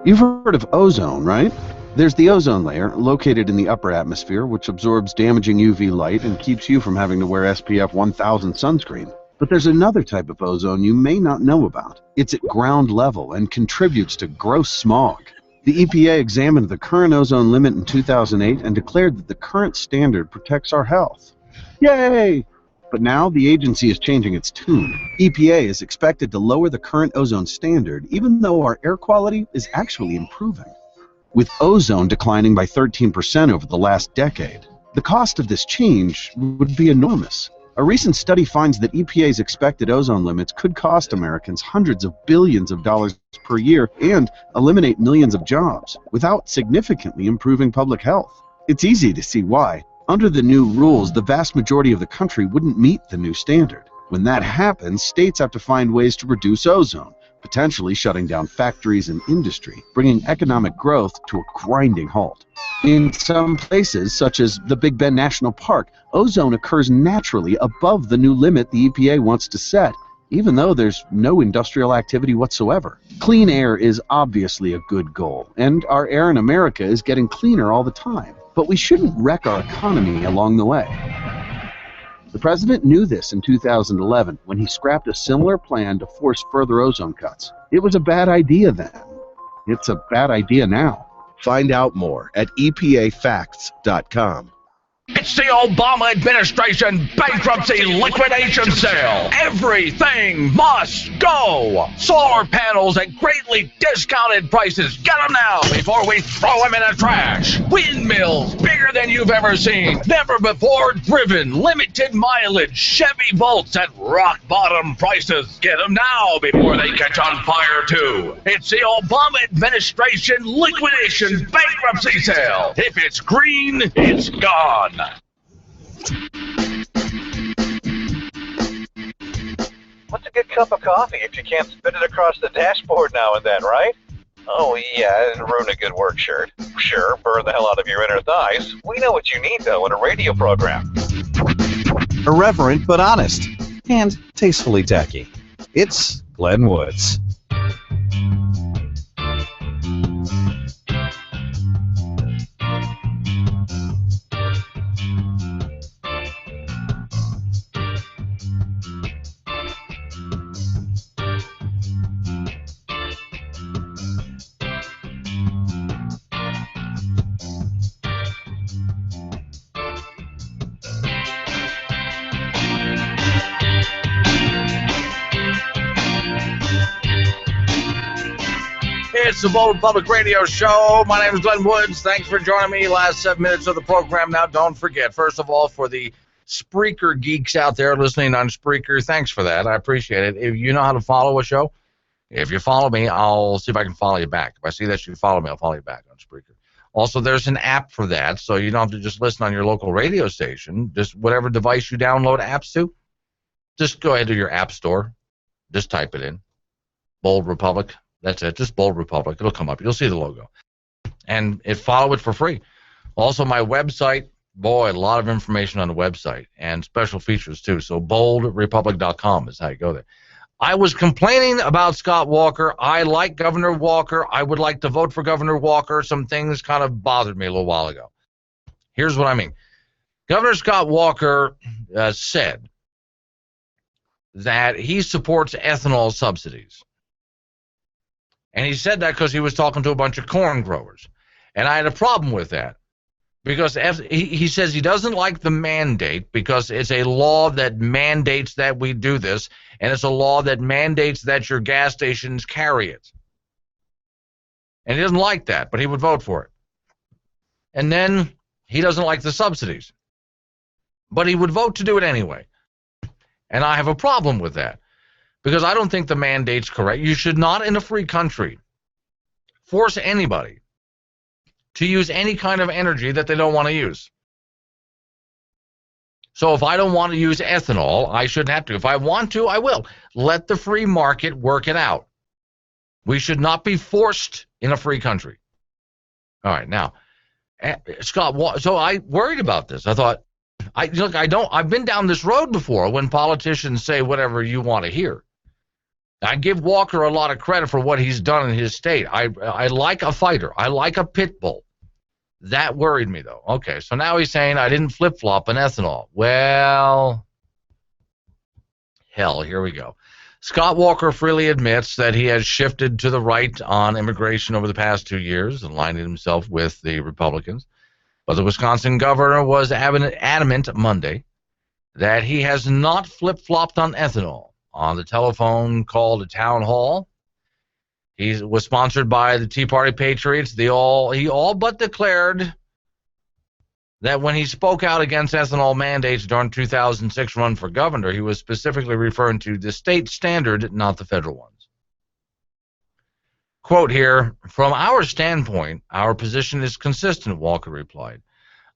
You've heard of ozone, right? There's the ozone layer, located in the upper atmosphere, which absorbs damaging UV light and keeps you from having to wear SPF 1000 sunscreen. But there's another type of ozone you may not know about. It's at ground level and contributes to gross smog. The EPA examined the current ozone limit in 2008 and declared that the current standard protects our health. Yay! But now the agency is changing its tune. EPA is expected to lower the current ozone standard, even though our air quality is actually improving. With ozone declining by 13% over the last decade, the cost of this change would be enormous. A recent study finds that EPA's expected ozone limits could cost Americans hundreds of billions of dollars per year and eliminate millions of jobs without significantly improving public health. It's easy to see why. Under the new rules, the vast majority of the country wouldn't meet the new standard. When that happens, states have to find ways to reduce ozone, potentially shutting down factories and industry, bringing economic growth to a grinding halt. In some places, such as the Big Bend National Park, ozone occurs naturally above the new limit the EPA wants to set, even though there's no industrial activity whatsoever. Clean air is obviously a good goal, and our air in America is getting cleaner all the time. But we shouldn't wreck our economy along the way. The president knew this in 2011 when he scrapped a similar plan to force further ozone cuts. It was a bad idea then. It's a bad idea now. Find out more at EPAFacts.com. It's the Obama administration bankruptcy liquidation sale. Everything must go. Solar panels at greatly discounted prices. Get them now before we throw them in the trash. Windmills bigger than you've ever seen. Never before driven. Limited mileage. Chevy Volts at rock bottom prices. Get them now before they catch on fire too. It's the Obama administration liquidation bankruptcy sale. If it's green, it's gone. What's a good cup of coffee if you can't spit it across the dashboard now and then, right? Oh yeah, and ruin a good work shirt. Sure, burn the hell out of your inner thighs. We know what you need though in a radio program. Irreverent but honest. And tastefully tacky. It's Glenn Woods. It's the Bold Public Radio Show. My name is Glenn Woods. Thanks for joining me. Last 7 minutes of the program. Now, don't forget, first of all, for the Spreaker geeks out there listening on Spreaker, thanks for that. I appreciate it. If you know how to follow a show, if you follow me, I'll see if I can follow you back. If I see that you follow me, I'll follow you back on Spreaker. Also, there's an app for that, so you don't have to just listen on your local radio station. Just whatever device you download apps to, just go ahead to your app store. Just type it in. Bold Republic. That's it. Just Bold Republic. It'll come up. You'll see the logo. And follow it for free. Also, my website, boy, a lot of information on the website and special features, too. So boldrepublic.com is how you go there. I was complaining about Scott Walker. I like Governor Walker. I would like to vote for Governor Walker. Some things kind of bothered me a little while ago. Here's what I mean. Governor Scott Walker said that he supports ethanol subsidies. And he said that because he was talking to a bunch of corn growers. And I had a problem with that because he says he doesn't like the mandate because it's a law that mandates that we do this, and it's a law that mandates that your gas stations carry it. And he doesn't like that, but he would vote for it. And then he doesn't like the subsidies, but he would vote to do it anyway. And I have a problem with that. Because I don't think the mandate's correct. You should not, in a free country, force anybody to use any kind of energy that they don't want to use. So if I don't want to use ethanol, I shouldn't have to. If I want to, I will. Let the free market work it out. We should not be forced in a free country. All right, now, Scott, so I worried about this. I thought, I've been down this road before when politicians say whatever you want to hear. I give Walker a lot of credit for what he's done in his state. I like a fighter. I like a pit bull. That worried me, though. Okay, so now he's saying I didn't flip-flop on ethanol. Well, hell, here we go. Scott Walker freely admits that he has shifted to the right on immigration over the past 2 years, aligning himself with the Republicans. But the Wisconsin governor was adamant Monday that he has not flip-flopped on ethanol. On the telephone call to town hall, he was sponsored by the Tea Party Patriots. He all but declared that when he spoke out against ethanol mandates during 2006 run for governor, he was specifically referring to the state standard, not the federal ones. Quote here, from our standpoint, our position is consistent, Walker replied.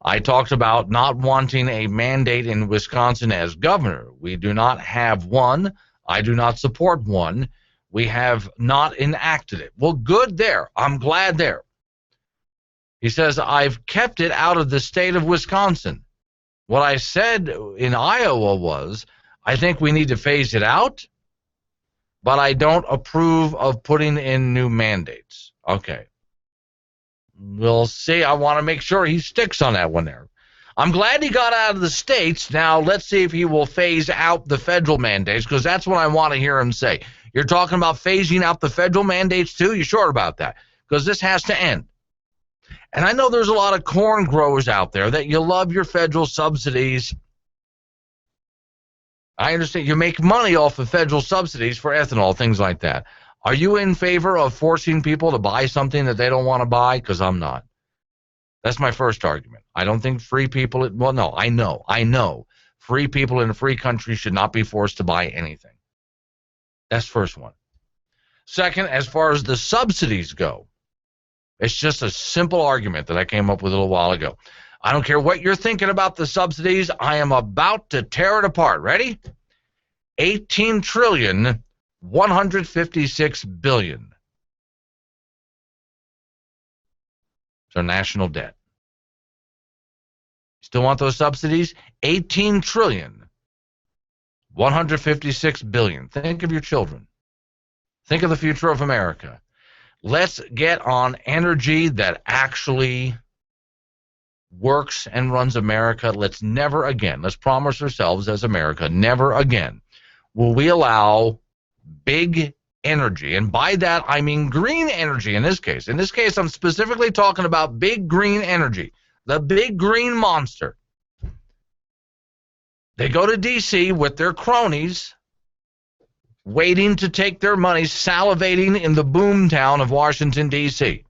I talked about not wanting a mandate in Wisconsin as governor. We do not have one. I do not support one. We have not enacted it. Well, good there. I'm glad there. He says, I've kept it out of the state of Wisconsin. What I said in Iowa was, I think we need to phase it out, but I don't approve of putting in new mandates. Okay. We'll see. I want to make sure he sticks on that one there. I'm glad he got out of the states. Now, let's see if he will phase out the federal mandates, because that's what I want to hear him say. You're talking about phasing out the federal mandates, too? You sure about that? Because this has to end. And I know there's a lot of corn growers out there that you love your federal subsidies. I understand you make money off of federal subsidies for ethanol, things like that. Are you in favor of forcing people to buy something that they don't want to buy? Because I'm not. That's my first argument. I don't think free people, well, no, I know. Free people in a free country should not be forced to buy anything. That's first one. Second, as far as the subsidies go, it's just a simple argument that I came up with a little while ago. I don't care what you're thinking about the subsidies. I am about to tear it apart. Ready? 18 trillion, 156 billion. It's our national debt. Still want those subsidies? 18 trillion, 156 billion. Think of your children. Think of the future of America. Let's get on energy that actually works and runs America. Let's never again, let's promise ourselves as America, never again will we allow big energy, and by that I mean green energy in this case. In this case, I'm specifically talking about big green energy, the big green monster. They go to D.C. with their cronies, waiting to take their money, salivating in the boom town of Washington, D.C.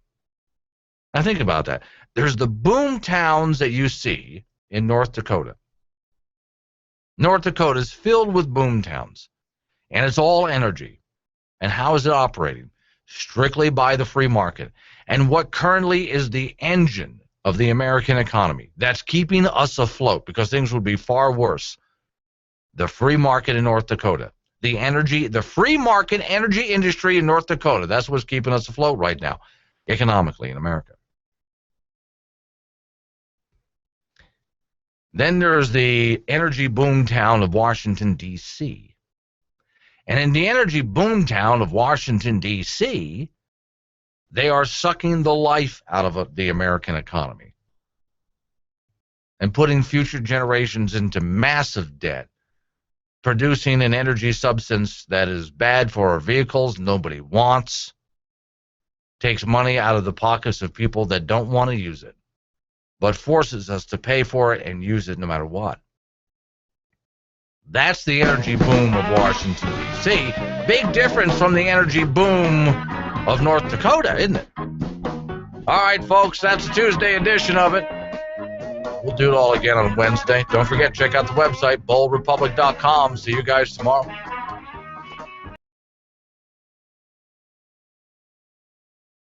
Now think about that. There's the boom towns that you see in North Dakota. North Dakota is filled with boom towns, and it's all energy. And how is it operating? Strictly by the free market. And what currently is the engine of the American economy that's keeping us afloat, because things would be far worse, the free market in North Dakota. The free market energy industry in North Dakota, that's what's keeping us afloat right now, economically in America. Then there's the energy boom town of Washington, D.C. And in the energy boom town of Washington, D.C., they are sucking the life out of the American economy and putting future generations into massive debt, producing an energy substance that is bad for our vehicles, nobody wants, takes money out of the pockets of people that don't want to use it, but forces us to pay for it and use it no matter what. That's the energy boom of Washington, D.C. Big difference from the energy boom of North Dakota, isn't it? All right, folks, that's the Tuesday edition of it. We'll do it all again on Wednesday. Don't forget, check out the website, boldrepublic.com. See you guys tomorrow.